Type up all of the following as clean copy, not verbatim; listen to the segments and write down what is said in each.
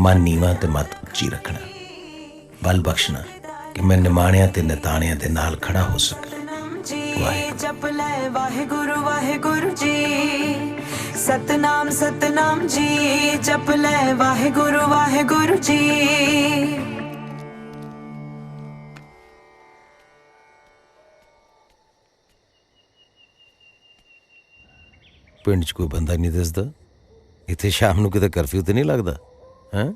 मन नीवा ते मत उच्ची रखना, बल बख्शना कि मैं निमाणिया ते निताणिया दे नाल खड़ा हो सका। जप ले वाहेगुरु वाहेगुरु जी, सतनाम सतनाम जी, जप ले वाहेगुरु वाहेगुरु जी। पिंड च कोई बंदा नहीं दसदा, इत्थे शाम नूं किते कर्फ्यू ते नहीं लगदा? हैं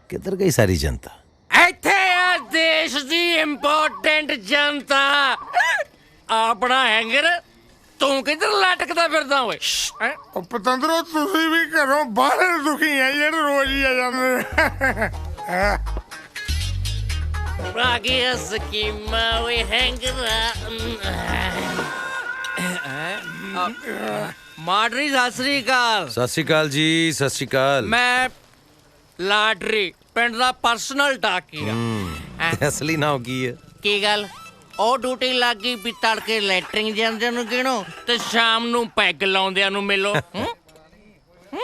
किधर गई सारी जनता? ਇੱਥੇ ਆ ਦੇਸ਼ ਦੀ ਇੰਪੋਰਟੈਂਟ ਜਨਤਾ। ਆਪਣਾ ਹੈਂਗਰ ਤੂੰ ਕਿੱਧਰ ਲਟਕਦਾ ਫਿਰਦਾ ਓਏ? ਉਹ ਪਤੰਦਰੋ ਤੁਸੀਂ ਵੀ ਘਰੋਂ ਬਾਹਰ ਦੁਖੀ ਆ ਜਿਹੜੇ ਰੋਜ਼ ਹੀ ਆ ਜਾਂਦੇ। ਆ ਗਿਆ ਸਕੀਮਾ ਓਏ ਹੈਂਗਰਾ। ਮਾਡਰੀ ਸਤਿ ਸ੍ਰੀ ਅਕਾਲ। ਸਤਿ ਸ਼੍ਰੀ ਅਕਾਲ ਜੀ, ਸਤਿ ਸ਼੍ਰੀ ਅਕਾਲ। ਮੈਂ ਲਾਟਰੀ ਪਿੰਡ ਦਾ ਪਰਸਨਲ ਟਾਕੀ ਆ। ਤੇ ਅਸਲੀ ਨਾਮ ਕੀ ਹੈ? ਕੀ ਗੱਲ ਉਹ ਡਿਊਟੀ ਲੱਗ ਗਈ ਵੀ ਤੜਕੇ ਲੈਟਰਿੰਗ ਜਾਂਦਿਆਂ ਨੂੰ ਗਿਣੋ ਤੇ ਸ਼ਾਮ ਨੂੰ ਪੈਗ ਲਾਉਂਦਿਆਂ ਨੂੰ ਮਿਲੋ।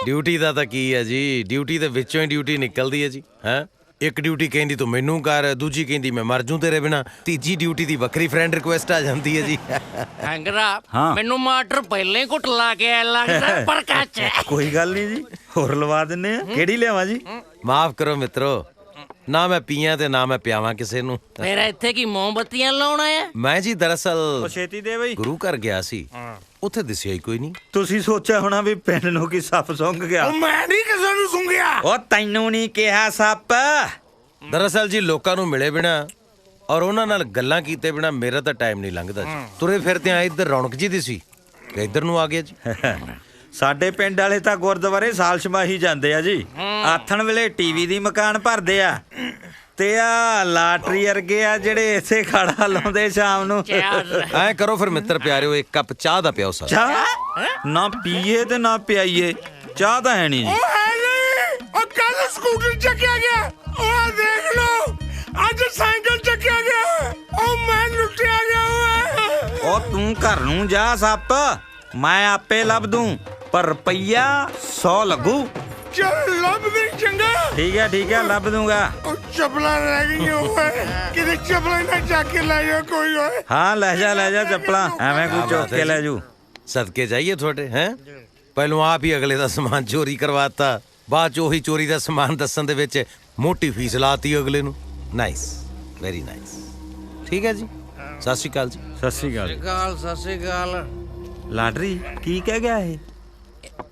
ਡਿਊਟੀ ਦਾ ਤਾਂ ਕੀ ਹੈ ਜੀ, ਡਿਊਟੀ ਦੇ ਵਿੱਚੋਂ ਹੀ ਡਿਊਟੀ ਨਿਕਲਦੀ ਹੈ ਜੀ। ਹੈ ਇੱਕ ਡਿਊਟੀ ਕਹਿੰਦੀ ਤੂੰ ਮੈਨੂੰ ਕਰ, ਦੂਜੀ ਕਹਿੰਦੀ ਮੈਂ ਮਰ ਜੂ ਤੇਰੇ ਬਿਨਾ, ਤੀਜੀ ਡਿਊਟੀ ਦੀ ਵੱਖਰੀ ਫਰੈਂਡ ਰਿਕੁਐਸਟ ਆ ਜਾਂਦੀ ਹੈ ਜੀ। ਹੈਂਗਰਾ ਮੈਨੂੰ ਮਾਸਟਰ ਪਹਿਲਾਂ ਹੀ ਘੁੱਟ ਲਾ ਕੇ ਲੱਗਦਾ ਪਰ ਕੱਚ। ਕੋਈ ਗੱਲ ਨਹੀਂ ਜੀ, ਹੋਰ ਲਵਾ ਦਿੰਨੇ ਆ। ਕਿਹੜੀ ਲਿਆਵਾਂ ਜੀ? ਮਾਫ ਕਰੋ ਮਿੱਤਰੋ, ਨਾ ਮੈਂ ਪੀਆਂ ਤੇ ਨਾ ਮੈਂ ਪਿਆਵਾਂ ਕਿਸੇ ਨੂੰ। ਫਿਰ ਇੱਥੇ ਕੀ ਮੋਮਬੱਤੀਆਂ ਲਾਉਣਾ ਆ? ਮੈਂ ਜੀ ਦਰਅਸਲ ਛੇਤੀ ਦੇ ਬਈ। ਗੁਰੂ ਘਰ ਗਿਆ ਸੀ, ਉੱਥੇ ਦਿਸਿਆ ਹੀ ਕੋਈ ਨਹੀਂ। ਤੁਸੀਂ ਸੋਚਿਆ ਹੋਣਾ ਵੀ ਪਿੰਡ ਨੂੰ ਕੀ ਸੱਪ ਸੁੰਘ ਗਿਆ। ਉਹ ਮੈਂ ਨਹੀਂ ਕਿਸੇ ਨੂੰ ਸੁੰਘਿਆ। ਉਹ ਤੈਨੂੰ ਨਹੀਂ ਕਿਹਾ ਸੱਪ। ਦਰਅਸਲ ਜੀ ਲੋਕਾਂ ਨੂੰ ਮਿਲੇ ਬਿਨਾ ਔਰ ਉਹਨਾਂ ਨਾਲ ਗੱਲਾਂ ਕੀਤੇ ਬਿਨਾ ਮੇਰਾ ਤਾਂ ਟਾਈਮ ਨਹੀਂ ਲੰਘਦਾ ਜੀ। ਤੁਰੇ ਫਿਰਦੇ ਆ ਇੱਧਰ ਰੌਣਕ ਜੀ ਦੀ ਸੀ ਤੇ ਇੱਧਰ ਨੂੰ ਆ ਗਿਆ ਜੀ। ਸਾਡੇ ਪਿੰਡ ਵਾਲੇ ਤਾਂ ਗੁਰਦੁਆਰੇ ਸਾਲ ਛਮਾਹੀ ਜਾਂਦੇ ਆ ਜੀ। ਆਥਣ ਵੇਲੇ ਟੀਵੀ ਦੀ ਮਕਾਨ ਭਰਦੇ ਆ ਤੇ ਆ ਲਾਟਰੀ ਵਰਗੇ ਆ ਜਿਹੜੇ ਇੱਥੇ ਖਾੜਾ ਲਾਉਂਦੇ ਸ਼ਾਮ ਨੂੰ। ਐ ਕਰੋ ਫਿਰ ਮਿੱਤਰ ਪਿਆਰਿਓ, ਇੱਕ ਕੱਪ ਚਾਹ ਦਾ ਪਿਆਓ ਸਾਨੂੰ। ਚਾਹ ਨਾ ਪੀਏ ਤੇ ਨਾ ਪਿਆਈਏ, ਚਾਹ ਤਾਂ ਹੈ ਨਹੀਂ ਜੀ। ਉਹ ਕੱਲ ਸਕੂਟਰ ਚੱਕਿਆ ਗਿਆ, ਉਹ ਦੇਖ ਲਓ ਅੱਜ ਸਾਈਕਲ ਚੱਕਿਆ ਗਿਆ। ਉਹ ਮੈਂ ਲੁੱਟਿਆ ਗਿਆ ਓਏ। ਉਹ ਤੂੰ ਘਰ ਨੂੰ ਜਾ ਸੱਪ, ਮੈਂ ਆਪੇ ਲੱਭ ਦੂੰ, ਪਰ ਰੁਪਈਆ 100 ਲੱਗੂ। ਚੱਲ ਲੱਭ ਦੇ ਚੰਗਾ। ਠੀਕ ਹੈ ਲੱਭ ਦੂੰਗਾ। ਉਹ ਚੱਪਲਾਂ ਰਹਿ ਗਈਆਂ ਓਏ, ਕਿਤੇ ਚੱਪਲਾਂ ਨਾ ਚੱਕ ਕੇ ਲੈ ਜਾ ਕੋਈ ਓਏ। ਹਾਂ ਲੈ ਜਾ ਚੱਪਲਾਂ, ਐਵੇਂ ਕੋਈ ਚੁੱਕ ਕੇ ਲੈ ਜੂ। ਸਦਕੇ ਜਾਈਏ ਤੁਹਾਡੇ। ਹੈ ਪਹਿਲੋਂ ਆਪ ਹੀ ਅਗਲੇ ਦਾ ਸਮਾਨ ਚੋਰੀ ਕਰਵਾਤਾ, ਬਾਅਦ ਚ ਉਹੀ ਚੋਰੀ ਦਾ ਸਮਾਨ ਦੱਸਣ ਦੇ ਵਿੱਚ ਮੋਟੀ ਫੀਸ ਲਾਤੀ ਅਗਲੇ ਨੂੰ। Nice, very nice. ਠੀਕ ਹੈ ਜੀ, ਸਤਿ ਸ਼੍ਰੀ ਅਕਾਲ ਜੀ। ਸਤਿ ਸ਼੍ਰੀ ਅਕਾਲ। ਸਤਿ ਸ੍ਰੀ ਅਕਾਲ। ਲਾਟਰੀ ਕੀ ਕਹਿ ਗਿਆ ਇਹ?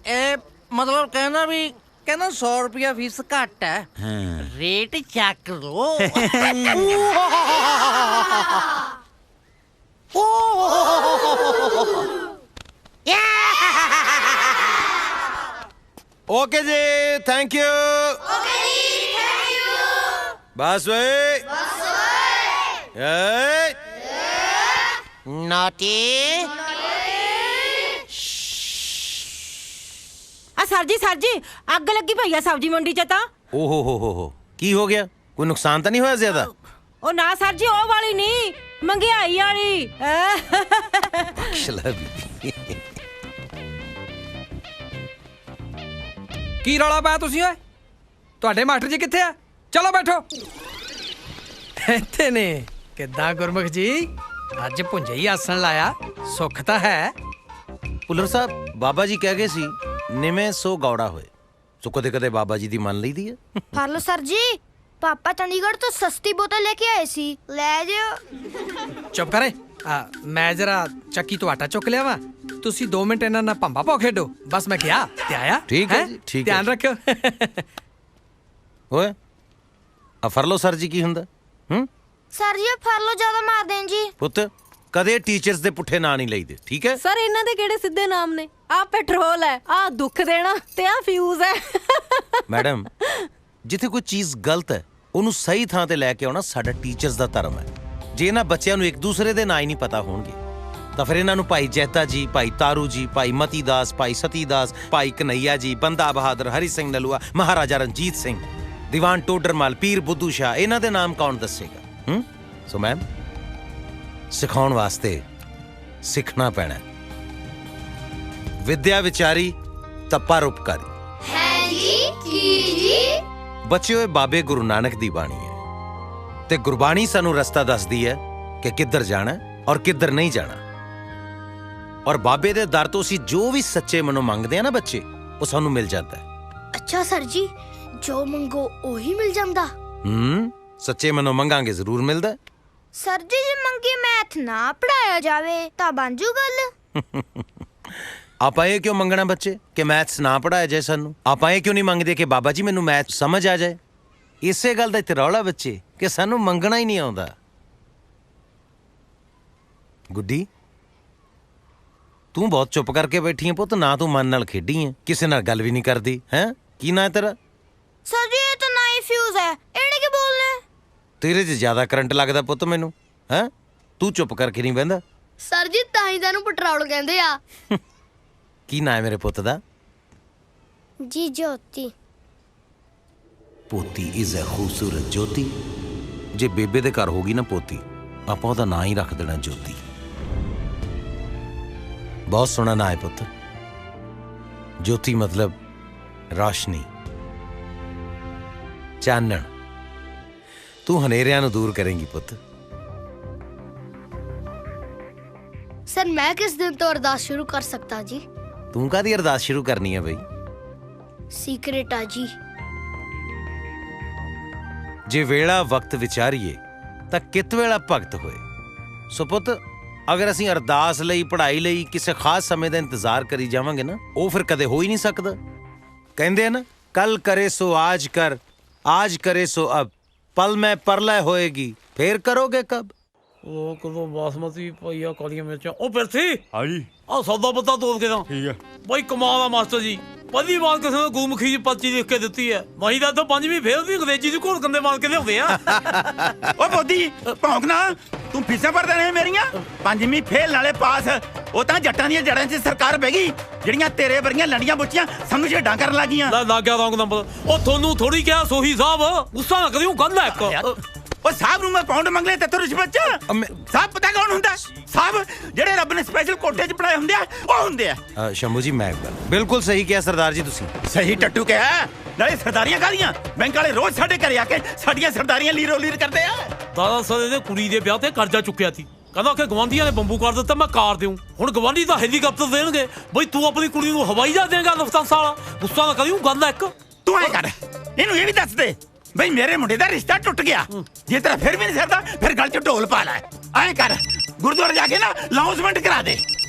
ਇਹ ਮਤਲਬ ਕਹਿੰਦਾ 100 ਰੁਪਿਆ ਫੀਸ ਘੱਟ ਹੈ, ਰੇਟ ਚੱਕ ਲੋ। ਓਕੇ ਜੀ, ਥੈਂਕ ਯੂ। ਬਸ ਓਏ ਨਾਟੀ। ਸਰ ਜੀ ਅੱਗ ਲੱਗੀ ਪਈ ਆ ਸਬਜ਼ੀ ਮੰਡੀ ਚ। ਤਾਂ ਓਹੋ ਕੀ ਹੋ ਗਿਆ? ਕੋਈ ਨੁਕਸਾਨ ਤਾਂ ਨਹੀਂ ਹੋਇਆ ਜ਼ਿਆਦਾ? ਉਹ ਨਾ ਸਰ ਜੀ, ਉਹ ਵਾਲੀ ਨਹੀਂ, ਮਹਿੰਗਾਈ ਵਾਲੀ। ਕੀ ਰੌਲਾ ਪਾਇਆ ਤੁਸੀਂ ਓਏ? ਤੁਹਾਡੇ ਮਾਸਟਰ ਜੀ ਕਿੱਥੇ ਆ? ਚਲੋ ਬੈਠੋ। ਇੱਥੇ ਨੇ। ਕਿੱਦਾਂ ਗੁਰਮੁਖ ਜੀ, ਅੱਜ ਪੁੰਜੇ ਹੀ ਆਸਣ ਲਾਇਆ, ਸੁੱਖ ਤਾਂ ਹੈ। ਭੁੱਲਰ ਸਾਹਿਬ, ਬਾਬਾ ਜੀ ਕਹਿ ਗਏ ਸੀ ਨਿਵੇਂ ਸੋ ਗੌੜਾ ਹੋਏ, ਸੋ ਕਦੇ ਕਦੇ ਬਾਬਾ ਜੀ ਦੀ ਮੰਨ ਲਈਦੀ ਹੈ। ਫੜ ਲਓ ਸਰ ਜੀ, ਪਾਪਾ ਚੰਡੀਗੜ੍ਹ ਤੋਂ ਸਸਤੀ ਬੋਤਲ ਲੈ ਕੇ ਆਏ ਸੀ, ਲੈ ਜਿਓ। ਚੁੱਪ ਕਰੇ। ਮੈਂ ਜਰਾ ਚੱਕੀ ਤੋਂ ਆਟਾ ਚੁੱਕ ਲਿਆ ਵਾ, ਤੁਸੀਂ 2 ਮਿੰਟ ਇਹਨਾਂ ਨਾਲ ਭੰਬਾ ਪਾਓ ਖੇਡੋ। ਬਸ ਮੈਂ ਕਿਹਾ ਤੇ ਆਇਆ। ਠੀਕ ਹੈ ਜੀ, ਠੀਕ ਹੈ। ਧਿਆਨ ਰੱਖਿਓ। ਓਏ ਆ ਫੜ ਲਓ ਸਰ ਜੀ ਕੀ ਹੁੰਦਾ? ਸਰ ਜੀ ਫੜ ਲਓ, ਜ਼ਿਆਦਾ ਮਾਰ ਦੇਣ ਜੀ। ਪੁੱਤ ਕਦੇ ਟੀਚਰਸ ਦੇ ਪੁੱਠੇ ਨਾਂ ਨਹੀਂ ਲਈਦੇ, ਠੀਕ ਹੈ? ਸਰ ਇਹਨਾਂ ਦੇ ਕਿਹੜੇ ਸਿੱਧੇ ਨਾਮ ਨੇ? ਆ ਪੈਟਰੋਲ ਹੈ, ਆ ਦੁੱਖ ਦੇਣਾ ਤੇ ਆ ਫਿਊਜ਼ ਹੈ। ਮੈਡਮ, ਜਿੱਥੇ ਕੋਈ ਚੀਜ਼ ਗਲਤ ਹੈ ਉਹਨੂੰ ਸਹੀ ਥਾਂ ਤੇ ਲੈ ਕੇ ਆਉਣਾ ਸਾਡਾ ਟੀਚਰਸ ਦਾ ਧਰਮ ਹੈ। ਜੇ ਇਹਨਾਂ ਬੱਚਿਆਂ ਨੂੰ ਇੱਕ ਦੂਸਰੇ ਦੇ ਨਾਂ ਹੀ ਨਹੀਂ ਪਤਾ ਹੋਣਗੇ ਤਾਂ ਫਿਰ ਇਹਨਾਂ ਨੂੰ ਭਾਈ ਜੈਤਾ ਜੀ, ਭਾਈ ਤਾਰੂ ਜੀ, ਭਾਈ ਮਤੀ ਦਾਸ, ਭਾਈ ਸਤੀ ਦਾਸ, ਭਾਈ ਕਨਈਆ ਜੀ, ਬੰਦਾ ਬਹਾਦਰ, ਹਰੀ ਸਿੰਘ ਨਲੂਆ, ਮਹਾਰਾਜਾ ਰਣਜੀਤ ਸਿੰਘ, ਦੀਵਾਨ ਟੋਡਰਮਲ, ਪੀਰ ਬੁੱਧੂ ਸ਼ਾਹ, ਇਹਨਾਂ ਦੇ ਨਾਮ ਕੌਣ ਦੱਸੇਗਾ? ਸੋ ਮੈਮ, ਸਿਖਾਉਣ ਵਾਸਤੇ ਸਿੱਖਣਾ ਪੈਣਾ। ਵਿਦਿਆ ਵਿਚਾਰੀ ਤਾਂ ਪਰਉਪਕਾਰੀ। ਹੈ ਜੀ, ਕੀ ਜੀ? ਬੱਚਿਓ ਇਹ ਬਾਬੇ ਗੁਰੂ ਨਾਨਕ ਦੀ ਬਾਣੀ ਹੈ ਤੇ ਗੁਰਬਾਣੀ ਸਾਨੂੰ ਰਸਤਾ ਦੱਸਦੀ ਹੈ ਕਿ ਕਿੱਧਰ ਜਾਣਾ ਔਰ ਕਿੱਧਰ ਨਹੀਂ ਜਾਣਾ। ਔਰ ਬਾਬੇ ਦੇ ਦਰ ਤੋਂ ਅਸੀਂ ਜੋ ਵੀ ਸੱਚੇ ਮਨੋਂ ਮੰਗਦੇ ਆ ਨਾ ਬੱਚੇ, ਉਹ ਸਾਨੂੰ ਮਿਲ ਜਾਂਦਾ ਹੈ। ਅੱਛਾ ਸਰ ਜੀ, ਜੋ ਮੰਗੋ ਉਹੀ ਮਿਲ ਜਾਂਦਾ? ਸੱਚੇ ਮਨੋਂ ਮੰਗਾਂਗੇ ਜ਼ਰੂਰ ਮਿਲਦਾ ਹੈ। ਸਰ ਜੀ ਜੇ ਮੰਗੀ ਮੈਥ ਨਾ ਪੜਾਇਆ ਜਾਵੇ ਤਾਂ ਬਣ ਜੂ ਗੱਲ। ਆਪਾਂ ਇਹ ਕਿਉਂ ਮੰਗਣਾ ਬੱਚੇ ਕਿ ਮੈਥਸ ਨਾ ਪੜਾਇਆ ਜਾਏ ਸਾਨੂੰ? ਆਪਾਂ ਇਹ ਕਿਉਂ ਨਹੀਂ ਮੰਗਦੇ ਕਿ ਬਾਬਾ ਜੀ ਮੈਨੂੰ ਮੈਥ ਸਮਝ ਆ ਜਾਏ? ਇਸੇ ਗੱਲ ਦਾ ਇੱਥੇ ਰੌਲਾ ਬੱਚੇ ਕਿ ਸਾਨੂੰ ਮੰਗਣਾ ਹੀ ਨਹੀਂ ਆਉਂਦਾ। ਗੁੱਡੀ, ਤੂੰ ਬਹੁਤ ਚੁੱਪ ਕਰਕੇ ਬੈਠੀ ਹੈ ਪੁੱਤ, ਨਾ ਤੂੰ ਮਨ ਨਾਲ ਖੇਡੀ ਹੈ, ਕਿਸੇ ਨਾਲ ਗੱਲ ਵੀ ਨਹੀਂ ਕਰਦੀ ਹੈ। ਕੀ ਨਾਂ ਹੈ ਤੇਰਾ? ਸਰ ਜੀ ਇਹ ਤਾਂ ਨਾ ਹੀ ਫਿਊਜ਼ ਹੈ, ਇਹਨੇ ਕੀ ਬੋਲਣਾ? ਤੇਰੇ 'ਚ ਜ਼ਿਆਦਾ ਕਰੰਟ ਲੱਗਦਾ ਪੁੱਤ ਮੈਨੂੰ, ਹੈ? ਤੂੰ ਚੁੱਪ ਕਰਕੇ ਨਹੀਂ ਬਹਿੰਦਾ। ਸਰ ਜੀ ਤਾਂ ਹੀ ਤੈਨੂੰ ਪੈਟਰੋਲ ਕਹਿੰਦੇ ਆ। ਕੀ ਨਾਂ ਹੈ ਮੇਰੇ ਪੁੱਤ ਦਾ? ਜੀ ਜੋਤੀ। ਪੋਤੀ ਇਜ਼ ਅ ਖੂਬਸੂਰਤ ਜੋਤੀ। ਜੇ ਬੇਬੇ ਦੇ ਘਰ ਹੋਗੀ ਨਾ ਪੋਤੀ, ਆਪਾਂ ਉਹਦਾ ਨਾਂ ਹੀ ਰੱਖ ਦੇਣਾ ਜੋਤੀ। ਬਹੁਤ ਸੋਹਣਾ ਨਾਂ ਹੈ ਪੁੱਤ। ਜੋਤੀ ਮਤਲਬ ਰੌਸ਼ਨੀ, ਚਾਨਣ। ਤੂੰ ਹਨੇਰਿਆਂ ਨੂੰ ਦੂਰ ਕਰੇਂਗੀ ਪੁੱਤ। ਸਰ ਮੈਂ ਕਿਸ ਦਿਨ ਤੋਂ ਅਰਦਾਸ ਸ਼ੁਰੂ ਕਰ ਸਕਤਾ ਜੀ? ਤੂੰ ਕਾਹਦੀ ਅਰਦਾਸ ਸ਼ੁਰੂ ਕਰਨੀ ਹੈ ਬਈ? ਸੀਕ੍ਰੇਟ ਆ ਜੀ। ਜੇ ਵੇਲਾ ਵਕਤ ਵਿਚਾਰੀਏ ਤਾਂ ਕਿਤ ਵੇਲਾ ਭਗਤ ਹੋਏ। ਸੋ ਪੁੱਤ, ਅਗਰ ਅਸੀਂ ਅਰਦਾਸ ਲਈ, ਪੜ੍ਹਾਈ ਲਈ ਕਿਸੇ ਖਾਸ ਸਮੇਂ ਦਾ ਇੰਤਜ਼ਾਰ ਕਰੀ ਜਾਵਾਂਗੇ ਨਾ, ਉਹ ਫਿਰ ਕਦੇ ਹੋ ਹੀ ਨਹੀਂ ਸਕਦਾ। ਕਹਿੰਦੇ ਆ ਨਾ, ਕੱਲ ਕਰੇ ਸੋ ਆਜ ਕਰ, ਆਜ ਕਰੇ ਸੋ ਅਬ, ਪਲ ਮੈਂ ਪਰਲੈ ਹੋਏਗੀ, ਫੇਰ ਕਰੋਗੇ ਕਬ? ਉਹ ਕਦੋਂ ਬਾਸਮਤੀ ਪਈਆ ਕਾਲੀਆਂ ਮਿਰਚਾਂ। ਉਹ ਪਿਰਥੀ, ਹਾਂਜੀ ਆ ਸੌਦਾ ਪੱਤਾ ਤੋਲ ਕੇ ਦਾ। ਠੀਕ ਹੈ। ਬਈ ਕਮਾਲ ਆ ਮਾਸਟਰ ਜੀ, ਪਹਿਲੀ ਵਾਰ ਕਿਸੇ ਨੂੰ ਗੁਰਮੁਖੀ ਜੀ ਪਰਚੀ ਲਿਖ ਕੇ ਦਿੱਤੀ ਹੈ। ਮਾਈ ਦਾ ਤਾਂ 5ਵੀਂ ਫੇਲ ਦੀ ਅੰਗਰੇਜ਼ੀ ਦੀ ਘੋਲ ਕੰਦੇ ਮਾਰ ਕੇ ਲਿਆਉਂਦੇ ਆ। ਓ ਮੋਦੀ ਭੌਂਕ ਨਾ, ਤੂੰ ਫੀਸਾਂ ਭਰਦਾ ਰਹੇ ਮੇਰੀਆਂ। 5ਵੀਂ ਫੇਲ ਨਾਲੇ ਪਾਸ। ਉਹ ਤਾਂ ਜੱਟਾਂ ਦੀਆਂ ਜੜਾਂ 'ਚ ਸਰਕਾਰ ਬਹਿ ਗਈ, ਜਿਹੜੀਆਂ ਤੇਰੇ ਵਰਗੀਆਂ ਲੰਡੀਆਂ ਬੁੱਚੀਆਂ ਸਾਨੂੰ ਛੇਡਾਂ ਕਰਨ ਲੱਗੀਆਂ। ਲੱਗ ਗਿਆ ਰੌਂਗ ਨੰਬਰ। ਉਹ ਤੁਹਾਨੂੰ ਥੋੜੀ ਕਿਹਾ ਸੋਹੀ ਸਾਹਿਬ, ਗੁੱਸਾ ਨਾ ਕਰਿਓ, ਗੱਲ ਹੈ ਇੱਕ। ਉਹ ਸਾਹਿਬ ਨੂੰ ਮੈਂ ਪਾਉਂਡ ਮੰਗ ਲਿਆ ਤੇ ਰਿਸ਼ਵਤ 'ਚ। ਸਾਹਿਬ ਪਤਾ ਕੌਣ ਹੁੰਦਾ? ਸਾਹਿਬ ਜਿਹੜੇ ਰੱਬ ਨੇ ਸਪੈਸ਼ਲ ਕੋਟੇ 'ਚ ਬਣਾਏ ਹੁੰਦੇ ਆ, ਉਹ ਹੁੰਦੇ ਆ। ਸ਼ੰਭੂ ਜੀ, ਮੈਂ ਬਿਲਕੁਲ ਸਹੀ ਕਿਹਾ ਸਰਦਾਰ ਜੀ ਤੁਸੀਂ। ਸਹੀ ਟੱਟੂ ਕਿਹਾ। ਨਾਲੇ ਸਰਦਾਰੀਆਂ ਕਾਹਦੀਆਂ, ਬੈਂਕ ਵਾਲੇ ਰੋਜ਼ ਸਾਡੇ ਘਰੇ ਆ ਕੇ ਸਾਡੀਆਂ ਸਰਦਾਰੀਆਂ ਲੀਰੋ ਲੀਰ ਕਰਦੇ ਆ। ਦਾਦਾ ਸਰ ਇਹਦੇ ਕੁੜੀ ਦੇ ਵਿਆਹ ਤੇ ਕਰਜ਼ਾ ਚੁੱਕਿਆ ਸੀ, ਕਹਿੰਦਾ ਕਿ ਗਵਾਂਢੀਆਂ ਨੇ ਬੰਬੂ ਕਰ ਦਿੱਤਾ, ਮੈਂ ਕਾਰ ਦਿਉ। ਹੁਣ ਗਵਾਂਢੀ ਤਾਂ ਹੈਲੀਕਾਪਟਰ ਦੇਣਗੇ, ਬਈ ਤੂੰ ਆਪਣੀ ਕੁੜੀ ਨੂੰ ਹਵਾਈ ਜਹਾਜ਼ ਦੇਗਾ ਲਫਤਾਂਸਾ ਵਾਲਾ। ਗੁੱਸਾ ਨਾ ਕਰਿਓ, ਗੱਲ ਹੈ ਇੱਕ। ਤੂੰ ਐ ਕਰ, ਇਹਨੂੰ ਇਹ ਵੀ ਦੱਸ ਦੇ ਬਈ ਮੇਰੇ ਮੁੰਡੇ ਦਾ ਰਿਸ਼ਤਾ ਟੁੱਟ ਗਿਆ। ਜੇ ਤੇਰਾ ਫਿਰ ਵੀ ਨਹੀਂ ਸਰਦਾ, ਫਿਰ ਗਲ 'ਚ ਢੋਲ ਪਾ ਲੈ। ਐਂ ਕਰ, ਗੁਰਦੁਆਰੇ ਜਾ ਕੇ ਨਾ ਅਨਾਉਂਸਮੈਂਟ ਕਰਾ ਦੇ,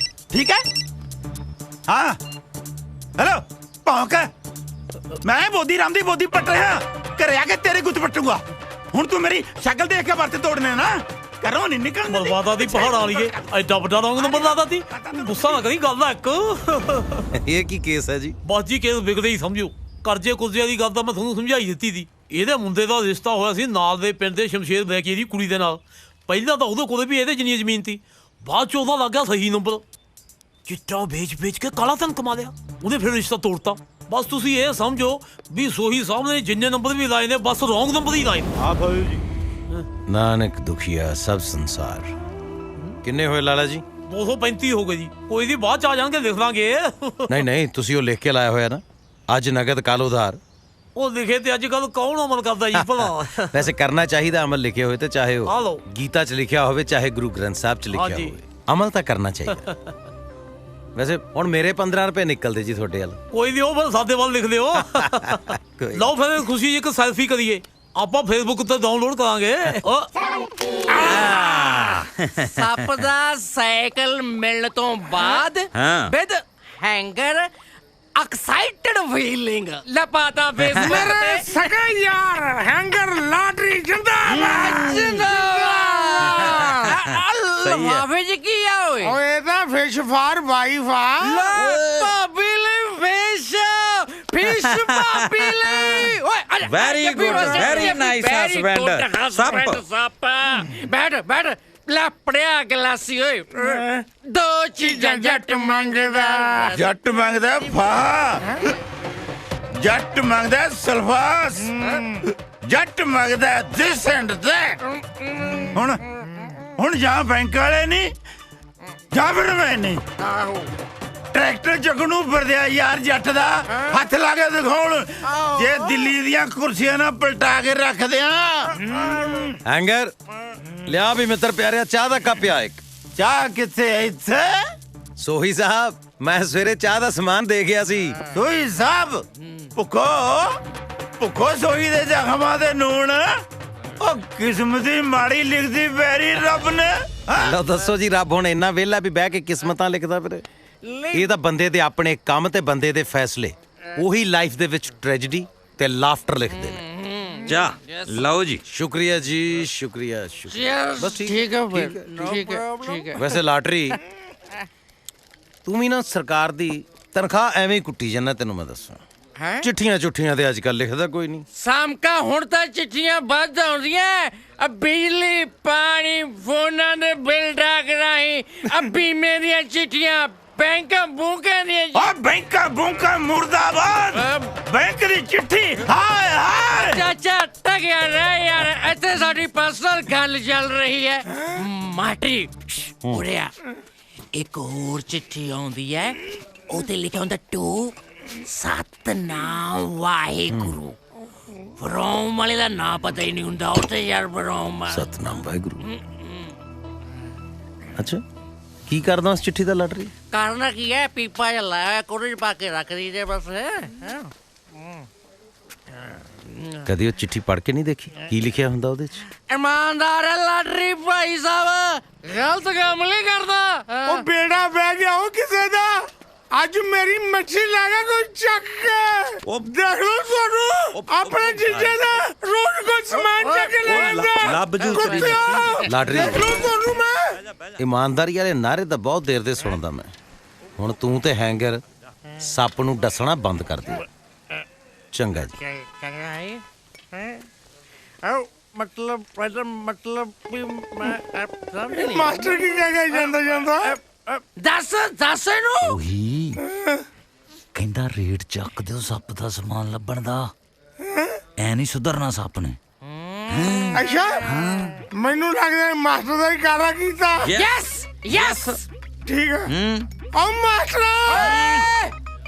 ਠੀਕ ਹੈ? ਹਾਂ, ਹੈਲੋ ਭੌਂਕ, ਮੈਂ ਬੋਦੀ ਰਾਮ ਦੀ ਬੋਦੀ ਪੱਟ ਰਿਹਾ। ਘਰੇ ਆ ਕੇ ਤੇਰੇ ਗੁੱਤ ਪੱਟੂਗਾ। ਹੁਣ ਤੂੰ ਮੇਰੀ ਸ਼ਕਲ ਦੇਖ ਕੇ ਵਰਤ ਤੋੜਨੇ ਨਾ, ਕਰੋ ਨਹੀਂ ਨਿਕਲ। ਮਰਵਾਦਾ ਦੀ ਪਹਾੜ ਵਾਲੀਏ, ਐਡਾ ਵੱਡਾ ਰੌਂਗ ਨੰਬਰ ਲਾਦਾ ਤੀ। ਗੁੱਸਾ ਨਾ ਕਰੀ, ਗੱਲ ਹੈ ਇੱਕ। ਇਹ ਕੀ ਕੇਸ ਹੈ ਜੀ? ਬਸ ਜੀ ਕੇਸ ਵਿਗੜੇ ਹੀ ਸਮਝੋ। ਕਰਜ਼ੇ ਕੁਰਜ਼ੇ ਦੀ ਗੱਲ ਤਾਂ ਮੈਂ ਤੁਹਾਨੂੰ ਸਮਝਾਈ ਦਿੱਤੀ ਸੀ। ਇਹਦੇ ਮੁੰਡੇ ਦਾ ਰਿਸ਼ਤਾ ਹੋਇਆ ਸੀ ਨਾਲ ਦੇ ਪਿੰਡ ਦੇ ਸ਼ਮਸ਼ੇਰ ਬੈਕੀ ਦੀ ਕੁੜੀ ਦੇ ਨਾਲ। ਪਹਿਲਾਂ ਤਾਂ ਉਹਦੇ ਕੋਲੇ ਵੀ ਇਹਦੇ ਜਿੰਨੀ ਜ਼ਮੀਨ ਸੀ, ਬਾਅਦ 'ਚ ਉਹਦਾ ਲੱਗ ਗਿਆ ਸਹੀ ਨੰਬਰ। ਚਿੱਟਾ ਵੇਚ ਕੇ ਕਾਲਾ ਧਨ ਕਮਾ ਲਿਆ, ਉਹਨੇ ਫਿਰ ਰਿਸ਼ਤਾ ਤੋੜਤਾ। ਬਸ ਤੁਸੀਂ ਇਹ ਸਮਝੋ ਵੀ ਸੋਹੀ ਸਾਹਿਬ ਨੇ ਜਿੰਨੇ ਨੰਬਰ ਵੀ ਲਾਏ ਨੇ, ਬਸ ਰੌਂਗ ਨੰਬਰ ਹੀ ਲਾਏ ਨੇ। ਆਪ ਹੋਇਓ ਜੀ। ਨਾਨਕ ਦੁਖੀਆ ਸਭ ਸੰਸਾਰ। ਕਿੰਨੇ ਹੋਏ ਲਾਲਾ ਜੀ? 235 ਹੋ ਗਏ ਜੀ। ਕੋਈ ਦੀ ਬਾਅਦ 'ਚ ਆ ਜਾਣਗੇ, ਲਿਖ ਲਾਂਗੇ। ਨਹੀਂ, ਤੁਸੀਂ ਉਹ ਲਿਖ ਕੇ ਲਾਇਆ ਹੋਇਆ ਨਾ, ਅੱਜ ਨਗਦ ਕੱਲ ਉਧਾਰ। ਉਹ ਲਿਖੇ ਤੇ ਅੱਜ ਕੱਲ ਕੌਣ ਅਮਲ ਕਰਦਾ ਜੀ ਭਲਾ? ਵੈਸੇ ਕਰਨਾ ਚਾਹੀਦਾ ਅਮਲ, ਲਿਖੇ ਹੋਏ ਤੇ ਚਾਹੇ ਆ ਉਹ ਲਓ। ਗੀਤਾ 'ਚ ਲਿਖਿਆ ਹੋਵੇ, ਚਾਹੇ ਗੁਰੂ ਗ੍ਰੰਥ ਸਾਹਿਬ 'ਚ ਲਿਖਿਆ ਹਾਂਜੀ। ਹੋਵੇ, ਅਮਲ ਤਾਂ ਕਰਨਾ ਚਾਹੀਦਾ। ਵੈਸੇ ਹੁਣ ਮੇਰੇ 15 ਰੁਪਏ ਨਿਕਲਦੇ ਜੀ ਤੁਹਾਡੇ ਵੱਲ। ਕੋਈ ਨਹੀਂ, ਉਹ ਫਿਰ ਸਾਡੇ ਵੱਲ ਲਿਖ ਲਿਓ। ਕੋਈ ਲਓ ਫਿਰ ਖੁਸ਼ੀ ਜੀ ਇੱਕ ਸੈਲਫੀ ਕਰੀਏ, ਆਪਾਂ ਫੇਸਬੁੱਕ ਤੇ ਡਾਊਨਲੋਡ ਕਰਾਂਗੇ। ਸੱਪ ਦਾ ਸਾਈਕਲ ਮਿਲਣ ਤੋਂ ਬਾਅਦ ਵਿਦ ਹੈਂਗਰ ਐਕਸਾਈਟਡ ਫੀਲਿੰਗ ਲਪਾਤਾ ਫੇਸ ਮੇਰੇ ਸਕੇ ਯਾਰ ਹੈਂਗਰ ਲਾਟਰੀ ਜਿੰਦਾਬਾਦ। ਲਫਾਫੇ 'ਚ ਕੀ ਆ ਓਏ? ਓਏ ਤਾਂ ਫਿਸ਼ ਫਾਰ ਵਾਈਫ ਆ। ਭਾਬੀ ਲਈ ਫਿਸ਼ ਭਾਬੀ ਲਈ। ਓਏ very good, very nice husband. ਸੱਪ ਬੈਠ ਲੈ ਪੜਿਆ ਗਲਾਸੀ ਓਏ। ਦੋ ਚੀਜ਼ਾਂ ਜੱਟ ਮੰਗਦਾ। ਜੱਟ ਮੰਗਦਾ ਫਾਹਾ, ਜੱਟ ਮੰਗਦਾ ਸਲਫਾਸ, ਜੱਟ ਮੰਗਦਾ ਦਿਸ ਐਂਡ ਦੈਟ। ਹੁਣ ਜਾਂ ਬੈਂਕ ਵਾਲੇ ਨਹੀਂ ਜਾਂ ਫਿਰ ਮੈਂ ਨਹੀਂ। ਟਰੈਕਟਰ ਚੱਕਣੂ ਫਿਰਦਿਆ ਯਾਰ ਜੱਟ ਦਾ ਹੱਥ ਲਾ ਕੇ ਦਿਖਾਉਣ ਜੇ ਦਿੱਲੀ ਦੀਆਂ ਕੁਰਸੀਆਂ ਨਾ ਪਲਟਾ ਕੇ ਰੱਖਦੇ ਆ ਹੈਂਗਰ ਲਿਆ ਵੀ ਮਿੱਤਰ ਪਿਆਰਿਆ ਚਾਹ ਦਾ ਕੱਪ ਆ ਇੱਕ। ਚਾਹ ਕਿੱਥੇ ਇੱਥੇ ਸੋਹੀ ਸਾਹਿਬ ਮੈਂ ਸਵੇਰੇ ਚਾਹ ਦਾ ਸਮਾਨ ਦੇ ਗਿਆ ਸੀ। ਸੋਈ ਸਾਹਿਬ ਭੁੱਖੋ ਸੋਈ ਦੇ ਜ਼ਖਮਾਂ ਦੇ ਨੂਣ ਉਹ ਕਿਸਮਤ ਦੀ ਮਾੜੀ ਲਿਖਦੀ ਪੈਰੀ ਰੱਬ ਨੇ ਲਓ ਦੱਸੋ ਜੀ ਰੱਬ ਹੁਣ ਇੰਨਾ ਵਿਹਲਾ ਵੀ ਬਹਿ ਕੇ ਕਿਸਮਤਾਂ ਲਿਖਦਾ ਫਿਰ? ਇਹ ਤਾਂ ਬੰਦੇ ਦੇ ਆਪਣੇ ਕੰਮ ਤੇ ਬੰਦੇ ਦੇ ਫੈਸਲੇ ਉਹੀ ਲਾਈਫ ਦੇ ਵਿੱਚ ਟ੍ਰੈਜੇਡੀ ਤੇ ਲਾਫਟਰ ਲਿਖਦੇ ਨੇ। ਜਾ ਲਓ ਜੀ। ਸ਼ੁਕਰੀਆ ਜੀ ਸ਼ੁਕਰੀਆ ਬਸ ਠੀਕ ਹੈ ਫਿਰ ਠੀਕ ਹੈ ਵੈਸੇ ਲਾਟਰੀ ਤੂੰ ਵੀ ਨਾ ਸਰਕਾਰ ਦੀ ਤਨਖਾਹ ਐਵੇਂ ਹੀ ਕੁੱਟੀ ਜਾਂਦਾ ਤੈਨੂੰ ਮੈਂ ਦੱਸਾਂ। ਚਿੱਠੀਆਂ ਤੇ ਅੱਜ ਕੱਲ ਲਿਖਦਾ ਕੋਈ ਨਹੀਂ। ਸਾਮਕਾ ਹੁਣ ਤਾਂ ਚਿੱਠੀਆਂ ਵੱਧ ਆਉਂਦੀਆਂ ਬਿਜਲੀ ਪਾਣੀ ਫੋਨਾਂ ਦੇ ਬਿੱਲ ਡਾਕ ਰਾਹੀਂ ਅੱਬੀ ਮੇਰੀਆਂ ਚਿੱਠੀਆਂ ਬੈਂਕਾਂ ਬੂਕਾਂ ਦੀਆਂ ਓ ਬੈਂਕਾਂ ਬੂਕਾਂ ਮੁਰਦਾਬਾਦ ਬੈਂਕ ਦੀ ਚਿੱਠੀ ਹਾਏ ਹਾਏ ਚਾਚਾ ਟਕਿਆ ਰਹਿ ਯਾਰ ਇੱਥੇ ਸਾਡੀ ਪਰਸਨਲ ਗੱਲ ਚੱਲ ਰਹੀ ਹੈ ਮਾਟਰੀ ਉੜਿਆ ਇੱਕ ਹੋਰ ਚਿੱਠੀ ਆਉਂਦੀ ਹੈ ਉਹਤੇ ਲਿਖਿਆ ਹੁੰਦਾ ਟੂ ਸਤਨਾਮ ਵਾਹਿਗੁਰੂ ਫਰੋਮ ਵਾਲੇ ਦਾ ਨਾਂ ਪਤਾ ਹੀ ਨਹੀਂ ਹੁੰਦਾ ਉੱਥੇ ਯਾਰ ਫਰੋਮ ਸਤਨਾਮ ਵਾਹਿਗੁਰੂ। ਅੱਛਾ ਕੀ ਕਰਦਾ ਉਸ ਚਿੱਠੀ ਦਾ ਲਾਟਰੀ? ਕਰਨਾ ਕੀ ਹੈ ਪੀਪਾ ਜਿਹਾ ਲਾਇਆ ਕੋੜੇ ਚ ਪਾ ਕੇ ਰੱਖ ਦੀ ਜੇ ਬਸ ਕਦੀ ਉਹ ਚਿੱਠੀ ਪੜ੍ਹ ਕੇ ਨਹੀਂ ਦੇਖੀ ਕੀ ਲਿਖਿਆ ਹੁੰਦਾ ਉਹਦੇ 'ਚ? ਇਮਾਨਦਾਰ ਹੈ ਲਾਟਰੀ ਭਾਈ ਸਾਹਿਬ ਗਲਤ ਕੰਮ ਨਹੀਂ ਕਰਦਾ ਉਹ ਬੇੜਾ ਬਹਿ ਗਿਆ ਉਹ ਕਿਸੇ ਦਾ ਅੱਜ ਮੇਰੀ ਮੱਛੀ ਲਾਗਾ ਕੋਈ ਚੱਕ ਕੇ ਦੇਖ ਲਓ ਤੁਹਾਨੂੰ ਆਪਣੇ ਜੀਜੇ ਦਾ ਰੋਜ਼ ਕੋਈ ਸਮਾਨ ਚੱਕ ਕੇ ਲੈ ਆਉਂਦਾ ਲੱਭ ਜੂ ਤੇਰੀ ਲਾਟਰੀ। ਦੇਖ ਲਓ ਤੁਹਾਨੂੰ ਮੈਂ ਇਮਾਨਦਾਰੀ ਵਾਲੇ ਨਾਰੇ ਤਾਂ ਬਹੁਤ ਦੇਰ ਦੇ ਸੁਣਦਾ ਮੈਂ। ਹੁਣ ਤੂੰ ਤੇ ਹੈਂਗਰ ਸੱਪ ਨੂੰ ਡਸਣਾ ਬੰਦ ਕਰ ਦਿਓ। ਚੰਗਾ ਜੀ। ਚੰਗਾ ਹੈ ਮਤਲਬ ਵੀ ਮੈਂ ਸਮਝ ਨਹੀਂ ਮਾਸਟਰ ਕੀ ਕਹਿ ਗਿਆ ਜਾਂਦਾ ਦੱਸ ਇਹਨੂੰ ਉਹੀ ਕਹਿੰਦਾ ਰੇਟ ਚੱਕ ਦਿਓ ਸੱਪ ਦਾ ਸਮਾਨ ਲੱਭਣ ਦਾ ਐ ਨਹੀਂ ਸੁਧਰਨਾ ਸੱਪ ਨੇ। ਅੱਛਾ ਮੈਨੂੰ ਲੱਗਦਾ ਮਾਸਟਰ ਦਾ ਹੀ ਕਾਰਾ ਕੀਤਾ। ਯੈਸ ਠੀਕ ਹੈ ਉਹ ਮਾਸਟਰ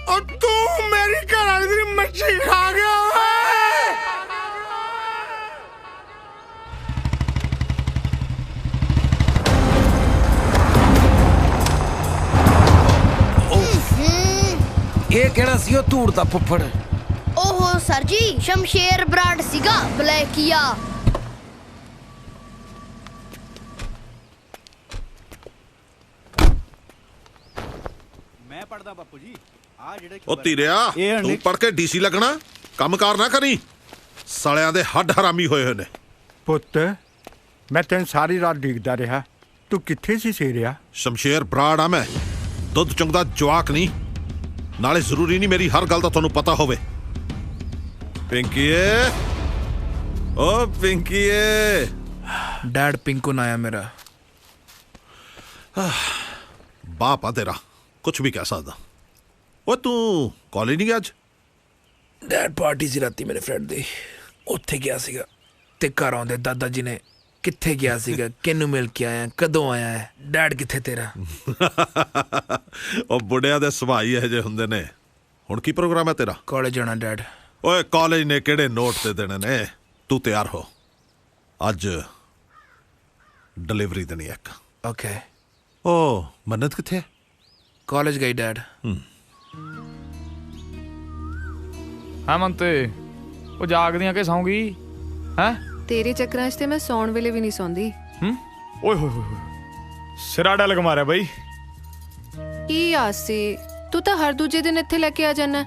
ਉਹ ਤੂੰ ਮੇਰੀ ਘਰ ਵਾਲੀ ਦੀ ਮੱਛੀ ਖਾ ਗਿਆ ਇਹ ਕਿਹੜਾ ਸੀ ਉਹ ਧੂੜ ਦਾ ਫੁੱਫੜ? ਓਹੋ ਸਰ ਜੀ ਸ਼ਮਸ਼ੇਰ ਬ੍ਰਾਂਡ ਸੀਗਾ ਬਲੈਕੀਆ। ਮੈਂ ਪੜਦਾ ਬਾਪੂ ਜੀ ਆ ਜਿਹੜੇ ਉਹ ਧੀਰਿਆ ਤੂੰ ਪੜ ਕੇ ਡੀਸੀ ਲੱਗਣਾ ਕੰਮਕਾਰ ਨਾ ਕਰੀ ਸਾਲਿਆਂ ਦੇ ਹੱਡ ਹਰਾਮੀ ਹੋਏ ਹੋਏ ਨੇ। ਪੁੱਤ ਮੈਂ ਤੈਨੂੰ ਸਾਰੀ ਰਾਤ ਡਿੱਗਦਾ ਰਿਹਾ ਤੂੰ ਕਿੱਥੇ ਸੀ ਸੇਰਿਆ? ਸ਼ਮਸ਼ੇਰ ਬਰਾੜ ਆ ਮੈਂ ਦੁੱਧ ਚੁੰਗਦਾ ਜਵਾਕ ਨਹੀਂ ਨਾਲੇ ਜ਼ਰੂਰੀ ਨਹੀਂ ਮੇਰੀ ਹਰ ਗੱਲ ਦਾ ਤੁਹਾਨੂੰ ਪਤਾ ਹੋਵੇ। ਪਿੰਕੀਏ ਓ ਪਿੰਕੀਏ ਡੈਡ ਪਿੰਕੂ ਨਾ ਆਇਆ ਮੇਰਾ ਬਾਪ ਆ ਤੇਰਾ ਕੁਝ ਵੀ ਕਹਿ ਸਕਦਾ। ਓ ਤੂੰ ਕਾਲਜ ਨਹੀਂ ਗਿਆ ਅੱਜ? ਡੈਡ ਪਾਰਟੀ ਸੀ ਰਾਤੀ ਮੇਰੇ ਫਰੈਂਡ ਦੀ ਉੱਥੇ ਗਿਆ ਸੀਗਾ ਤੇ ਘਰ ਆਉਂਦੇ ਦਾਦਾ ਜੀ ਨੇ ਕਿੱਥੇ ਗਿਆ ਸੀਗਾ ਕਿਹਨੂੰ ਮਿਲ ਕੇ ਆਇਆ ਕਦੋਂ ਆਇਆ ਹੈ ਡੈਡ ਕਿੱਥੇ ਤੇਰਾ? ਉਹ ਬੁੱਢਿਆਂ ਦੇ ਸੁਭਾਅ ਹੀ ਇਹੋ ਜਿਹੇ ਹੁੰਦੇ ਨੇ। ਹੁਣ ਕੀ ਪ੍ਰੋਗਰਾਮ ਹੈ ਤੇਰਾ? ਕਾਲਜ ਜਾਣਾ ਡੈਡ। ਓਏ ਕਾਲਜ ਨੇ ਕਿਹੜੇ ਨੋਟ ਤੇ ਦੇਣੇ ਨੇ? ਤੂੰ ਤਿਆਰ ਹੋ ਅੱਜ ਡਿਲੀਵਰੀ ਦੇਣੀ ਇੱਕ। ਓਕੇ। ਓ ਮੰਨਤ ਕਿੱਥੇ? ਕਾਲਜ ਗਈ ਡੈਡ। ਹਾਂ ਮੰਤੇ ਉਹ ਜਾਗਦੀਆਂ ਕਿ ਸੌਂਗੀ ਹੈ? ਤੇਰੇ ਚੱਕਰਾਂ 'ਚ ਤੇ ਮੈਂ ਸੌਣ ਵੇਲੇ ਵੀ ਨਹੀਂ ਸੌਂਦੀ। ਓਏ ਹੋਏ ਹੋਏ ਸਿਰਾ ਡਲਗ ਮਾਰਿਆ ਬਈ। ਕੀ ਆਸੀ ਤੂੰ ਤਾਂ ਹਰ ਦੂਜੇ ਦਿਨ ਇੱਥੇ ਲੈ ਕੇ ਆ ਜਾਣਾ।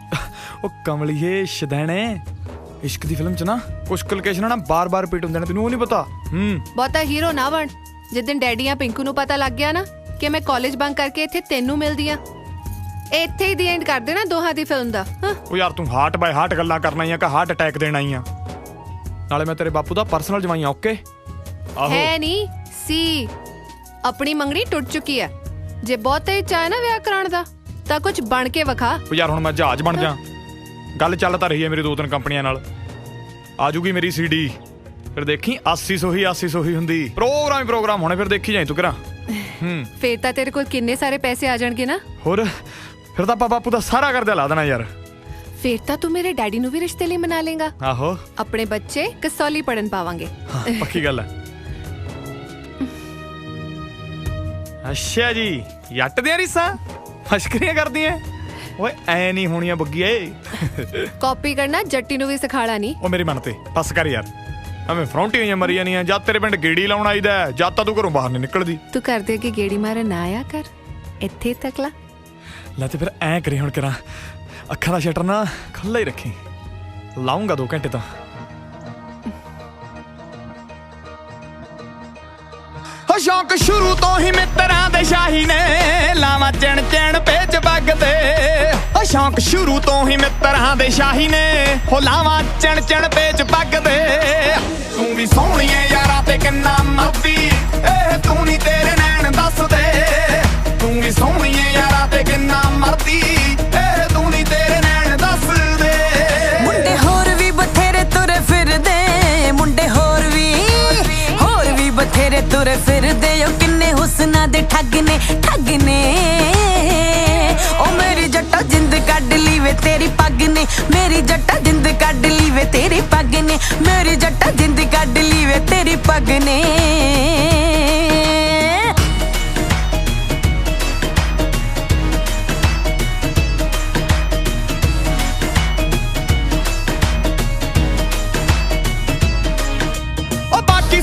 ਉਹ ਕਮਲੀਏ ਸ਼ਦੈਣੇ ਇਸ਼ਕ ਦੀ ਫਿਲਮ 'ਚ ਨਾ ਕੁਝ ਲੋਕੇਸ਼ਨਾਂ ਨਾ ਬਾਰ-ਬਾਰ ਰਿਪੀਟ ਹੁੰਦੇ ਨੇ ਤੈਨੂੰ ਉਹ ਨਹੀਂ ਪਤਾ। ਬਹੁਤਾ ਹੀਰੋ ਨਾ ਬਣ। ਜਿੱਦਣ ਡੈਡੀਆਂ ਪਿੰਕੂ ਨੂੰ ਪਤਾ ਲੱਗ ਗਿਆ ਨਾ ਕਿ ਮੈਂ ਕਾਲਜ ਬੰਕ ਕਰਕੇ ਇੱਥੇ ਤੈਨੂੰ ਮਿਲਦੀ ਆ ਇੱਥੇ ਹੀ ਦੀ ਐਂਡ ਕਰ ਦੇਣਾ ਦੋਹਾਂ ਦੀ ਫਿਲਮ ਦਾ। ਉਹ ਯਾਰ ਤੂੰ ਹਾਰਟ ਬਾਈ ਹਾਰਟ ਗੱਲਾਂ ਕਰਨਾ ਹੀ ਆ ਕਿ ਹਾਰਟ ਅਟੈਕ ਦੇਣਾ ਹੀ ਆ? ਨਾਲੇ ਮੈਂ ਤੇਰੇ ਬਾਪੂ ਦਾ ਪਰਸਨਲ ਜਵਾਈ ਆ। ਓਕੇ ਹੈ ਨਹੀਂ ਸੀ ਆਪਣੀ ਮੰਗਣੀ ਟੁੱਟ ਚੁੱਕੀ ਆ। ਜੇ ਬਹੁਤਾ ਹੀ ਚਾਹ ਨਾ ਵਿਆਹ ਕਰਾਉਣ ਦਾ ਤਾਂ ਕੁਝ ਬਣ ਕੇ ਵਿਖਾ। ਉਹ ਯਾਰ ਹੁਣ ਮੈਂ ਜਹਾਜ਼ ਬਣ ਜਾ। ਗੱਲ ਚੱਲ ਤਾਂ ਰਹੀ ਹੈ ਮੇਰੀ 2-3 ਕੰਪਨੀਆਂ ਨਾਲ। ਆਜੂਗੀ ਮੇਰੀ ਸੀਡੀ ਫਿਰ ਦੇਖੀ 80 ਹੀ ਹੁੰਦੀ। ਪ੍ਰੋਗਰਾਮ ਹੋਣੇ ਫਿਰ ਦੇਖੀ ਜਾਈ ਤੂੰ ਕਰਾਂ। ਫੇਰ ਤਾਂ ਤੇਰੇ ਕੋਲ ਕਿੰਨੇ ਸਾਰੇ ਪੈਸੇ ਆ ਜਾਣਗੇ ਨਾ। ਹੋਰ ਫਿਰ ਤਾਂ ਆਪਾਂ ਬਾਪੂ ਦਾ ਸਾਰਾ ਕਰਜ਼ਾ ਲਾ ਦੇਣਾ ਯਾਰ। ਫਿਰ ਤਾਂ ਤੂੰ ਮੇਰੇ ਡੈਡੀ ਨੂੰ ਵੀ ਰਿਸ਼ਤੇ ਲਈ ਮਨਾ ਲੇਗਾ। ਆਹੋ ਆਪਣੇ ਬੱਚੇ ਕਸੌਲੀ ਪੜਨ ਪਾਵਾਂਗੇ। ਪੱਕੀ ਗੱਲ ਹੈ। ਅੱਛਾ ਜੀ, ਜੱਟ ਦੀਆਂ ਰੀਸਾਂ ਮਸ਼ਕਰੀਆਂ ਕਰਦੀਆਂ ਓਏ, ਐ ਨਹੀਂ ਹੋਣੀਆਂ ਬੱਗੀਏ। ਕਾਪੀ ਕਰਨਾ ਜੱਟੀ ਨੂੰ ਵੀ ਸਿਖਾਲਾ ਨਹੀਂ। ਉਹ ਮੇਰੀ ਮਨ ਤੇ ਬਸ ਕਰ ਯਾਰ, ਐਵੇਂ ਫਰੌਂਟੀਆਂ ਜਿਹੀਆਂ ਮਰੀ ਜਾਂਦੀਆਂ। ਜਦ ਤੇਰੇ ਪਿੰਡ ਗੇੜੀ ਲਾਉਣ ਆਈਦਾ, ਜਦ ਤਾਂ ਤੂੰ ਘਰੋਂ ਬਾਹਰ ਨਹੀਂ ਨਿਕਲਦੀ। ਤੂੰ ਕਰਦੇ ਅੱਗੇ ਗੇੜੀ ਮਾਰਨ ਨਾ ਆਇਆ ਕਰ, ਇੱਥੇ ਤੱਕ ਲਾ। ਲੈ ਤੇ ਫਿਰ ਐ ਕਰੀ ਹੁਣ ਕਰਾਂ, ਅੱਖਾਂ ਦਾ ਸ਼ਟਰ ਨਾ ਖੁੱਲ੍ਹਾ ਹੀ ਰੱਖੀ, ਲਾਉਂਗਾ 2 ਘੰਟੇ ਤਾਂ। ਹੋ ਸ਼ੌਂਕ ਸ਼ੁਰੂ ਤੋਂ ਹੀ ਮਿੱਤਰਾਂ ਦੇ ਸ਼ਾਹੀ ਨੇ, ਲਾਵਾਂ ਚਿਣ ਚਿਣ ਪੇਚ ਵਗਦੇ। ਹੋ ਸ਼ੌਂਕ ਸ਼ੁਰੂ ਤੋਂ ਹੀ ਮਿੱਤਰਾਂ ਦੇ ਸ਼ਾਹੀ ਨੇ, ਹੋ ਲਾਵਾਂ ਚਿਣ ਚਿਣ ਪੇਚ ਵਗਦੇ। ਤੂੰ ਵੀ ਸੋਹਣੀ ਐ ਯਾਰਾਂ ਤੇ ਕਿੰਨਾ ਮਰਦੀ, ਇਹ ਤੂੰ ਨਹੀਂ ਤੇਰੇ ਨੈਣ ਦੱਸਦੇ। ਤੂੰ ਵੀ ਸੋਹਣੀ ਐ ਯਾਰਾਂ ਤੇ ਕਿੰਨਾ ਮਰਦੀ, ਇਹ ਤੂੰ ਨਹੀਂ ਤੇਰੇ ਨੈਣ ਦੱਸਦੇ। ਮੁੰਡੇ ਹੋਰ ਵੀ ਬਥੇਰੇ ਤੁਰੇ ਫਿਰਦੇ, ਮੁੰਡੇ ਹੋਰ ਵੀ ਬਥੇਰੇ ਤੁਰੇ ਫਿਰਦੇ। ਉਹ ਕਿੰਨੇ ਹੁਸਨਾ ਦੇ ਠੱਗ ਨੇ, ਠੱਗ ਨੇ। ਉਹ ਮੇਰੀ ਜੱਟਾ ਜਿੰਦ ਕੱਢ ਲਈ ਵੇ ਤੇਰੀ ਪੱਗ ਨੇ, ਮੇਰੀ ਜੱਟਾ ਜਿੰਦ ਕੱਢ ਲਈ ਵੇ ਤੇਰੀ ਪੱਗ ਨੇ, ਮੇਰੀ ਜੱਟਾ ਜਿੰਦ ਕੱਢ ਲਈ ਵੇ ਤੇਰੀ ਪੱਗ ਨੇ।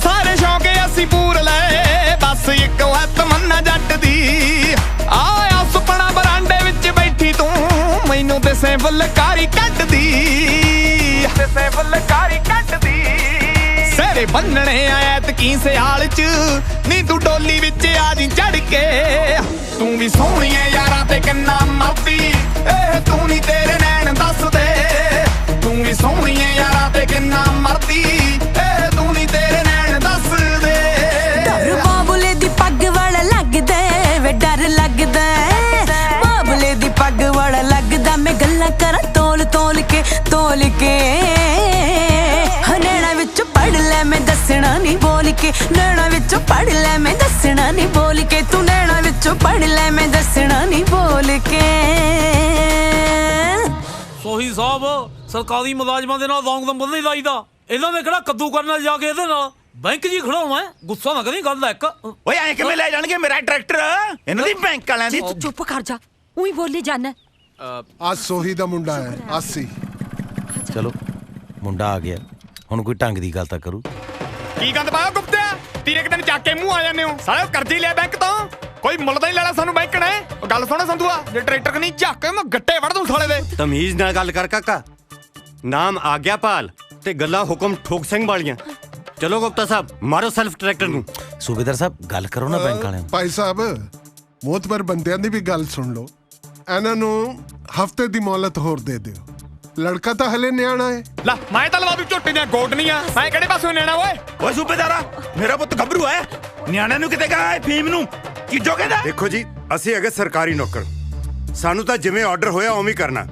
ਸਾਰੇ ਸ਼ੌਂਕ ਅਸੀਂ ਪੂਰ ਲਏ, ਬਸ ਇੱਕ ਹੈ ਤਮੰਨਾ ਜੱਟ ਦੀ। ਆਇਆ ਸੁਪਨਾ ਬਰਾਂਡੇ ਵਿੱਚ ਬੈਠੀ ਤੂੰ, ਮੈਨੂੰ ਦਿਸੇ ਫੁਲਕਾਰੀ ਕੱਢਦੀ, ਦਿਸੇ ਫੁਲਕਾਰੀ ਕੱਢਦੀ। ਸੇਰੇ ਬੰਨਣੇ ਆਇਤ ਕੀ ਸਿਆਲ ਚ, ਨੀ ਤੂੰ ਡੋਲੀ ਵਿੱਚ ਆ ਜੀ ਚੜ ਕੇ। ਤੂੰ ਵੀ ਸੋਹਣੀ ਐ ਯਾਰਾਂ ਤੇ ਕਿੰਨਾ ਮਰਦੀ, ਇਹ ਤੂੰ ਨਹੀਂ ਤੇਰੇ ਨੈਣ ਦੱਸਦੇ। ਤੂੰ ਵੀ ਸੋਹਣੀ ਐ ਯਾਰਾਂ ਤੇ ਕਿੰਨਾ ਮਰਦੀ, ਇਹ ਤੂੰ ਨਹੀਂ ਤੇਰੇ ਨੈਣ ਦੱਸਦੇ। ਡਰ ਬਾਬਲੇ ਦੀ ਪੱਗ ਵਾਲਾ ਲੱਗਦਾ ਵੇ, ਡਰ ਲੱਗਦਾ ਬਾਬਲੇ ਦੀ ਪੱਗ ਵਾਲਾ ਲੱਗਦਾ। ਮੈਂ ਗੱਲਾਂ ਕਰਾਂ ਤੋਲ ਤੋਲ ਕੇ, ਤੋਲ ਕੇ। ਨੈਣਾ ਵਿੱਚ ਪੜ ਲੈ ਮੈਂ ਦੱਸਣਾ ਨਹੀਂ ਬੋਲ ਕੇ, ਨੈਣਾ ਵਿੱਚ ਪੜ ਲੈ ਮੈਂ ਦੱਸਣਾ ਨਹੀਂ ਬੋਲ ਕੇ। ਤੂੰ ਨੈਣਾ ਵਿੱਚ ਪੜ ਲੈ ਮੈਂ ਦੱਸਣਾ ਨਹੀਂ ਬੋਲ ਕੇ। ਸੋਹੀ ਸਾਹਿਬ, ਸਰਕਾਰੀ ਮੁਲਾਜ਼ਮਾਂ ਦੇ ਨਾਲ ਰੌਂਗ ਨੰਬਰ ਨਹੀਂ ਲਾਈਦਾ। ਇਹਨਾਂ ਨੇ ਕਿਹੜਾ ਕੱਦੂ ਕਰਨਾ ਜਾ ਕੇ ਇਹਦੇ ਨਾਲ। ਬੈਂਕ ਜੀ ਖੜਾਉਣਾ, ਗੁੱਸਾ ਨਾ ਕਰੀ ਗੱਲ ਦਾ ਇੱਕ। ਓਏ ਐ ਕਿਵੇਂ ਲੈ ਜਾਣਗੇ ਮੇਰਾ ਟਰੈਕਟਰ, ਇਹਨਾਂ ਦੀ ਬੈਂਕ ਵਾਲਿਆਂ ਦੀ। ਤੂੰ ਚੁੱਪ ਕਰ ਜਾ, ਉਹੀ ਬੋਲੀ ਜਾਣਾ। आज सोही ਦਾ ਮੁੰਡਾ ਹੈ, ਆਸੀ। ਚਲੋ ਮੁੰਡਾ ਆ ਗਿਆ, ਹੁਣ ਕੋਈ ਢੰਗ ਦੀ ਗੱਲ ਤਾਂ ਕਰੂ। ਕੀ ਗੰਦ ਪਾਇਆ ਗੁਪਤਿਆ, ਤੀਰੇ ਕਿ ਦਿਨ ਚੱਕ ਕੇ ਮੂੰਹ ਆ ਜਾਂਦੇ ਹੋ ਸਾਲੇ। ਕਰਜ਼ੇ ਲਿਆ ਬੈਂਕ ਤੋਂ, ਕੋਈ ਮੁੱਲ ਤਾਂ ਹੀ ਲੈਣਾ ਸਾਨੂੰ ਬੈਂਕ ਨੇ। ਗੱਲ ਸੁਣ ਸੰਧੂਆ, ਜੇ ਟਰੈਕਟਰ ਕਨੀ ਝੱਕ ਮੈਂ ਗੱਟੇ ਵੜ ਦੂੰ ਸਾਲੇ ਦੇ। ਤਮੀਜ਼ ਨਾਲ ਗੱਲ ਕਰ ਕਾਕਾ, ਨਾਮ ਆਗਿਆਪਾਲ ਤੇ ਗੱਲਾਂ ਹੁਕਮ ਠੋਕ ਸਿੰਘ ਵਾਲੀਆਂ। ਚਲੋ ਗੁਪਤਾ ਸਾਹਿਬ, ਮਾਰੋ ਸੈਲਫ ਟਰੈਕਟਰ ਨੂੰ। ਸੂਬੇਦਾਰ ਸਾਹਿਬ ਗੱਲ ਕਰੋ ਨਾ ਬੈਂਕ ਵਾਲਿਆਂ ਨੂੰ। ਭਾਈ ਸਾਹਿਬ, ਮੋਤਬਰ ਬੰਦਿਆਂ ਦੀ ਵੀ ਗੱਲ ਸੁਣ ਲਓ। ਇਹਨਾਂ ਨੂੰ ਹਫਤੇ ਦੀ ਮੌਲਤ ਹੋਰ ਦੇ ਦਿਓ। ਲੜਕਾ ਤਾਂ ਹਲੇ ਨਿਆਣਾ ਹੈ। ਲੈ ਮੈਂ ਤਾਂ ਲਵਾ ਦੂ ਝੋਟੇ ਦੀਆਂ ਗੋਡਨੀਆਂ, ਮੈਂ ਕਿਹੜੇ ਪਾਸੋਂ ਨਿਆਣਾ ਓਏ। ਓਏ ਸੂਬੇਦਾਰਾ, ਮੇਰਾ ਪੁੱਤ ਗੱਭਰੂ ਹੈ, ਨਿਆਣਿਆਂ ਨੂੰ ਕਿਤੇ ਕਹਾ ਫੀਮ ਨੂੰ ਕੀ ਜੋ ਕਹਿੰਦਾ। ਦੇਖੋ ਜੀ, ਅਸੀਂ ਹੈਗੇ ਸਰਕਾਰੀ ਨੌਕਰ, ਸਾਨੂੰ ਤਾਂ ਜਿਵੇਂ ਆਰਡਰ ਹੋਇਆ ਉਵੇਂ ਕਰਨਾ।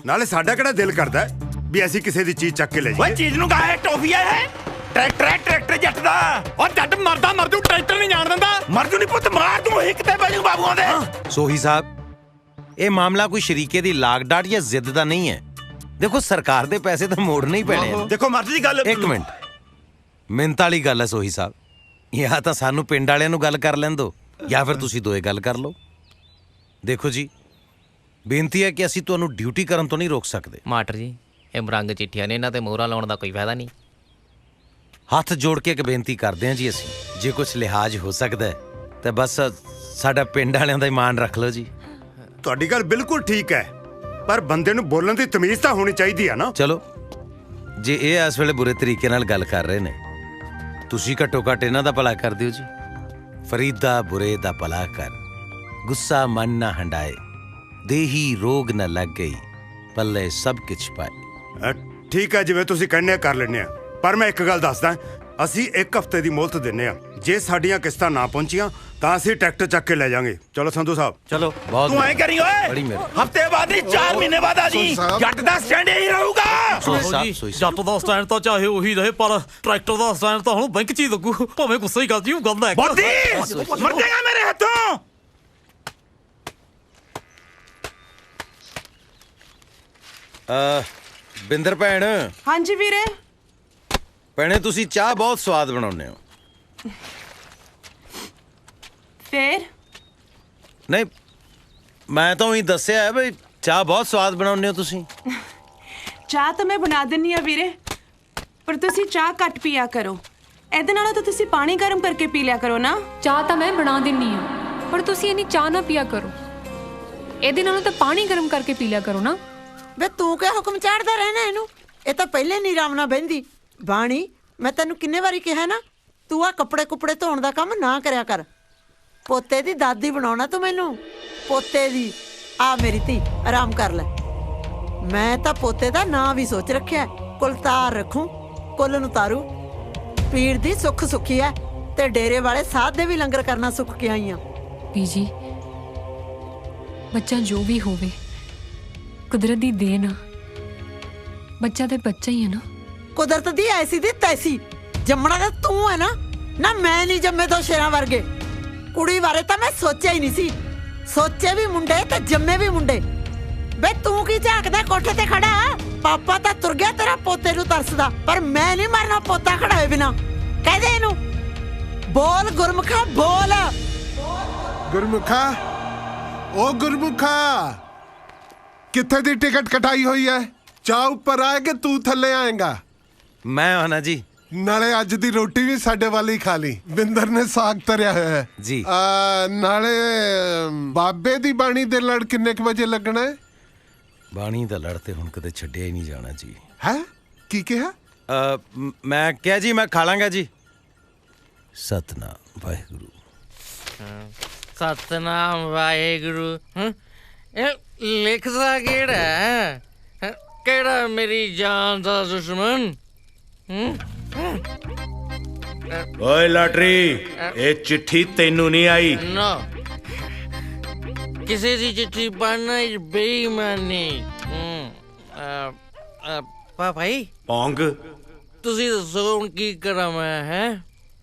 ਨਾਲੇ ਸਾਡਾ ਕਿਹੜਾ ਦਿਲ ਕਰਦਾ ਵੀ ਅਸੀਂ ਕਿਸੇ ਦੀ ਚੀਜ਼ ਚੱਕ ਕੇ ਲੈ ਜਾਈਏ। ਓਏ ਚੀਜ਼ ਨੂੰ ਕਹਾ ਟੋਫੀਆ ਹੈ, ਟਰੈਕਟਰ ਹੈ, ਟਰੈਕਟਰ ਜੱਟ ਦਾ। ਓ ਜੱਟ ਮਰਦਾ ਮਰ ਜੂ, ਟਰੈਕਟਰ ਨਹੀਂ ਜਾਣ ਦਿੰਦਾ। ਮਰ ਜੂ ਨਹੀਂ ਪੁੱਤ, ਮਾਰ ਤੂੰ ਇੱਕ ਤੇ ਬੈਜੂ ਬਾਬੂਆਂ ਦੇ। ਸੋਹੀ ਸਾਹਿਬ, ਇਹ ਮਾਮਲਾ ਕੋਈ ਸ਼ਰੀਕੇ ਦੀ ਲਾਗ ਡਾਟ ਜਾਂ ਜ਼ਿੱਦ ਦਾ ਨਹੀਂ ਹੈ। ਦੇਖੋ ਸਰਕਾਰ ਦੇ ਪੈਸੇ ਤਾਂ ਮੋੜਨੇ ਹੀ ਪੈਣੇ ਆ। ਦੇਖੋ ਮਰਜ਼ੀ ਦੀ ਗੱਲ। ਇੱਕ ਮਿੰਟ, ਮਿੰਤ ਵਾਲੀ ਗੱਲ ਹੈ ਸੋਹੀ ਸਾਹਿਬ। ਜਾਂ ਤਾਂ ਸਾਨੂੰ ਪਿੰਡ ਵਾਲਿਆਂ ਨੂੰ ਗੱਲ ਕਰ ਲੈਣ ਦਿਓ, ਜਾਂ ਫਿਰ ਤੁਸੀਂ ਦੋਏ ਗੱਲ ਕਰ ਲਓ। ਦੇਖੋ ਜੀ, ਬੇਨਤੀ ਹੈ ਕਿ ਅਸੀਂ ਤੁਹਾਨੂੰ ਡਿਊਟੀ ਕਰਨ ਤੋਂ ਨਹੀਂ ਰੋਕ ਸਕਦੇ। ਮਾਟਰ ਜੀ, ਇਹ ਮਰੰਗ ਚਿੱਠੀਆਂ ਨੇ, ਇਹਨਾਂ ਤੇ ਮੋਹਰਾਂ ਲਾਉਣ ਦਾ ਕੋਈ ਫਾਇਦਾ ਨਹੀਂ। ਹੱਥ ਜੋੜ ਕੇ ਇੱਕ ਬੇਨਤੀ ਕਰਦੇ ਹਾਂ ਜੀ, ਅਸੀਂ ਜੇ ਕੁਝ ਲਿਹਾਜ਼ ਹੋ ਸਕਦਾ ਹੈ ਤਾਂ ਬਸ ਸਾਡਾ ਪਿੰਡ ਵਾਲਿਆਂ ਦਾ ਇਮਾਨ ਰੱਖ ਲਓ ਜੀ। ਤੁਹਾਡੀ ਗੱਲ ਬਿਲਕੁਲ ਠੀਕ ਹੈ, ਪਰ ਬੰਦੇ ਨੂੰ ਬੋਲਣ ਦੀ ਤਮੀਜ਼ ਤਾਂ ਹੋਣੀ ਚਾਹੀਦੀ ਆ ਨਾ। ਚਲੋ, ਜੇ ਇਹ ਇਸ ਵੇਲੇ ਬੁਰੇ ਤਰੀਕੇ ਨਾਲ ਗੱਲ ਕਰ ਰਹੇ ਨੇ, ਤੁਸੀਂ ਘੱਟੋ ਘੱਟ ਇਹਨਾਂ ਦਾ ਭਲਾ ਕਰ ਦਿਓ ਜੀ। ਫਰੀਦਾ ਬੁਰੇ ਦਾ ਭਲਾ ਕਰ, ਗੁੱਸਾ ਮਨ ਨਾ ਹੰਡਾਏ, ਦੇਹੀ ਰੋਗ ਨਾ ਲੱਗ ਗਈ, ਪੱਲੇ ਸਭ ਕੁਛ ਪਾਏ। ਠੀਕ ਹੈ, ਜਿਵੇਂ ਤੁਸੀਂ ਕਹਿੰਦੇ ਕਰ ਲੈਣੇ ਆ। ਪਰ ਮੈਂ ਇੱਕ ਗੱਲ ਦੱਸਦਾ, ਅਸੀਂ 1 ਹਫ਼ਤੇ ਦੀ ਮੁਹਲਤ ਦਿੰਨੇ ਆ। ਜੇ ਸਾਡੀਆਂ ਕਿਸ਼ਤਾਂ ਨਾ ਪਹੁੰਚੀਆਂ ਤਾਂ ਅਸੀਂ ਟਰੈਕਟਰ ਚੱਕ ਕੇ ਲੈ ਜਾਾਂਗੇ। ਚਲੋ ਸੰਧੂ ਸਾਹਿਬ, ਚਲੋ। ਤੂੰ ਐ ਕਰੀ ਓਏ, ਹਫਤੇ ਬਾਅਦ ਨਹੀਂ 4 ਮਹੀਨੇ ਬਾਅਦ ਆ ਜੀ। ਜੱਟ ਦਾ ਸਟੈਂਡ ਹੀ ਰਹੂਗਾ। ਜੱਟ ਦਾ ਸਟੈਂਡ ਤਾਂ ਚਾਹੇ ਉਹੀ ਰਹੇ, ਪਰ ਟਰੈਕਟਰ ਦਾ ਸਟੈਂਡ ਤਾਂ ਹੁਣ ਬੈਂਕ 'ਚ ਹੀ ਲੱਗੂ। ਭਾਵੇਂ ਗੁੱਸਾ ਹੀ ਕਰਦੀ ਉਹ ਗੱਲ ਦਾ। ਮਰ ਜਾਏਗਾ ਮੇਰੇ ਹੱਥੋਂ। ਬਿੰਦਰ ਭੈਣ। ਹਾਂਜੀ ਵੀਰੇ। ਭੈਣੇ ਤੁਸੀਂ ਚਾਹ ਬਹੁਤ ਸਵਾਦ ਬਣਾਉਂਦੇ ਹੋ। ਫੇਰ ਨਹੀਂ, ਮੈਂ ਤਾਂ ਉਹੀ ਦੱਸਿਆ ਹੈ ਬਈ ਚਾਹ ਬਹੁਤ ਸਵਾਦ ਬਣਾਉਂਦੇ ਹੋ ਤੁਸੀਂ। ਚਾਹ ਤਾਂ ਮੈਂ ਬਣਾ ਦਿੰਨੀ ਆ ਵੀਰੇ, ਪਰ ਤੁਸੀਂ ਚਾਹ ਘੱਟ ਪੀਆ ਕਰੋ। ਇਹਦੇ ਨਾਲੋਂ ਤਾਂ ਤੁਸੀਂ ਪਾਣੀ ਗਰਮ ਕਰਕੇ ਪੀ ਲਿਆ ਕਰੋ ਨਾ। ਚਾਹ ਤਾਂ ਮੈਂ ਬਣਾ ਦਿੰਨੀ ਆ, ਪਰ ਤੁਸੀਂ ਇੰਨੀ ਚਾਹ ਨਾ ਪੀਆ ਕਰੋ। ਇਹਦੇ ਨਾਲੋਂ ਤਾਂ ਪਾਣੀ ਗਰਮ ਕਰਕੇ ਪੀ ਲਿਆ ਕਰੋ ਨਾ। ਵੇ ਤੂੰ ਕਿਆ ਹੁਕਮ ਚਾੜਦਾ ਰਹਿਣਾ ਇਹਨੂੰ? ਇਹ ਤਾਂ ਪਹਿਲੇ ਨਹੀਂ ਆਰਾਮ ਨਾਲ ਬਹਿੰਦੀ। ਬਾਣੀ, ਮੈਂ ਤੈਨੂੰ ਕਿੰਨੇ ਵਾਰੀ ਕਿਹਾ ਨਾ, ਤੂੰ ਆ ਕੱਪੜੇ ਕੁਪੜੇ ਧੋਣ ਦਾ ਕੰਮ ਨਾ ਕਰਿਆ ਕਰ। ਪੋਤੇ ਦੀ ਦਾਦੀ ਬਣਾਉਣਾ ਤੂੰ ਮੈਨੂੰ, ਪੋਤੇ ਦੀ। ਆ ਮੇਰੀ ਧੀ, ਆਰਾਮ ਕਰ ਲੈ। ਮੈਂ ਤਾਂ ਪੋਤੇ ਦਾ ਨਾਂ ਵੀ ਸੋਚ ਰੱਖਿਆ, ਕੁਲਤਾਰ ਰੱਖੂ, ਕੁੱਲ ਨੂੰ ਤਾਰੂ। ਪੀੜ ਦੀ ਸੁੱਖ ਸੁੱਖੀ ਐ, ਤੇ ਡੇਰੇ ਵਾਲੇ ਸਾਧ ਦੇ ਵੀ ਲੰਗਰ ਕਰਨਾ ਸੁੱਖ ਕੇ ਆਈ ਆ। ਬੀਜੀ, ਬੱਚਾ ਜੋ ਵੀ ਹੋਵੇ ਕੁਦਰਤ ਦੀ ਦੇਣ ਆ। ਬੱਚਾ ਤੇ ਬੱਚਾ ਹੀ ਹੈ ਨਾ। ਕੁਦਰਤ ਦੀ ਐਸੀ ਦੀ ਤੈਸੀ। ਜੰਮਣਾ ਤਾਂ ਤੂੰ ਹੈ ਨਾ ਮੈਂ ਨਹੀਂ ਜੰਮੇ ਦੋ ਸ਼ੇਰਾਂ ਵਰਗੇ। ਕੁੜੀ ਬਾਰੇ ਤਾਂ ਮੈਂ ਸੋਚਿਆ ਹੀ ਨਹੀਂ ਸੀ। ਸੋਚੇ ਵੀ ਮੁੰਡੇ ਤੇ ਜੰਮੇ ਵੀ ਮੁੰਡੇ। ਬੇ ਤੂੰ ਕੀ ਝਾਕਦਾ ਕੋਠੇ ਤੇ ਖੜਾ? ਪਾਪਾ ਤਾਂ ਤੁਰ ਗਿਆ ਤੇਰਾ ਪੋਤੇ ਨੂੰ ਤਰਸਦਾ, ਪਰ ਮੈਂ ਨਹੀਂ ਮਰਨਾ ਪੋਤਾ ਖੜਾ ਹੋਏ ਬਿਨਾ। ਕਹਿ ਦੇ ਇਹਨੂੰ, ਬੋਲ ਗੁਰਮੁਖਾ ਬੋਲ। ਗੁਰਮੁਖਾ, ਓ ਗੁਰਮੁਖਾ, ਕਿੱਥੇ ਦੀ ਟਿਕਟ ਕਟਾਈ ਹੋਈ ਹੈ? ਚਾਹ ਉੱਪਰ ਆਏ ਕਿ ਤੂੰ ਥੱਲੇ ਆਏਗਾ? ਮੈਂ ਆਣਾ ਜੀ। ਨਾਲੇ ਅੱਜ ਦੀ ਰੋਟੀ ਵੀ ਸਾਡੇ ਵਾਲੀ ਖਾ ਲਈ। ਬਿੰਦਰ ਨੇ ਸਾਗ ਧਰਿਆ ਹੋਇਆ ਹੈ ਜੀ। ਨਾਲੇ ਬਾਬੇ ਦੀ ਬਾਣੀ ਦੇ ਲੜ ਕਿੰਨੇ ਕੁ ਵਜੇ ਲੱਗਣਾ ਹੈ? ਬਾਣੀ ਦਾ ਲੜ ਤੇ ਹੁਣ ਕਦੇ ਛੱਡਿਆ ਹੀ ਨਹੀਂ ਜਾਣਾ ਜੀ। ਹੈ ਕੀ ਕਿਹਾ? ਮੈਂ ਕਿਹਾ ਜੀ ਮੈਂ ਖਾ ਲਾਂਗਾ ਜੀ। ਸਤਨਾਮ ਵਾਹਿਗੁਰੂ। ਸਤਨਾਮ ਵਾਹਿਗੁਰੂ। ਇਹ ਲਿਖਦਾ ਕਿਹੜਾ ਹੈ? ਕਿਹੜਾ ਮੇਰੀ ਜਾਨ ਦਾ ਦੁਸ਼ਮਣ? ਓਏ ਲਾਟਰੀ, ਇਹ ਚਿੱਠੀ ਤੈਨੂੰ ਨਹੀਂ ਆਈ। ਨਾ, ਕਿਸੇ ਦੀ ਚਿੱਠੀ ਪੜ੍ਹਨਾ ਬੇਈਮਾਨੀ। ਭਾਈ ਪੌਂਗ, ਤੁਸੀਂ ਦੱਸੋ ਹੁਣ ਕੀ ਕਰਾਂ ਮੈਂ? ਹੈ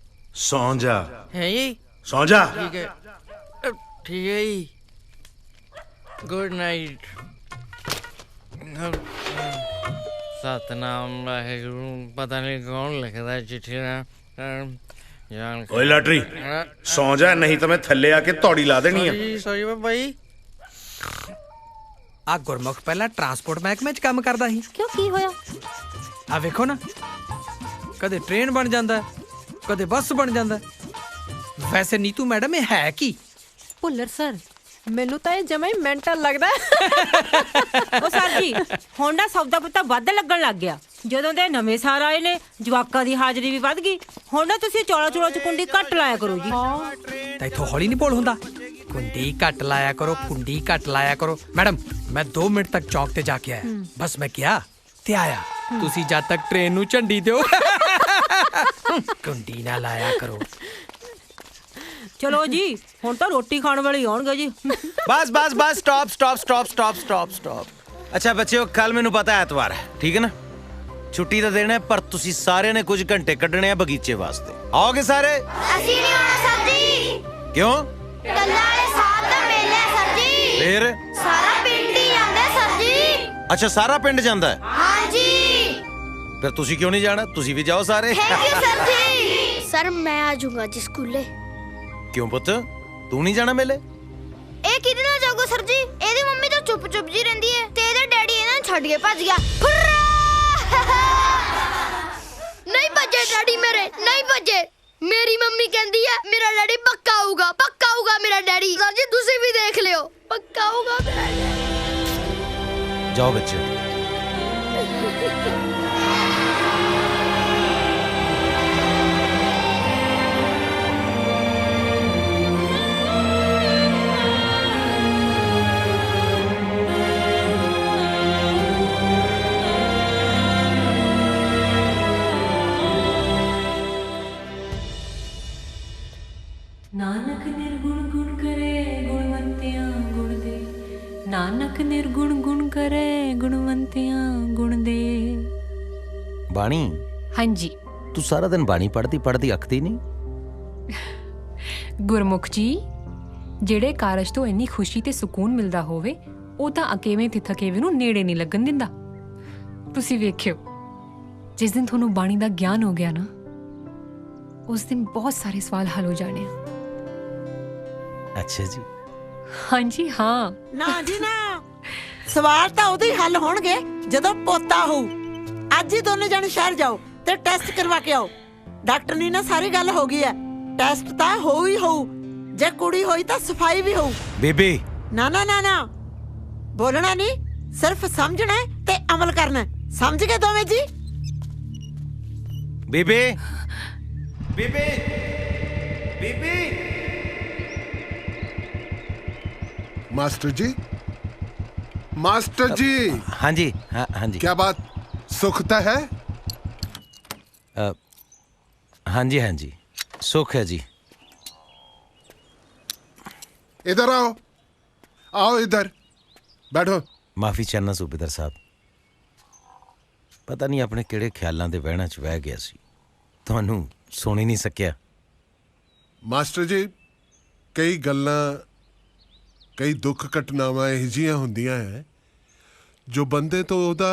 ਸੌਂ ਜਾ। ਹੈ ਜੀ, ਸੌਂ ਜਾ। ਠੀਕ ਹੈ, ਠੀਕ ਹੈ ਜੀ। Good night. ਸਤਨਾਮ ਵਾਹਿਗੁਰੂ। ਪਤਾ ਨਹੀਂ ਕੌਣ ਲਿਖਦਾ ਚਿੱਠੀ ਨਾ। ਓਏ ਲਾਟਰੀ, ਸੌਂ ਜਾ, ਨਹੀਂ ਤਾਂ ਮੈਂ ਥੱਲੇ ਆ ਕੇ ਤੌੜੀ ਲਾ ਦੇਣੀ ਆ। ਸੌਰੀ ਬਾਬਾ ਜੀ। ਆ ਗੁਰਮੁਖ ਪਹਿਲਾਂ ਟਰਾਂਸਪੋਰਟ ਮਹਿਕਮੇ 'ਚ ਕੰਮ ਕਰਦਾ ਸੀ। ਕਿਉਂ, ਕੀ ਹੋਇਆ? ਆ ਵੇਖੋ ਨਾ, ਕਦੇ ਟ੍ਰੇਨ ਬਣ ਜਾਂਦਾ, ਕਦੇ ਬੱਸ ਬਣ ਜਾਂਦਾ। ਵੈਸੇ ਨੀਤੂ ਮੈਡਮ ਇਹ ਹੈ ਕੀ? ਭੁੱਲਰ ਸਰ, ਮੈਨੂੰ ਤਾਂ ਇਹ ਜਮਾ ਹੀ ਮੈਂਟਲ ਲੱਗਦਾ। ਉਹ ਸਰ ਜੀ, ਹੁਣ ਨਾ ਸੌਦਾ ਪੱਤਾ ਵੱਧ ਲੱਗਣ ਲੱਗ ਗਿਆ। ਜਦੋਂ ਦੇ ਨਵੇਂ ਸਾਰ ਆਏ ਨੇ, ਜਵਾਕਾਂ ਦੀ ਹਾਜ਼ਰੀ ਵੀ ਵੱਧ ਗਈ। ਹੁਣ ਨਾ ਤੁਸੀਂ ਚੌਲਾ ਚੌਲਾ ਚ ਕੁੰਡੀ ਘੱਟ ਲਾਇਆ ਕਰੋ ਜੀ। ਤਾਂ ਇਥੋਂ ਹੌਲੀ ਨਹੀਂ ਬੋਲ ਹੁੰਦਾ। ਕੁੰਡੀ ਘੱਟ ਲਾਇਆ ਕਰੋ, ਕੁੰਡੀ ਘੱਟ ਲਾਇਆ ਕਰੋ। ਮੈਡਮ, ਮੈਂ 2 ਮਿੰਟ ਤੱਕ ਚੌਕ ਤੇ ਜਾ ਕੇ ਆਇਆ। ਬਸ ਮੈਂ ਕਿਹਾ ਤੇ ਆਇਆ। ਤੁਸੀਂ ਜਦ ਤੱਕ ਟ੍ਰੇਨ ਨੂੰ ਝੰਡੀ ਦਿਓ ਕੁੰਡੀ ਨਾ ਲਾਇਆ ਕਰੋ। ਚਲੋ ਜੀ, ਹੁਣ ਤਾਂ ਰੋਟੀ ਖਾਣ ਵਾਲੇ ਆਉਣਗੇ ਜੀ। ਬਸ ਬਸ ਬਸ, stop stop stop stop stop stop. ਅੱਛਾ ਬੱਚਿਓ, ਕੱਲ ਮੈਨੂੰ ਪਤਾ ਐਤਵਾਰ ਹੈ, ਠੀਕ ਹੈ ਨਾ? ਛੁੱਟੀ ਤਾਂ ਦੇਣਾ, ਪਰ ਤੁਸੀਂ ਸਾਰਿਆਂ ਨੇ ਕੁਝ ਘੰਟੇ ਕੱਢਣੇ ਆ ਬਗੀਚੇ ਵਾਸਤੇ। ਆਓਗੇ ਸਾਰੇ? ਅਸੀਂ ਨਹੀਂ ਆਉਣਾ ਸਰ ਜੀ। ਕਿਉਂ? ਗੱਲਾਂ ਵਾਲੇ ਸਾਥ ਦਾ ਮੇਲਾ ਹੈ ਸਰ ਜੀ। ਫੇਰ ਸਾਰਾ ਪਿੰਡ ਹੀ ਜਾਂਦਾ ਸਰ ਜੀ। ਅੱਛਾ, ਸਾਰਾ ਪਿੰਡ ਜਾਂਦਾ ਹੈ? ਹਾਂਜੀ। ਫਿਰ ਤੁਸੀਂ ਕਿਉਂ ਨਹੀਂ ਜਾਣਾ? ਤੁਸੀਂ ਵੀ ਜਾਓ ਸਾਰੇ। ਥੈਂਕ ਯੂ ਸਰ ਜੀ। ਸਰ ਮੈਂ ਆ ਜਾਊਂਗਾ ਜੀ ਸਕੂਲੇ। ਕਿਉਂ ਪੁੱਤ, ਤੂੰ ਨਹੀਂ ਜਾਣਾ ਮੇਲੇ? ਇਹ ਕਿਹਦੇ ਨਾਲ ਜਾਊਗਾ ਸਰ ਜੀ? ਇਹਦੀ ਮੰਮੀ ਤਾਂ ਚੁੱਪ ਚੁੱਪ ਜੀ ਰਹਿੰਦੀ ਹੈ, ਤੇ ਇਹਦਾ ਡੈਡੀ ਇਹਨਾਂ ਨੂੰ ਛੱਡ ਕੇ ਭੱਜ ਗਿਆ। ਨਹੀਂ ਭੱਜੇ ਡੈਡੀ ਮੇਰੇ, ਨਹੀਂ ਭੱਜੇ। ਮੇਰੀ ਮੰਮੀ ਕਹਿੰਦੀ ਹੈ ਮੇਰਾ ਡੈਡੀ ਪੱਕਾ ਆਊਗਾ, ਪੱਕਾ ਆਊਗਾ ਮੇਰਾ ਡੈਡੀ। ਸਰ ਜੀ ਤੁਸੀਂ ਵੀ ਦੇਖ ਲਿਓ, ਪੱਕਾ ਆਊਗਾ ਮੇਰਾ ਡੈਡੀ। ਜਾਓ ਬੱਚੇ। ਨਾਨਕ ਨਿਰਗੁਣ ਗੁਣ ਕਰੇ ਗੁਣਵੰਤਿਆਂ ਗੁਣ ਦੇ। ਨਾਨਕ ਨਿਰਗੁਣ ਗੁਣ ਕਰੇ ਗੁਣਵੰਤਿਆਂ ਗੁਣ ਦੇ। ਬਾਣੀ, ਹਾਂਜੀ। ਤੂੰ ਸਾਰਾ ਦਿਨ ਬਾਣੀ ਪੜ੍ਹਦੀ ਅੱਖਦੀ ਨਹੀਂ? ਗੁਰਮੁਖ ਜੀ, ਜਿਹੜੇ ਕਾਰਜ ਤੋਂ ਇੰਨੀ ਖੁਸ਼ੀ ਤੇ ਸਕੂਨ ਮਿਲਦਾ ਹੋਵੇ, ਉਹ ਤਾਂ ਅਕੇਵੇਂ ਤੇ ਥਕੇਵੇਂ ਨੂੰ ਨੇੜੇ ਨਹੀਂ ਲੱਗਣ ਦਿੰਦਾ। ਤੁਸੀਂ ਵੇਖਿਓ ਜਿਸ ਦਿਨ ਤੁਹਾਨੂੰ ਬਾਣੀ ਦਾ ਗਿਆਨ ਹੋ ਗਿਆ ਨਾ ਉਸ ਦਿਨ ਬਹੁਤ ਸਾਰੇ ਸਵਾਲ ਹੱਲ ਹੋ ਜਾਣੇ ਆ। ਅੱਛਾ ਜੀ। ਹਾਂਜੀ ਹਾਂ। ਨਾ ਜੀ ਨਾ, ਸਵਾਲ ਤਾਂ ਉਦੋਂ ਹੀ ਹੱਲ ਹੋਣਗੇ ਜਦੋਂ ਪੋਤਾ ਹੋਊ। ਅੱਜ ਹੀ ਦੋਨੇ ਜਣੇ ਸ਼ਹਿਰ ਜਾਓ ਤੇ ਟੈਸਟ ਕਰਵਾ ਕੇ ਆਓ। ਡਾਕਟਰ ਨੇ ਨਾ ਸਾਰੀ ਗੱਲ ਹੋ ਗਈ ਹੈ, ਟੈਸਟ ਤਾਂ ਹੋਊ ਹੀ ਹੋਊ। ਜੇ ਕੁੜੀ ਹੋਈ ਤਾਂ ਸਫਾਈ ਵੀ ਹੋਊ। ਬੇਬੇ ਨਾ ਨਾ ਨਾ ਨਾ, ਬੋਲਣਾ ਨਹੀਂ, ਸਿਰਫ ਸਮਝਣਾ ਹੈ ਤੇ ਅਮਲ ਕਰਨਾ ਹੈ। ਸਮਝ ਗਏ ਦੋਵੇਂ ਜੀ? ਬੇਬੇ ਬੇਬੇ ਬੇਬੇ। मास्टर जी, मास्टर जी। हाँ जी, हाँ जी। क्या बात, सुख तो है? हाँ जी हाँ जी, सुख है जी। इधर आओ, आओ इधर बैठो। माफी चाहना सूबेदार साहब, पता नहीं अपने किहड़े ख्यालों के वहणा च बह गया सी, तुहानू सुन ही नहीं सकिया। मास्टर जी, कई गल्लां, कई दुख घटनावां ਇਹੋ ਜਿਹੀਆਂ ਹੁੰਦੀਆਂ ਹੈ ਜੋ ਬੰਦੇ ਤੋਂ ਉਹਦਾ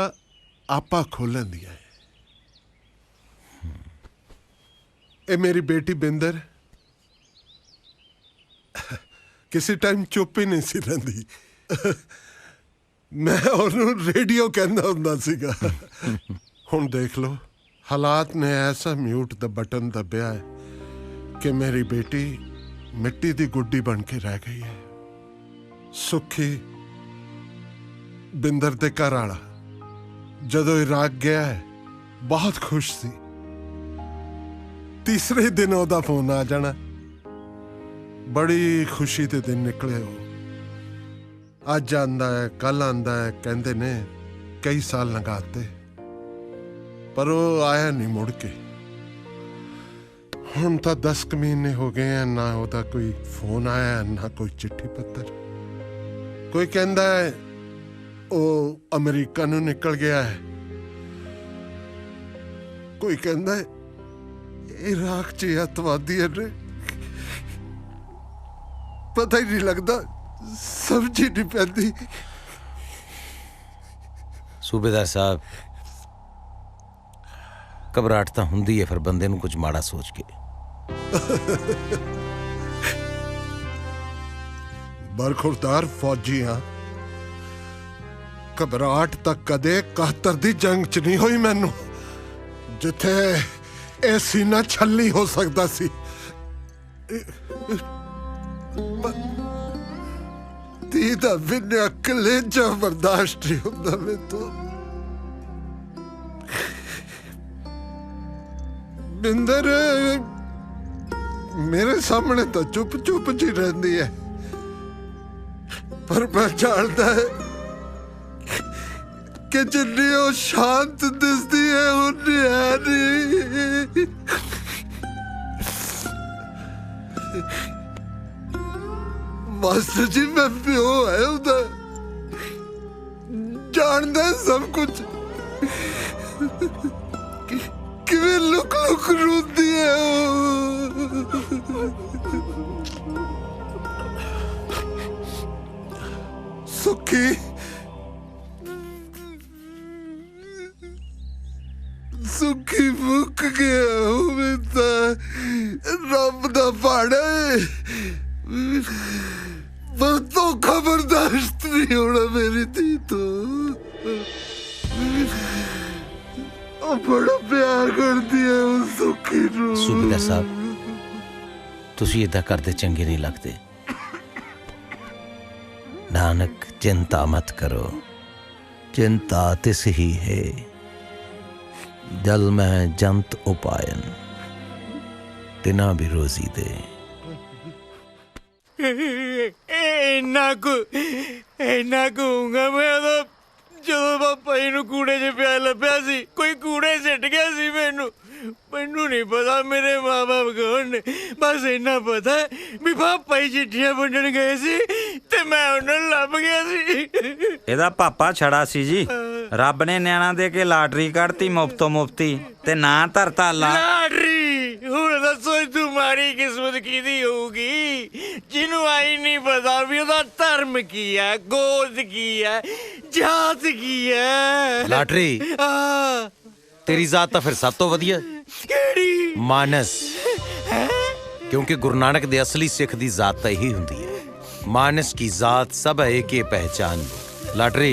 ਆਪਾ ਖੋਲ ਲੈਂਦੀਆਂ ਹੈ। ਇਹ ਮੇਰੀ ਬੇਟੀ ਬਿੰਦਰ ਕਿਸੇ ਟਾਈਮ ਚੁੱਪ ਹੀ ਨਹੀਂ ਸੀ ਰਹਿੰਦੀ। ਮੈਂ ਉਹਨੂੰ ਰੇਡੀਓ ਕਹਿੰਦਾ ਹੁੰਦਾ ਸੀਗਾ। ਹੁਣ ਦੇਖ ਲਓ, ਹਾਲਾਤ ਨੇ ਐਸਾ ਮਿਊਟ ਦਾ ਬਟਨ ਦੱਬਿਆ ਹੈ ਕਿ ਮੇਰੀ ਬੇਟੀ ਮਿੱਟੀ ਦੀ ਗੁੱਡੀ ਬਣ ਕੇ ਰਹਿ ਗਈ ਹੈ। ਸੁੱਖੀ ਬਿੰਦਰ ਦੇ ਘਰ ਵਾਲਾ ਜਦੋਂ ਇਰਾਕ ਗਿਆ ਹੈ ਬਹੁਤ ਖੁਸ਼ ਸੀ। ਤੀਸਰੇ ਦਿਨ ਉਹਦਾ ਫੋਨ ਆ ਜਾਣਾ। ਬੜੀ ਖੁਸ਼ੀ ਦੇ ਦਿਨ ਨਿਕਲੇ ਉਹ। ਅੱਜ ਆਂਦਾ ਹੈ, ਕੱਲ ਆਂਦਾ ਹੈ, ਕਹਿੰਦੇ ਨੇ ਕਈ ਸਾਲ ਲੰਘਾਤੇ, ਪਰ ਉਹ ਆਇਆ ਨਹੀਂ ਮੁੜ ਕੇ। ਹੁਣ ਤਾਂ 10 ਮਹੀਨੇ ਹੋ ਗਏ ਆ, ਨਾ ਉਹਦਾ ਕੋਈ ਫੋਨ ਆਇਆ ਨਾ ਕੋਈ ਚਿੱਠੀ ਪੱਤਰ। ਕੋਈ ਕਹਿੰਦਾ ਹੈ ਉਹ ਅਮਰੀਕਾ ਨੂੰ ਨਿਕਲ ਗਿਆ ਹੈ, ਕੋਈ ਕਹਿੰਦਾ ਹੈ ਇਰਾਕ 'ਚ ਅੱਤਵਾਦੀ ਨੇ। ਪਤਾ ਹੀ ਨਹੀਂ ਲੱਗਦਾ, ਸਮਝ ਹੀ ਨਹੀਂ ਪੈਂਦੀ। सूबेदार साहब, घबराहट तो हुंदी है फिर बंदे नूं कुछ माड़ा सोच के। बरखुरदार फौजी हाँ, घबराहट तो कदे 71 दी जंग च नहीं हुई मैनू, जिथे ए सीना छली हो सकता सी। धी दा विन्या कलेजा बर्दाश्त नहीं हुंदा मैं तो। बिंदर मेरे सामने तो चुप चुप जी रहती है, पर मैं जानता है कि जिन्नी वो शांत दिसती है उन्नी है नहीं। मास्टर जी मैं प्यो है उधर, जानता है सब कुछ। किवें लुक लुक रोती है वो। सुखी सुखी मुक गया हूँ मैं तो, रब दा पाड़ा तो खबरदाश्त नहीं होना मेरी थी तो। बड़ा प्यार करती है उस सुखी नूं। सूबेदार साहब, तुसी इदा करदे चंगे नहीं लगते। नानक चिंता मत करो, चिंता तिस ही है जल में जंत उपायन, तिना भी रोजी दे। इन्ना कहूंगा मैं तो ਜਦੋਂ ਪਾਪਾ ਜੀ ਨੂੰ ਕੂੜੇ 'ਚ ਪਿਆ ਲੱਭਿਆ ਸੀ, ਕੋਈ ਕੂੜੇ ਸਿੱਟ ਗਿਆ ਸੀ। ਮੈਨੂੰ ਨਹੀਂ ਪਤਾ ਮੇਰੇ ਮਾਂ-ਬਾਪ ਕੌਣ ਨੇ, ਬਸ ਇੰਨਾ ਪਤਾ ਵੀ ਪਾਪਾ ਜੀ ਚਿੱਠੀਆਂ ਵੰਡਣ ਗਏ ਸੀ ਤੇ ਮੈਂ ਉਹਨਾਂ ਨੂੰ ਲੱਭ ਗਿਆ ਸੀ। ਇਹਦਾ ਪਾਪਾ ਛੜਾ ਸੀ ਜੀ, ਰੱਬ ਨੇ ਨਿਆਣਾ ਦੇ ਕੇ ਲਾਟਰੀ ਕੱਢਤੀ ਮੁਫਤੋਂ ਮੁਫਤੀ ਤੇ ਨਾਂ ਧਰਤਾ ਲਾਟਰੀ। ਹੁਣ ਦੱਸੋ ਤੁਹਾਡੀ ਕਿਸਮਤ ਕਿਹਦੀ ਹੋਊਗੀ ਜਿਹਨੂੰ ਆਈ ਨਹੀਂ ਪਤਾ ਵੀ ਉਹਦਾ ਧਰਮ ਕੀ ਹੈ, ਗੋਦ ਕੀ ਹੈ, ਜਾਤ ਕੀ ਹੈ ਲਾਟਰੀ ਹਾਂ ਤੇਰੀ ਜ਼ਾਤ ਤਾਂ ਫਿਰ ਸਭ ਤੋਂ ਵਧੀਆ ਕਿਹੜੀ ਮਾਨਸ क्योंकि गुरु नानक दे असली सिख दी जात तो यही हुंदी है मानस की जात सब है के पहचान लाटरी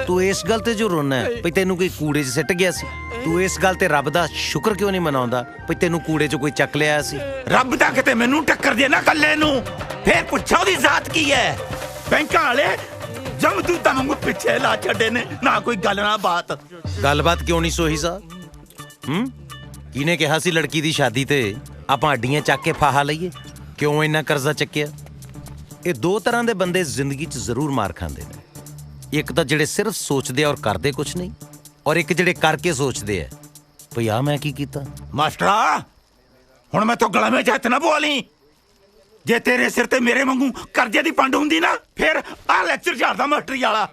तू इस गल ते जो रोना है भई तेनू कोई कूड़े च सिट गया सी तू इस गल ते रब दा शुक्र क्यों नहीं मनाउंदा भई तेनू कूड़े च कोई चक लिया सी ਰੱਬ ਦਾ ਕਿਤੇ ਮੈਨੂੰ ਟੱਕਰ ਦੇ ਨਾ ਕੱਲੇ ਨੂੰ ਫੇਰ ਪੁੱਛੋ ਉਹਦੀ ਜ਼ਾਤ ਕੀ ਹੈ ਬੈਂਕਾਂ ਵਾਲੇ ਜਮਦੂਤਾਂ ਵਾਂਗੂ ਪਿੱਛੇ ਲਾ ਛੱਡੇ ਨੇ ਨਾ ਕੋਈ ਗੱਲ ਨਾ ਬਾਤ गलबात क्यों नहीं सोही सा किने कहा सी लड़की दी शादी ते ਆਪਾਂ ਅੱਡੀਆਂ ਚੱਕ ਕੇ ਫਾਹਾ ਲਈਏ ਕਿਉਂ ਇੰਨਾ ਕਰਜ਼ਾ ਚੱਕਿਆ ਇਹ ਦੋ ਤਰ੍ਹਾਂ ਦੇ ਬੰਦੇ ਜ਼ਿੰਦਗੀ 'ਚ ਜ਼ਰੂਰ ਮਾਰ ਖਾਂਦੇ ਨੇ ਇੱਕ ਤਾਂ ਜਿਹੜੇ ਸਿਰਫ ਸੋਚਦੇ ਆ ਔਰ ਕਰਦੇ ਕੁਝ ਨਹੀਂ ਔਰ ਇੱਕ ਜਿਹੜੇ ਕਰਕੇ ਸੋਚਦੇ ਆ ਭਈ ਆ ਮੈਂ ਕੀ ਕੀਤਾ ਮਾਸਟਰਾ ਹੁਣ ਮੈਂ ਤੋਂ ਗਲਾ ਵਿੱਚ ਹੱਥ ਨਾ ਬੋਲੀ ਜੇ ਤੇਰੇ ਸਿਰ ਤੇ ਮੇਰੇ ਵਾਂਗੂ ਕਰਜ਼ੇ ਦੀ ਪੰਡ ਹੁੰਦੀ ਨਾ ਫਿਰ ਆ ਲੈਕਚਰ ਝਾੜਦਾ ਮਾਸਟਰੀ ਵਾਲਾ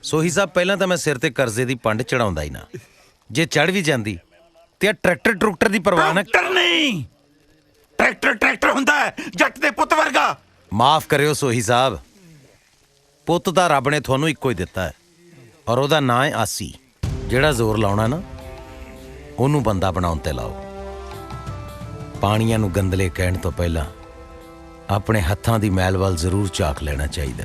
ਸੋਹੀ ਸਾਹਿਬ ਪਹਿਲਾਂ ਤਾਂ ਮੈਂ ਸਿਰ ਤੇ ਕਰਜ਼ੇ ਦੀ ਪੰਡ ਚੜਾਉਂਦਾ ਹੀ ਨਾ ਜੇ ਚੜ ਵੀ ਜਾਂਦੀ ਤੇ ਟਰੈਕਟਰ ਦੀ ਪਰਵਾਹ ਨਾ ਨਹੀਂ ਟਰੈਕਟਰ ਹੁੰਦਾ ਹੈ ਜੱਟ ਦੇ ਪੁੱਤ ਵਰਗਾ ਮਾਫ ਕਰਿਓ ਸੋਹੀ ਸਾਹਿਬ ਪੁੱਤ ਤਾਂ ਰੱਬ ਨੇ ਤੁਹਾਨੂੰ ਇੱਕੋ ਹੀ ਦਿੱਤਾ ਹੈ ਔਰ ਉਹਦਾ ਨਾਂ ਹੈ ਆਸੀ ਜਿਹੜਾ ਜ਼ੋਰ ਲਾਉਣਾ ਨਾ ਉਹਨੂੰ ਬੰਦਾ ਬਣਾਉਣ ਤੇ ਲਾਓ ਪਾਣੀਆਂ ਨੂੰ ਗੰਦਲੇ ਕਹਿਣ ਤੋਂ ਪਹਿਲਾਂ ਆਪਣੇ ਹੱਥਾਂ ਦੀ ਮੈਲ ਵੱਲ ਜ਼ਰੂਰ ਝਾਕ ਲੈਣਾ ਚਾਹੀਦਾ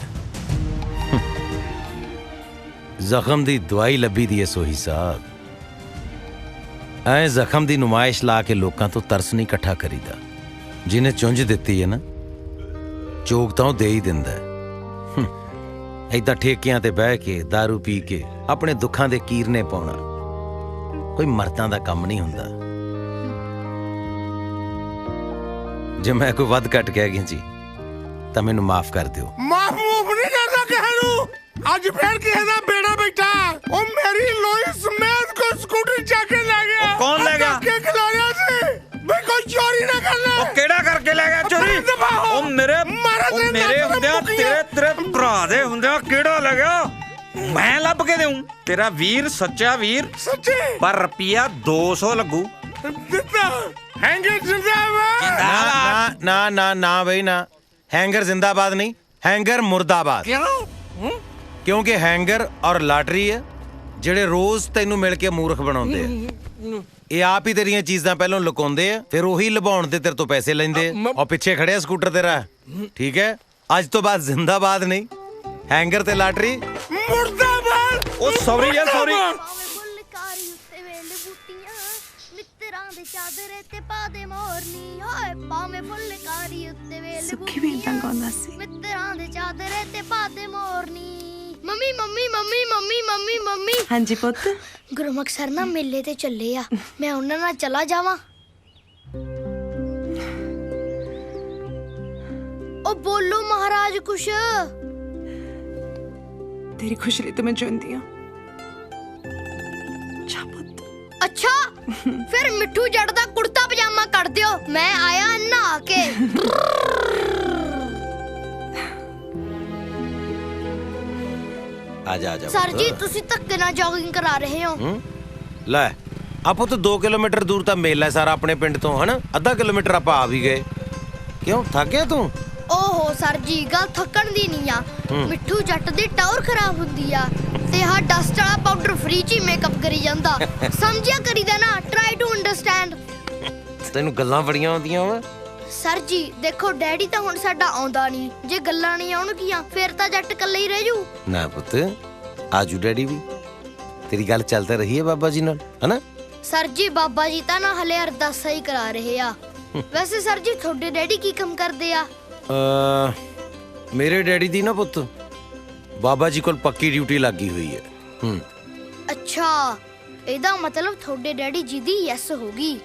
ਜ਼ਖਮ ਦੀ ਦਵਾਈ ਲੱਭੀ ਦੀ ਹੈ ਸੋਹੀ ਸਾਹਿਬ ਐ ਜ਼ਖਮ ਦੀ ਨੁਮਾਇਸ਼ ਲਾ ਕੇ ਲੋਕਾਂ ਤੋਂ ਤਰਸ ਨਹੀਂ ਇਕੱਠਾ ਕਰੀਦਾ ਜਿਹਨੇ ਚੁੰਝ ਦਿੱਤੀ ਹੈ ਨਾ ਚੋਗ ਤਾਂ ਉਹ ਦੇ ਹੀ ਦਿੰਦਾ ਏਦਾਂ ਠੇਕਿਆਂ ਤੇ ਬਹਿ ਕੇ दारू ਪੀ ਕੇ ਆਪਣੇ ਦੁੱਖਾਂ ਦੇ ਕੀਰਨੇ ਪਾਉਣਾ ਕੋਈ ਮਰਦਾਂ ਦਾ ਕੰਮ ਨਹੀਂ ਹੁੰਦਾ ਜੇ ਮੈਂ ਕੋਈ ਵੱਧ ਘੱਟ ਕਹਿ ਗਿਆ ਜੀ ਤਾਂ ਮੈਨੂੰ ਮਾਫ ਕਰ ਦਿਓ ਮਾਫ ਨਹੀਂ ਕਰਦਾ ਕਿਸੇ ਨੂੰ ਅੱਜ ਫੇਰ ਕਿਸੇ ਦਾ ਬੇੜਾ ਬੈਠਾ ਉਹ ਮੇਰੀ ਲੋਈ ਸਮੇਤ ਕੋ ਸਕੂਟਰ ਚੱਕ ਕੇ ਲੈ ਗਿਆ ਕੌਣ ਲੈ ਗਿਆ ਕਿ ਖਿਲਾ ਰਿਹਾ ਸੀ ਬਈ ਕੋਈ ਚੋਰੀ ਨਾ ਕਰਨਾ ਉਹ ਕਿਹੜਾ ਕਰਕੇ ਲੈ ਗਿਆ ਚੋਰੀ ਉਹ ਮੇਰੇ ਹੁੰਦਿਆਂ ਤੇਰੇ ਭਰਾ ਦੇ ਹੁੰਦਿਆਂ ਕਿਹੜਾ ਲੈ ਗਿਆ ਮੈਂ ਲੱਭ ਕੇ ਦੇਉਂ ਤੇਰਾ ਵੀਰ ਸੱਚਾ ਵੀਰ ਸੱਚੀ ਪਰ ਰੁਪਿਆ 200 ਲੱਗੂ ਦਿੱਤਾ ਹੈਂਗਰ ਜਿੰਦਾਬਾਦ ਨਾ ਬਈ ਨਾ हैंगर जिंदाबाद नहीं हैंगर मुर्दाबाद क्यों क्योंकि हैंगर और लाटरी है ਜਿਹੜੇ ਰੋਜ਼ ਤੈਨੂੰ ਮਿਲ ਕੇ ਮੂਰਖ ਬਣਾਉਂਦੇ ਆ ਇਹ ਆਪ ਹੀ ਤੇਰੀਆਂ ਚੀਜ਼ਾਂ ਪਹਿਲਾਂ ਲੁਕਾਉਂਦੇ ਆ ਫਿਰ ਉਹੀ ਲੁਭਾਉਣ ਤੇ ਤੇਰੇ ਤੋਂ ਪੈਸੇ ਲੈਂਦੇ ਆ ਔਰ ਪਿੱਛੇ ਖੜਿਆ ਸਕੂਟਰ ਤੇਰਾ ਠੀਕ ਹੈ ਅੱਜ ਤੋਂ ਬਾਅਦ ਜ਼ਿੰਦਾਬਾਦ ਨਹੀਂ ਹੈਂਗਰ ਤੇ ਲਾਟਰੀ ਮੁਰਦਾਬਾਦ ਉਹ ਸੌਰੀ ਯਾਰ ਸੌਰੀ ਮਿੱਤਰਾਂ ਦੇ ਚਾਦਰੇ ਤੇ ਪਾ ਦੇ ਮੋਰਨੀ ਹੋਏ ਪਾਵੇਂ ਫੁੱਲਕਾਰੀ ਉੱਤੇ ਵੇਲੇ ਸੁੱਖੀ ਵੀ ਤਾਂ ਗਾਉਂਦਾ ਸੀ ਮਿੱਤਰਾਂ ਦੇ ਚਾਦਰੇ ਤੇ ਪਾ ਦੇ ਮੋਰਨੀ mummy mummy mummy mummy mummy mummy ਹਾਂਜੀ ਪੁੱਤ ਗੁਰਮੁਖ ਸਰ ਨਾ ਮੇਲੇ ਤੇ ਚੱਲੇ ਆ ਮੈਂ ਉਹਨਾਂ ਨਾਲ ਚਲਾ ਜਾਵਾਂ ਉਹ ਬੋਲੋ ਮਹਾਰਾਜ ਕੁਛ ਤੇਰੀ ਖੁਸ਼ੀ ਲਈ ਤਾਂ ਮੈਂ ਜਿਉਂਦੀ ਆ ਅੱਛਾ ਫਿਰ ਮਿੱਠੂ ਜੱਟ ਦਾ ਕੁੜਤਾ ਪਜਾਮਾ ਕੱਢ ਦਿਓ ਮੈਂ ਆਇਆ ਨਹਾ ਕੇ ਆਜਾ ਸਰ ਜੀ ਤੁਸੀਂ ਧੱਕੇ ਨਾਲ ਜੋਗਿੰਗ ਕਰਾ ਰਹੇ ਹੋ ਲੈ ਆਪੋ ਤਾਂ 2 ਕਿਲੋਮੀਟਰ ਦੂਰ ਤਾਂ ਮੇਲਾ ਸਾਰਾ ਆਪਣੇ ਪਿੰਡ ਤੋਂ ਹਨਾ ਅੱਧਾ ਕਿਲੋਮੀਟਰ ਆਪਾਂ ਆ ਵੀ ਗਏ ਕਿਉਂ ਥੱਕ ਗਿਆ ਤੂੰ ਓਹੋ ਸਰ ਜੀ ਗੱਲ ਥੱਕਣ ਦੀ ਨਹੀਂ ਆ ਮਿੱਠੂ ਜੱਟ ਦੀ ਟਾਵਰ ਖਰਾਬ ਹੁੰਦੀ ਆ ਤੇ ਹਾਂ ਡਸਟ ਵਾਲਾ ਪਾਊਡਰ ਫ੍ਰੀ ਚ ਹੀ ਮੇਕਅਪ ਕਰੀ ਜਾਂਦਾ ਸਮਝਿਆ ਕਰੀਦਾ ਨਾ ਟਰਾਈ ਟੂ ਅੰਡਰਸਟੈਂਡ ਤੈਨੂੰ ਗੱਲਾਂ ਬੜੀਆਂ ਆਉਂਦੀਆਂ ਵਾ ਸਰ ਜੀ ਦੇਖੋ ਡੈਡੀ ਤਾਂ ਹੁਣ ਸਾਡਾ ਆਉਂਦਾ ਨਹੀਂ ਜੇ ਗੱਲਾਂ ਨਹੀਂ ਆਉਣਗੀਆਂ ਫਿਰ ਤਾਂ ਜੱਟ ਇਕੱਲੇ ਹੀ ਰਹਿ ਜੂ ਨਾ ਪੁੱਤ ਆਜੂ ਡੈਡੀ ਵੀ ਤੇਰੀ ਗੱਲ ਚੱਲਦਾ ਰਹੀ ਹੈ ਬਾਬਾ ਜੀ ਨਾਲ ਹਨਾ ਸਰ ਜੀ ਬਾਬਾ ਜੀ ਤਾਂ ਨਾ ਹਲੇ ਅਰਦਾਸਾਂ ਹੀ ਕਰਾ ਰਹੇ ਆ ਵੈਸੇ ਸਰ ਜੀ ਤੁਹਾਡੇ ਡੈਡੀ ਕੀ ਕੰਮ ਕਰਦੇ ਆ ਮੇਰੇ ਡੈਡੀ ਦੀ ਨਾ ਪੁੱਤ ਬਾਬਾ ਜੀ ਕੋਲ ਪੱਕੀ ਡਿਊਟੀ ਲੱਗੀ ਹੋਈ ਹੈ ਅੱਛਾ ਇਹਦਾ ਮਤਲਬ ਤੁਹਾਡੇ ਡੈਡੀ ਜੀ ਦੀ ਯੈਸ ਹੋ ਗਈ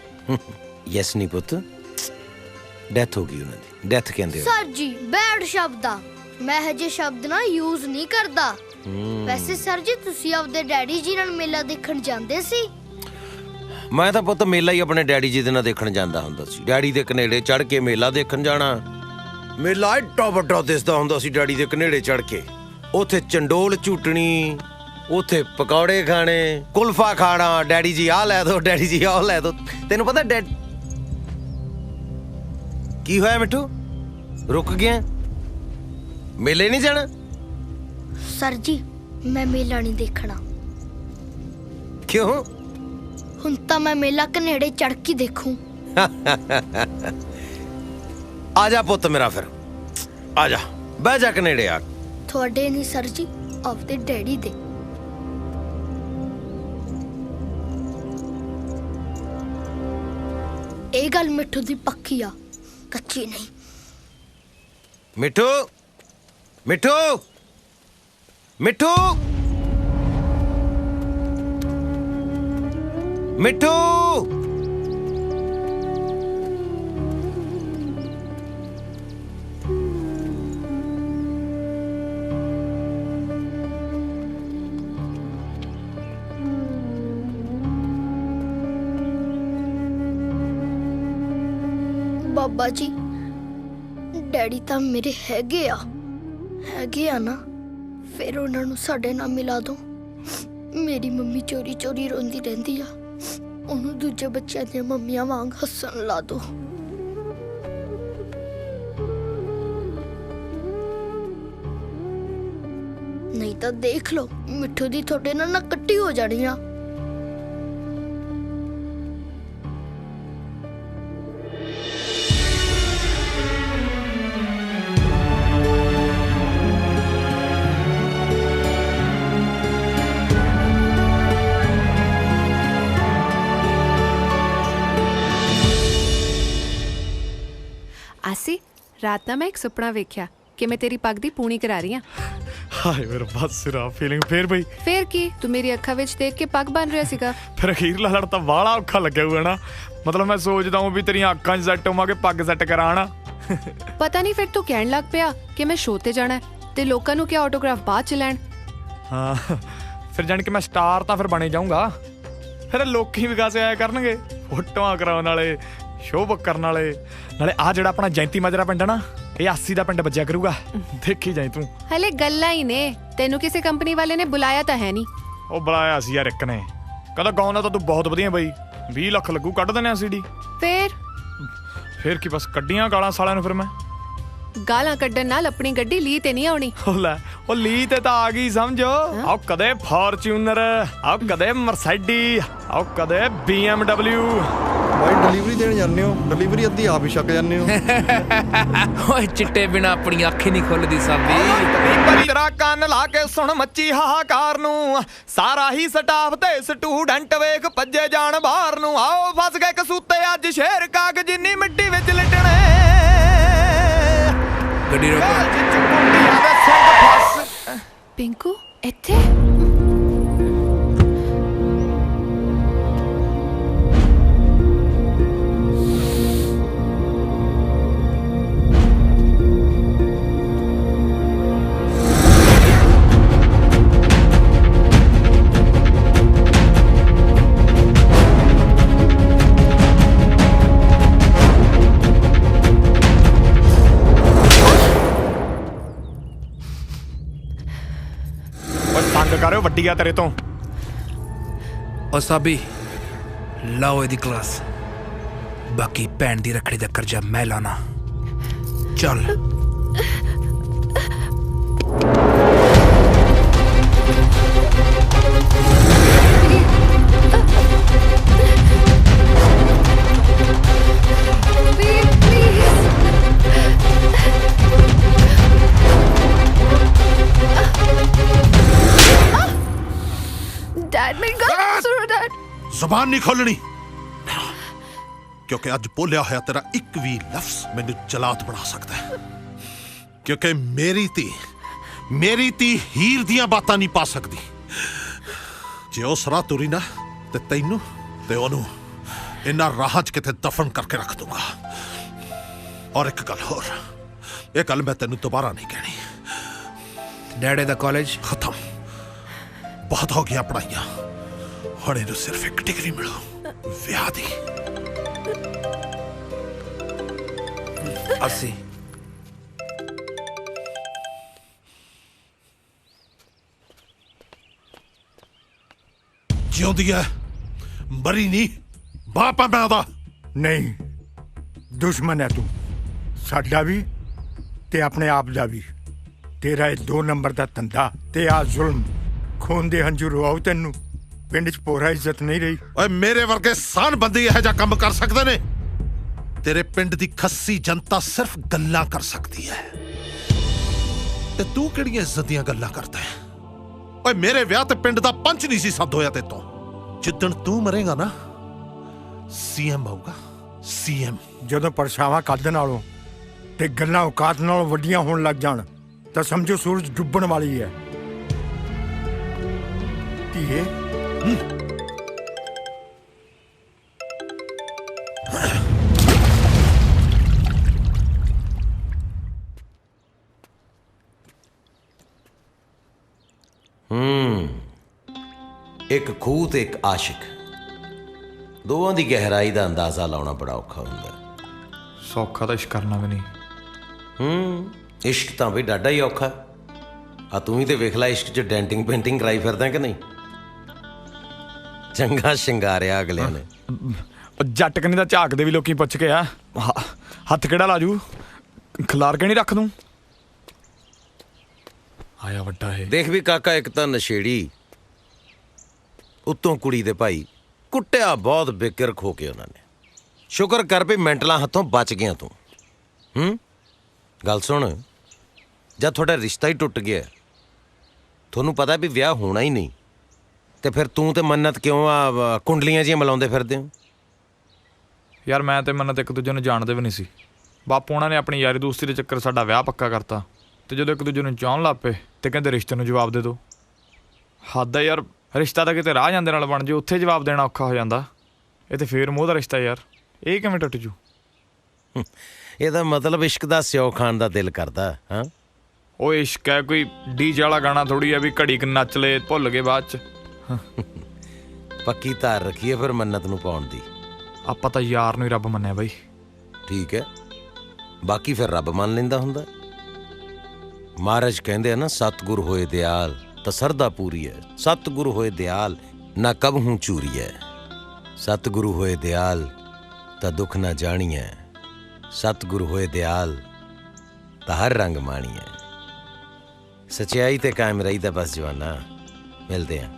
ਯੈਸ ਨਹੀਂ ਪੁੱਤ ਡੈਥ ਹੋ ਗਈ ਉਹਨਾਂ ਦੀ ਡੈਥ ਕਹਿੰਦੇ ਸਰ ਜੀ ਬੈਡ ਸ਼ਬਦ ਆ ਮੈਂ ਹਜੇ ਸ਼ਬਦ ਨਾ ਯੂਜ਼ ਨਹੀਂ ਕਰਦਾ ਵੈਸੇ ਸਰ ਜੀ ਤੁਸੀਂ ਆਪਦੇ ਡੈਡੀ ਜੀ ਨਾਲ ਮੇਲਾ ਦੇਖਣ ਜਾਂਦੇ ਸੀ ਮੈਂ ਤਾਂ ਪੁੱਤ ਮੇਲਾ ਹੀ ਆਪਣੇ ਡੈਡੀ ਜੀ ਦੇ ਨਾਲ ਦੇਖਣ ਜਾਂਦਾ ਹੁੰਦਾ ਸੀ ਡੈਡੀ ਦੇ ਕਨੇੜੇ ਚੜ ਕੇ ਮੇਲਾ ਦੇਖਣ ਜਾਣਾ ਮੇਲਾ ਏਡਾ ਵੱਡਾ ਦਿਸਦਾ ਹੁੰਦਾ ਸੀ ਡੈਡੀ ਦੇ ਕਨੇੜੇ ਚੜ ਕੇ ਉੱਥੇ ਚੰਡੋਲ ਝੂਟਣੀ ਉੱਥੇ ਪਕੌੜੇ ਖਾਣੇ ਕੁਲਫਾ ਖਾਣਾ ਡੈਡੀ ਜੀ ਆਹ ਲੈ ਦੋ ਡੈਡੀ ਜੀ ਆਹ ਲੈ ਦੋ ਤੈਨੂੰ ਪਤਾ ਕੀ ਹੋਇਆ ਮਿੱਠੂ ਰੁਕ ਗਿਆ ਮੇਲੇ ਨਹੀਂ ਜਾਣਾ ਸਰ ਜੀ मैं मेला नहीं देखना। क्यों? हुण तां मैं मेला कनेड़े चढ़ के देखूं। आजा पुत्त मेरा, फिर आजा बह जा कनेड़े आ। थोड़े नहीं सर जी, आपदे डैडी दे। ਇਹ ਗੱਲ ਮਿੱਠੂ ਦੀ ਪੱਕੀ ਆ, ਕੱਚੀ ਨਹੀਂ। मिठू मिठू मिठू मिठू ਬਾਬਾ ਜੀ, ਡੈਡੀ ਤਾਂ ਮੇਰੇ ਹੈਗੇ ਆ ਨਾ, ਫਿਰ ਉਹਨਾਂ ਨੂੰ ਸਾਡੇ ਨਾਲ ਮਿਲਾ ਦੋ। ਮੇਰੀ ਮੰਮੀ ਚੋਰੀ ਚੋਰੀ ਰੋਂਦੀ ਰਹਿੰਦੀ ਆ, ਉਹਨੂੰ ਦੂਜੇ ਬੱਚਿਆਂ ਦੀਆਂ ਮੰਮੀਆਂ ਵਾਂਗ ਹੱਸਣ ਲਾ ਦੋ। ਨਹੀਂ ਤਾਂ ਦੇਖ ਲਓ, ਮਿੱਠੂ ਦੀ ਤੁਹਾਡੇ ਨਾਲ ਨਾ ਕੱਟੀ ਹੋ ਜਾਣੀ ਆ। ਆਸੀ, ਰਾਤ ਨਾ ਮੈਂ ਇੱਕ ਸੁਪਨਾ ਵੇਖਿਆ ਕਿ ਮੈਂ ਤੇਰੀ ਪੱਗ ਦੀ ਪੂਣੀ ਕਰਾ ਰਹੀ ਹਾਂ। ਹਾਏ ਮੇਰਾ ਬਸ ਸਿਰਾ ਫੀਲਿੰਗ ਫੇਰ ਬਈ। ਫੇਰ ਕੀ, ਤੂੰ ਮੇਰੀ ਅੱਖਾਂ ਵਿੱਚ ਦੇਖ ਕੇ ਪੱਗ ਬਣ ਰਿਹਾ ਸੀਗਾ। ਫਿਰ ਅਖੀਰਲਾ ਲੜ ਤਾਂ ਬਾਹਲਾ ਔਖਾ ਲੱਗਿਆ ਹੋਊਗਾ ਨਾ। ਮਤਲਬ ਮੈਂ ਸੋਚਦਾ ਹਾਂ ਵੀ ਤੇਰੀਆਂ ਅੱਖਾਂ 'ਚ ਸੈੱਟ ਹੋਵਾਂਗੇ, ਪੱਗ ਸੈੱਟ ਕਰਾਣਾ। ਪਤਾ ਨਹੀਂ ਫਿਰ ਤੂੰ ਕਹਿਣ ਲੱਗ ਪਿਆ ਕਿ ਮੈਂ ਸ਼ੋਅ ਤੇ ਜਾਣਾ ਤੇ ਲੋਕਾਂ ਨੂੰ ਕਿਹਾ ਆਟੋਗ੍ਰਾਫ ਬਾਅਦ ਚ ਲੈਣ। ਹਾਂ, ਫਿਰ ਜਾਣ ਕੇ ਮੈਂ ਸਟਾਰ ਤਾਂ ਫਿਰ ਬਣੇ ਜਾਊਂਗਾ। ਫਿਰ ਲੋਕੀ ਵਿਕਾਸੇ ਆਇਆ ਕਰਨਗੇ, ਫੋਟੋਆਂ ਕਰਾਉਣ ਵਾਲੇ, ਸ਼ੋਅ ਬੁੱਕ ਕਰਨ ਵਾਲੇ। ਨਾਲੇ ਆ ਜਿਹੜਾ ਆਪਣਾ ਜੈਂਤੀ ਮਾਜਰਾ ਪਿੰਡ ਆ ਨਾ, ਇਹ 80 ਦਾ ਪਿੰਡ ਵੱਜਿਆ ਕਰੂਗਾ, ਦੇਖੀ ਜਾਈ ਤੂੰ। ਹਲੇ ਗੱਲਾਂ ਹੀ ਨੇ, ਤੈਨੂੰ ਕਿਸੇ ਕੰਪਨੀ ਵਾਲੇ ਨੇ ਬੁਲਾਇਆ ਤਾਂ ਹੈ ਨਹੀਂ। ਉਹ ਬੁਲਾਇਆ ਸੀ ਯਾਰ ਇੱਕ ਨੇ, ਕਹਿੰਦਾ ਗਾਉਣਾ ਤਾਂ ਤੂੰ ਬਹੁਤ ਵਧੀਆ ਬਈ, 20 ਲੱਖ ਲੱਗੂ, ਕੱਢ ਦਿੰਦੇ ਆ ਸੀਡੀ। ਫਿਰ ਕੀ, ਬਸ ਕੱਢੀਆਂ ਗਾਲਾਂ ਸਾਲਿਆਂ ਨੂੰ। ਫਿਰ ਮੈਂ ਗਾਲਾਂ ਕੱਢਣ ਨਾਲ ਆਪਣੀ ਗੱਡੀ ਲੀ ਤੇ ਨਹੀਂ ਆਉਣੀ। ਉਹ ਲੈ, ਉਹ ਲੀ ਤੇ ਤਾਂ ਆ ਗਈ ਸਮਝੋ। ਆਓ ਕਦੇ ਫਾਰਚੂਨਰ, ਆਓ ਕਦੇ ਮਰਸੀਡੀ, ਆਓ ਕਦੇ BMW। ਭਾਈ ਡਿਲੀਵਰੀ ਦੇਣ ਜਾਂਦੇ ਹੋ, ਡਿਲੀਵਰੀ ਅੱਧੀ ਆਪ ਹੀ ਛੱਕ ਜਾਂਦੇ ਹੋ। ਓਏ ਚਿੱਟੇ ਬਿਨਾ ਆਪਣੀ ਅੱਖ ਹੀ ਨਹੀਂ ਖੁੱਲਦੀ ਸਾਬੀ। ਤੇਰਾ ਕੰਨ ਲਾ ਕੇ ਸੁਣ ਮੱਚੀ ਹਾਹਾਕਾਰ ਨੂੰ, ਸਾਰਾ ਹੀ ਸਟਾਫ ਤੇ ਸਟੂਡੈਂਟ ਵੇਖ ਭੱਜੇ ਜਾਣ ਬਾਹਰ ਨੂੰ। ਆਓ ਫਸ ਗਏ ਕਸੂਤੇ ਅੱਜ ਸ਼ੇਰ ਕਾਗ ਜਿੰਨੀ ਮਿੱਟੀ ਵਿੱਚ ਲਿਟਣੇ। ਗੱਡੀ ਰੋਕੋ। ਪਿੰਕੂ ਇੱਥੇ? ਕਰਿਓ ਵੱਡੀ ਆ ਤੇਰੇ ਤੋਂ। ਓ ਸਾਬੀ ਲਾਓ ਇਹਦੀ ਕਲਾਸ, ਬਾਕੀ ਭੈਣ ਦੀ ਰੱਖੜੀ ਦਾ ਕਰਜ਼ਾ ਮੈਂ ਲਾਣਾ। ਚੱਲ ਜ਼ੁਬਾਨ ਨਹੀਂ ਖੋਲਣੀ, ਕਿਉਂਕਿ ਅੱਜ ਬੋਲਿਆ ਹੋਇਆ ਤੇਰਾ ਇੱਕ ਵੀ ਲਫ਼ਜ਼ ਮੈਨੂੰ ਜਲਾਦ ਬਣਾ ਸਕਦਾ ਹੈ। ਕਿਉਂਕਿ ਮੇਰੀ ਧੀ ਹੀਰ ਦੀਆਂ ਬਾਤਾਂ ਨਹੀਂ ਪਾ ਸਕਦੀ। ਜੇ ਉਸ ਰਾਹ ਤੁਰੀ ਨਾ ਤੇ ਤੈਨੂੰ ਤੇ ਉਹਨੂੰ ਇਹਨਾਂ ਰਾਹਾਂ 'ਚ ਕਿਤੇ ਦਫਨ ਕਰਕੇ ਰੱਖ ਦੂੰਗਾ। ਔਰ ਇੱਕ ਗੱਲ ਹੋਰ, ਇਹ ਗੱਲ ਮੈਂ ਤੈਨੂੰ ਦੁਬਾਰਾ ਨਹੀਂ ਕਹਿਣੀ। ਡੈਡੀ ਦਾ ਕਾਲਜ ਖਤਮ, ਬਹੁਤ ਹੋ ਗਿਆ ਪੜ੍ਹਾਈਆਂ। ਹੁਣ ਇਹਨੂੰ ਸਿਰਫ ਇੱਕ ਡਿਗਰੀ ਮਿਲੂ, ਵਿਆਹ ਦੀ। ਅਸੀਂ ਜਿਉਂਦੀ ਹੈ, ਮਰੀ ਨਹੀਂ। ਬਾਪ ਆ ਮੈਂ ਉਹਦਾ। ਨਹੀਂ, ਦੁਸ਼ਮਣ ਹੈ ਤੂੰ, ਸਾਡਾ ਵੀ ਤੇ ਆਪਣੇ ਆਪ ਦਾ ਵੀ। ਤੇਰਾ ਇਹ 2 ਨੰਬਰ ਦਾ ਧੰਦਾ ਤੇ ਆ ਜ਼ੁਲਮ खून दे हंझू रुआओ तेनू पिंड च पोरा इज्जत नहीं रही। ਓਏ ਮੇਰੇ ਵਰਗੇ ਸਾਨਬੰਦੀ ਇਹੋ ਜਿਹਾ ਕੰਮ ਕਰ ਸਕਦੇ ਨੇ? ਤੇਰੇ ਪਿੰਡ ਦੀ ਖੱਸੀ ਜਨਤਾ ਸਿਰਫ ਗੱਲਾਂ ਕਰ ਸਕਦੀ ਹੈ ਤੇ ਤੂੰ ਕਿਹੜੀਆਂ ਇੱਜ਼ਤ ਦੀਆਂ ਗੱਲਾਂ ਕਰਦਾ ਹੈ? ਓਏ ਮੇਰੇ ਵਿਆਹ ਤੇ ਪਿੰਡ ਦਾ ਪੰਚ ਨਹੀਂ ਸੀ ਸੱਦ ਹੋਇਆ ਤੇਤੋਂ। ਜਿੱਦਣ ਤੂੰ ਮਰੇਗਾ ਨਾ ਸੀਐਮ ਆਊਗਾ ਸੀਐਮ। ਜਦੋਂ ਪਰਛਾਵਾਂ ਕੱਢ ਨਾਲੋਂ ਤੇ ਗੱਲਾਂ ਔਕਾਤ ਨਾਲੋਂ ਵੱਡੀਆਂ ਹੋਣ ਲੱਗ ਜਾਣ ਤਾਂ ਸਮਝੋ ਸੂਰਜ ਡੁੱਬਣ ਵਾਲੀ ਹੈ। ਧੀਏ ਇੱਕ ਖੂਹ ਤੇ ਇੱਕ ਆਸ਼ਿਕ, ਦੋਵਾਂ ਦੀ ਗਹਿਰਾਈ ਦਾ ਅੰਦਾਜ਼ਾ ਲਾਉਣਾ ਬੜਾ ਔਖਾ ਹੁੰਦਾ। ਸੌਖਾ ਤਾਂ ਇਸ਼ਕ ਕਰਨਾ ਵੀ ਨਹੀਂ। ਇਸ਼ਕ ਤਾਂ ਵੀ ਡਾਢਾ ਹੀ ਔਖਾ। ਆ ਤੂੰ ਵੀ ਤੇ ਵੇਖ ਲੈ ਇਸ਼ਕ 'ਚ ਡੈਂਟਿੰਗ ਪੇਂਟਿੰਗ ਕਰਾਈ ਫਿਰਦਾ ਕਿ ਨਹੀਂ? ਚੰਗਾ ਸ਼ਿੰਗਾਰਿਆ ਅਗਲਿਆਂ ਨੇ। ਜੱਟ ਕਨੀ ਦਾ ਝਾਕਦੇ ਵੀ ਲੋਕੀ ਪੁੱਛ ਕੇ ਆ ਹੱਥ ਕਿਹੜਾ ਲਾਜੂ ਖਿਲਾਰ ਕੇ ਨਹੀਂ ਰੱਖ ਦੂੰ। ਆਇਆ ਵੱਡਾ ਹੈ। ਦੇਖ ਵੀ ਕਾਕਾ, ਇੱਕ ਤਾਂ ਨਸ਼ੇੜੀ, ਉੱਤੋਂ ਕੁੜੀ ਦੇ ਭਾਈ, ਕੁੱਟਿਆ ਬਹੁਤ ਬੇਕਰ ਖੋ ਕੇ ਉਹਨਾਂ ਨੇ। ਸ਼ੁਕਰ ਕਰ ਵੀ ਮੈਂਟਲਾਂ ਹੱਥੋਂ ਬਚ ਗਿਆ ਤੂੰ। ਗੱਲ ਸੁਣ, ਜਦ ਤੁਹਾਡਾ ਰਿਸ਼ਤਾ ਹੀ ਟੁੱਟ ਗਿਆ, ਤੁਹਾਨੂੰ ਪਤਾ ਵੀ ਵਿਆਹ ਹੋਣਾ ਹੀ ਨਹੀਂ, ਤੇ ਫਿਰ ਤੂੰ ਤੇ ਮੰਨਤ ਕਿਉਂ ਆ ਕੁੰਡਲੀਆਂ ਜਿਹੀਆਂ ਮਿਲਾਉਂਦੇ ਫਿਰਦੇ ਹੋ? ਯਾਰ ਮੈਂ ਤੇ ਮੰਨਤ ਇੱਕ ਦੂਜੇ ਨੂੰ ਜਾਣਦੇ ਵੀ ਨਹੀਂ ਸੀ। ਬਾਪੂ ਉਹਨਾਂ ਨੇ ਆਪਣੀ ਯਾਰੀ ਦੋਸਤੀ ਦੇ ਚੱਕਰ ਸਾਡਾ ਵਿਆਹ ਪੱਕਾ ਕਰਤਾ, ਤੇ ਜਦੋਂ ਇੱਕ ਦੂਜੇ ਨੂੰ ਚਾਹੁਣ ਲੱਗ ਪਏ ਤੇ ਕਹਿੰਦੇ ਰਿਸ਼ਤੇ ਨੂੰ ਜਵਾਬ ਦੇ ਦਿਓ। ਹੱਦ ਆ ਯਾਰ, ਰਿਸ਼ਤਾ ਤਾਂ ਕਿਤੇ ਰਾਹ ਜਾਂਦੇ ਨਾਲ ਬਣ ਜੇ, ਉੱਥੇ ਜਵਾਬ ਦੇਣਾ ਔਖਾ ਹੋ ਜਾਂਦਾ। ਇਹ ਤੇ ਫੇਰ ਮੋਹ ਦਾ ਰਿਸ਼ਤਾ ਯਾਰ, ਇਹ ਕਿਵੇਂ ਟੁੱਟ ਜੂ? ਇਹਦਾ ਮਤਲਬ ਇਸ਼ਕ ਦਾ ਸਿਓ ਖਾਣ ਦਾ ਦਿਲ ਕਰਦਾ। ਹਾਂ ਉਹ ਇਸ਼ਕ ਹੈ ਕੋਈ ਡੀਜੇ ਵਾਲਾ ਗਾਣਾ ਥੋੜੀ ਆ ਵੀ ਘੜੀ ਕ ਨੱਚ ਲੈ ਭੁੱਲ ਗਏ ਬਾਅਦ ਚ। ਪੱਕੀ ਧਾਰ ਰੱਖੀਏ ਫਿਰ ਮੰਨਤ ਨੂੰ ਪਾਉਣ ਦੀ। ਆਪਾਂ ਤਾਂ ਯਾਰ ਨੂੰ ਹੀ ਰੱਬ ਮੰਨਿਆ ਬਾਈ। ਠੀਕ ਹੈ, ਬਾਕੀ ਫਿਰ ਰੱਬ ਮੰਨ ਲੈਂਦਾ ਹੁੰਦਾ। ਮਹਾਰਾਜ ਕਹਿੰਦੇ ਆ ਨਾ, ਸਤਿਗੁਰ ਹੋਏ ਦਿਆਲ ਤਾਂ ਸਰਦਾ ਪੂਰੀ ਹੈ। ਸਤਿਗੁਰ ਹੋਏ ਦਿਆਲ ਨਾ ਕਬਹੂ ਚੂਰੀ ਹੈ। ਸਤਿਗੁਰੂ ਹੋਏ ਦਿਆਲ ਤਾਂ ਦੁੱਖ ਨਾ ਜਾਣੀ ਹੈ। ਸਤਿਗੁਰੂ ਹੋਏ ਦਿਆਲ ਤਾਂ ਹਰ ਰੰਗ ਮਾਣੀ ਹੈ। ਸੱਚਾਈ ਤੇ ਕਾਇਮ ਰਹੀਦਾ ਬਸ ਜਵਾਨਾ। ਮਿਲਦੇ ਆ।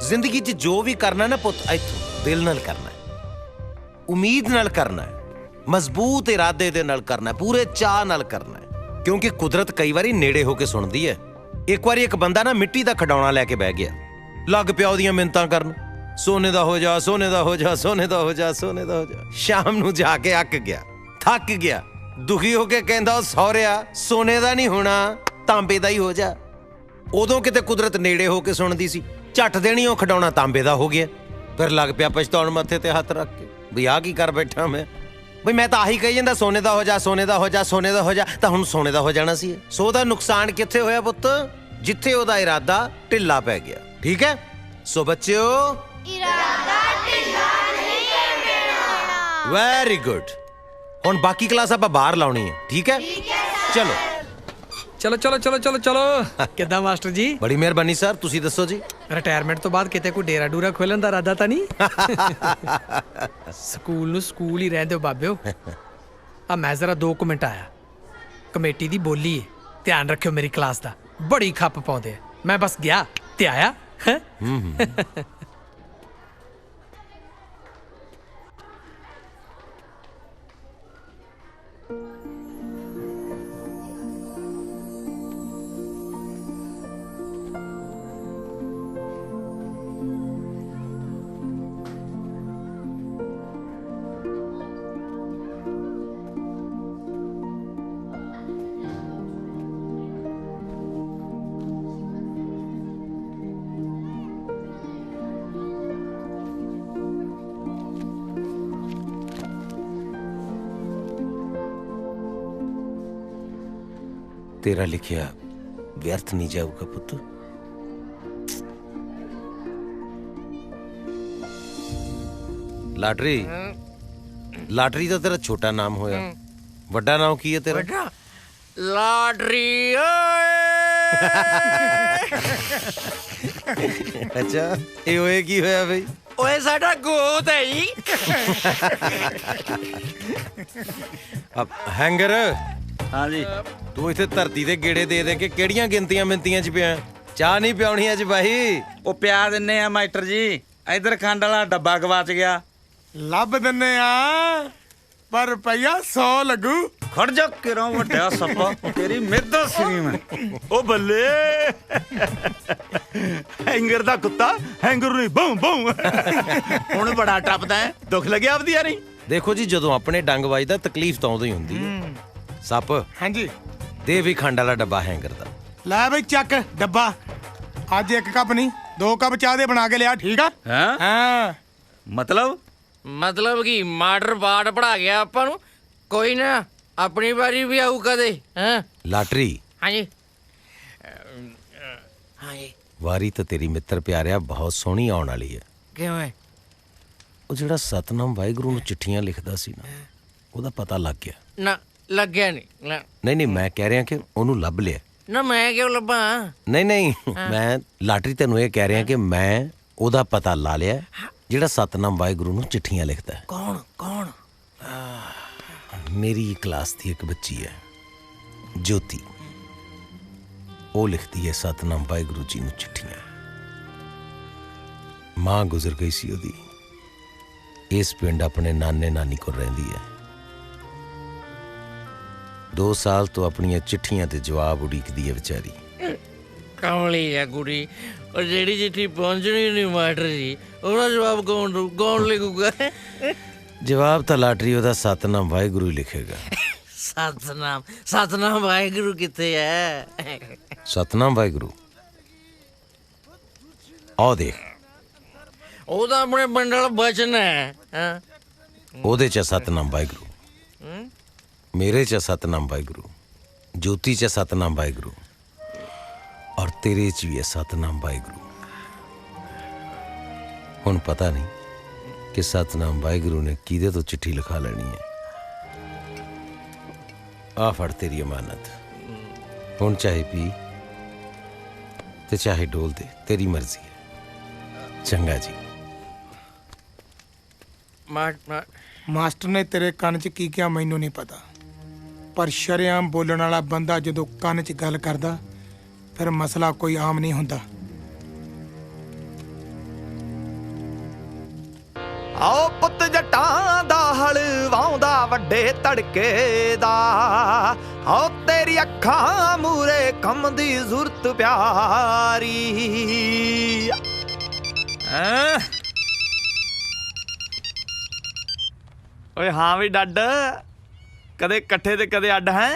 ਜ਼ਿੰਦਗੀ 'ਚ ਜੋ ਵੀ ਕਰਨਾ ਨਾ ਪੁੱਤ, ਇੱਥੋਂ ਦਿਲ ਨਾਲ ਕਰਨਾ, ਉਮੀਦ ਨਾਲ ਕਰਨਾ, ਮਜ਼ਬੂਤ ਇਰਾਦੇ ਦੇ ਨਾਲ ਕਰਨਾ, ਪੂਰੇ ਚਾਅ ਨਾਲ ਕਰਨਾ, ਕਿਉਂਕਿ ਕੁਦਰਤ ਕਈ ਵਾਰੀ ਨੇੜੇ ਹੋ ਕੇ ਸੁਣਦੀ ਹੈ। ਇੱਕ ਵਾਰੀ ਇੱਕ ਬੰਦਾ ਨਾ ਮਿੱਟੀ ਦਾ ਖਿਡੌਣਾ ਲੈ ਕੇ ਬਹਿ ਗਿਆ, ਲੱਗ ਪਿਆ ਉਹਦੀਆਂ ਮਿੰਨਤਾਂ ਕਰਨ, ਸੋਨੇ ਦਾ ਹੋ ਜਾ, ਸੋਨੇ ਦਾ ਹੋ ਜਾ, ਸੋਨੇ ਦਾ ਹੋ ਜਾ, ਸੋਨੇ ਦਾ ਹੋ ਜਾ। ਸ਼ਾਮ ਨੂੰ ਜਾ ਕੇ ਅੱਕ ਗਿਆ, ਥੱਕ ਗਿਆ, ਦੁਖੀ ਹੋ ਕੇ ਕਹਿੰਦਾ, ਉਹ ਸਹੁਰਿਆ ਸੋਨੇ ਦਾ ਨਹੀਂ ਹੋਣਾ, ਤਾਂਬੇ ਦਾ ਹੀ ਹੋ ਜਾ। ਉਦੋਂ ਕਿਤੇ ਕੁਦਰਤ ਨੇੜੇ ਹੋ ਕੇ ਸੁਣਦੀ ਸੀ, ਝੱਟ ਦੇਣੀ ਉਹ ਖਿਡੌਣਾ ਤਾਂਬੇ ਦਾ ਹੋ ਗਿਆ। ਫਿਰ ਲੱਗ ਪਿਆ ਪਛਤਾਉਣ ਮੱਥੇ ਤੇ ਹੱਥ ਰੱਖ ਕੇ, ਵੀ ਆਹ ਕੀ ਕਰ ਬੈਠਾ ਮੈਂ। ਬਈ ਮੈਂ ਤਾਂ ਆਹੀ ਕਹੀ ਜਾਂਦਾ, ਸੋਨੇ ਦਾ ਹੋ ਜਾ, ਸੋਨੇ ਦਾ ਹੋ ਜਾ, ਸੋਨੇ ਦਾ ਹੋ ਜਾ, ਤਾਂ ਹੁਣ ਸੋਨੇ ਦਾ ਹੋ ਜਾਣਾ ਸੀ। ਸੋ ਉਹਦਾ ਨੁਕਸਾਨ ਕਿੱਥੇ ਹੋਇਆ ਪੁੱਤ? ਜਿੱਥੇ ਉਹਦਾ ਇਰਾਦਾ ਢਿੱਲਾ ਪੈ ਗਿਆ। ਠੀਕ ਹੈ? ਸੋ ਬੱਚਿਓ, ਇਰਾਦਾ ਢਿੱਲਾ ਨਹੀਂ ਕਰਨਾ। Very good. ਹੁਣ ਬਾਕੀ ਕਲਾਸ ਆਪਾਂ ਬਾਹਰ ਲਾਉਣੀ ਹੈ। ਠੀਕ ਹੈ? ਚਲੋ ਚਲੋ ਚਲੋ ਚਲੋ ਚਲੋ ਚਲੋ। ਕਿੱਦਾਂ ਮਾਸਟਰ ਜੀ? ਬੜੀ ਮਿਹਰਬਾਨੀ ਸਰ, ਤੁਸੀਂ ਦੱਸੋ ਜੀ। ਰਿਟਾਇਰਮੈਂਟ ਤੋਂ ਬਾਅਦ ਕਿਤੇ ਕੋਈ ਡੇਰਾ ਡੂਰਾ ਖੋਲਣ ਦਾ ਇਰਾਦਾ ਤਾਂ ਨਹੀਂ? ਸਕੂਲ ਨੂੰ ਸਕੂਲ ਹੀ ਰਹਿਣ ਦਿਓ ਬਾਬਿਓ। ਆ ਮੈਂ ਜ਼ਰਾ 2 ਮਿੰਟ ਆਇਆ, ਕਮੇਟੀ ਦੀ ਬੋਲੀ ਹੈ, ਧਿਆਨ ਰੱਖਿਓ ਮੇਰੀ ਕਲਾਸ ਦਾ, ਬੜੀ ਖੱਪ ਪਾਉਂਦੇ ਆ। ਮੈਂ ਬਸ ਗਿਆ ਤੇ ਆਇਆ। ਤੇਰਾ ਲਿਖਿਆ ਵਿਅਰਥ ਨਹੀਂ ਜਾਊਗਾ ਪੁੱਤ। ਲਾਟਰੀ, ਲਾਟਰੀ ਤਾਂ ਤੇਰਾ ਛੋਟਾ ਨਾਮ ਹੋਇਆ, ਵੱਡਾ ਨਾਮ ਕੀ ਹੈ ਤੇਰਾ? ਲਾਟਰੀ ਓਏ ਅੱਛਾ ਇਹ ਹੋਏ ਕੀ ਹੋਇਆ ਬਈ? ਓਏ ਸਾਡਾ ਗੋਤ ਹੈ ਜੀ। ਹੈਂਗਰ ਹਾਂ ਜੀ। ਤੂੰ ਇੱਥੇ ਧਰਤੀ ਤੇ ਗੇੜੇ ਦੇ ਕੇ ਕਿਹੜੀਆਂ ਗਿਣਤੀਆਂ ਮਿੰਤੀਆਂ 'ਚ ਪਿਆ? ਚਾਹ ਨਹੀਂ ਪਿਆਉਣੀ ਅੱਜ ਬਾਈ? ਉਹ ਪਿਆ ਦਿੰਨੇ ਆ ਮਾਸਟਰ ਜੀ। ਇਧਰ ਖੰਡ ਵਾਲਾ ਡੱਬਾ ਗਵਾਚ ਗਿਆ। ਲੱਭ ਦਿੰਨੇ ਆ ਪਰ ਰੁਪਈਆ 100 ਲੱਗੂ। ਖੜ ਜਾ ਕਿਰੋਂ ਵੱਡਿਆ ਸੱਪਾ ਤੇਰੀ ਮਿਹਦਾ ਸਰੀ ਮੈਂ। ਉਹ ਬੱਲੇ ਹੈਂਗਰ ਦਾ ਕੁੱਤਾ ਹੈਂਗਰ ਨੂੰ ਬੂੰ ਬੂੰ ਹੁਣ ਬੜਾ ਟੱਪਦਾ ਹੈ। ਦੁੱਖ ਲੱਗਿਆ ਆਪਦੀ ਯਾਰੀ। ਦੇਖੋ ਜੀ ਜਦੋਂ ਆਪਣੇ ਡੰਗ ਵੱਜਦਾ ਤਕਲੀਫ ਤਾਂ ਉਦੋਂ ਹੀ ਹੁੰਦੀ ਹੈ। ਸੱਪ ਹਾਂਜੀ ਦੇ ਵੀ ਖੰਡ ਵਾਲਾ ਡੱਬਾ ਹੈਂਗਰ ਦਾ। ਲੈ ਬਈ ਚੱਕ ਡੱਬਾ। ਅੱਜ 1 ਕੱਪ ਨਹੀਂ 2 ਕੱਪ ਚਾਹ ਦੇ ਬਣਾ ਕੇ ਲਿਆ, ਠੀਕ ਆ? ਹਾਂ ਮਤਲਬ ਕੀ ਮਾਡਰ ਬਾੜ ਪੜਾ ਗਿਆ ਆਪਾਂ ਨੂੰ। ਕੋਈ ਨਾ ਆਪਣੀ ਵਾਰੀ ਵੀ ਆਊ ਕਦੇ। ਹਾਂ ਲਾਟਰੀ ਹਾਂਜੀ ਹਾਂਜੀ। ਵਾਰੀ ਤਾਂ ਤੇਰੀ ਮਿੱਤਰ ਪਿਆਰਿਆ ਬਹੁਤ ਸੋਹਣੀ ਆਉਣ ਵਾਲੀ ਹੈ। ਕਿਵੇਂ? ਉਹ ਜਿਹੜਾ ਸਤਨਾਮ ਵਾਹਿਗੁਰੂ ਨੂੰ ਚਿੱਠੀਆਂ ਲਿਖਦਾ ਸੀ ਨਾ, ਉਹਦਾ ਪਤਾ ਲੱਗ ਗਿਆ। ਨਾ ਲੱਗਿਆ ਨਹੀਂ। ਨਹੀਂ ਮੈਂ ਕਹਿ ਰਿਹਾ ਕਿ ਉਹਨੂੰ ਲੱਭ ਲਿਆ। ਨਾ ਮੈਂ ਕਿਉਂ ਲੱਭਾਂ? ਨਹੀਂ ਮੈਂ ਲਾਟਰੀ ਤੈਨੂੰ ਇਹ ਕਹਿ ਰਿਹਾ ਕਿ ਮੈਂ ਉਹਦਾ ਪਤਾ ਲਾ ਲਿਆ ਜਿਹੜਾ ਸਤਨਾਮ ਵਾਹਿਗੁਰੂ ਨੂੰ ਚਿੱਠੀਆਂ ਲਿਖਦਾ ਹੈ। ਕੌਣ? ਮੇਰੀ ਕਲਾਸ ਦੀ ਇੱਕ ਬੱਚੀ ਹੈ ਜੋਤੀ। ਉਹ ਲਿਖਦੀ ਹੈ ਸਤਨਾਮ ਵਾਹਿਗੁਰੂ ਜੀ ਨੂੰ ਚਿੱਠੀਆਂ। ਮਾਂ ਗੁਜ਼ਰ ਗਈ ਸੀ ਉਹਦੀ। ਇਸ ਪਿੰਡ ਆਪਣੇ ਨਾਨੇ ਨਾਨੀ ਕੋਲ ਰਹਿੰਦੀ ਹੈ। 2 ਸਾਲ ਤੋਂ ਆਪਣੀਆਂ ਚਿੱਠੀਆਂ ਤੇ ਜਵਾਬ ਉਡੀਕਦੀ ਹੈ ਵਿਚਾਰੀ। ਕਮਲੀ ਹੈ ਕੁੜੀ। ਉਹ ਜਿਹੜੀ ਚਿੱਠੀ ਪਹੁੰਚਣੀ ਨਹੀਂ ਮਾਸਟਰ ਜੀ, ਉਹਦਾ ਜਵਾਬ ਕੌਣ ਲਿਖੂਗਾ? ਜਵਾਬ ਤਾਂ ਲਾਟਰੀ ਉਹਦਾ ਸਤਨਾਮ ਵਾਹਿਗੁਰੂ ਹੀ ਲਿਖੇਗਾ। ਸਤਨਾਮ ਵਾਹਿਗੁਰੂ ਕਿੱਥੇ ਹੈ? ਸਤਨਾਮ ਵਾਹਿਗੁਰੂ ਆਹ ਦੇਖ, ਉਹ ਤਾਂ ਆਪਣੇ ਬੰਡਲ ਬਚਨ ਹੈ। ਉਹਦੇ ਚ ਸਤਨਾਮ ਵਾਹਿਗੁਰੂ, ਮੇਰੇ ਚ ਸਤਨਾਮ ਵਾਹਿਗੁਰੂ, ਜੋਤੀ ਚ ਸਤਨਾਮ ਵਾਹਿਗੁਰੂ, ਔਰ ਤੇਰੇ ਚ ਵੀ ਹੈ ਸਤਨਾਮ ਵਾਹਿਗੁਰੂ। ਹੁਣ ਪਤਾ ਨਹੀਂ ਕਿ ਸਤਨਾਮ ਵਾਹਿਗੁਰੂ ਨੇ ਕਿਹਦੇ ਤੋਂ ਚਿੱਠੀ ਲਿਖਾ ਲੈਣੀ ਹੈ। ਆ ਫੜ ਤੇਰੀ ਅਮਾਨਤ। ਹੁਣ ਚਾਹੇ ਪੀ ਤੇ ਚਾਹੇ ਡੋਲ ਦੇ, ਤੇਰੀ ਮਰਜ਼ੀ ਹੈ। ਚੰਗਾ ਜੀ। ਮਾਸਟਰ ਨੇ ਤੇਰੇ ਕੰਨ 'ਚ ਕੀ ਕਿਹਾ ਮੈਨੂੰ ਨਹੀਂ ਪਤਾ, ਪਰ ਸ਼ਰੇਆਮ ਬੋਲਣ ਵਾਲਾ ਬੰਦਾ ਜਦੋਂ ਕੰਨ 'ਚ ਗੱਲ ਕਰਦਾ ਫਿਰ ਮਸਲਾ ਕੋਈ ਆਮ ਨਹੀਂ ਹੁੰਦਾ। ਆਓ ਪੁੱਤ ਜੱਟਾਂ ਦਾ ਹਲ ਵਾਉਂਦਾ ਵੱਡੇ ਤੜਕੇ ਦਾ। ਆਓ ਤੇਰੀ ਅੱਖਾਂ ਮੂਰੇ ਕੰਮ ਦੀ ਜ਼ੁਰਤ ਪਿਆਰੀ। ਓਏ ਹਾਂ ਵੀ ਡੱਡ, ਕਦੇ ਇਕੱਠੇ ਤੇ ਕਦੇ ਅੱਡ ਹੈ।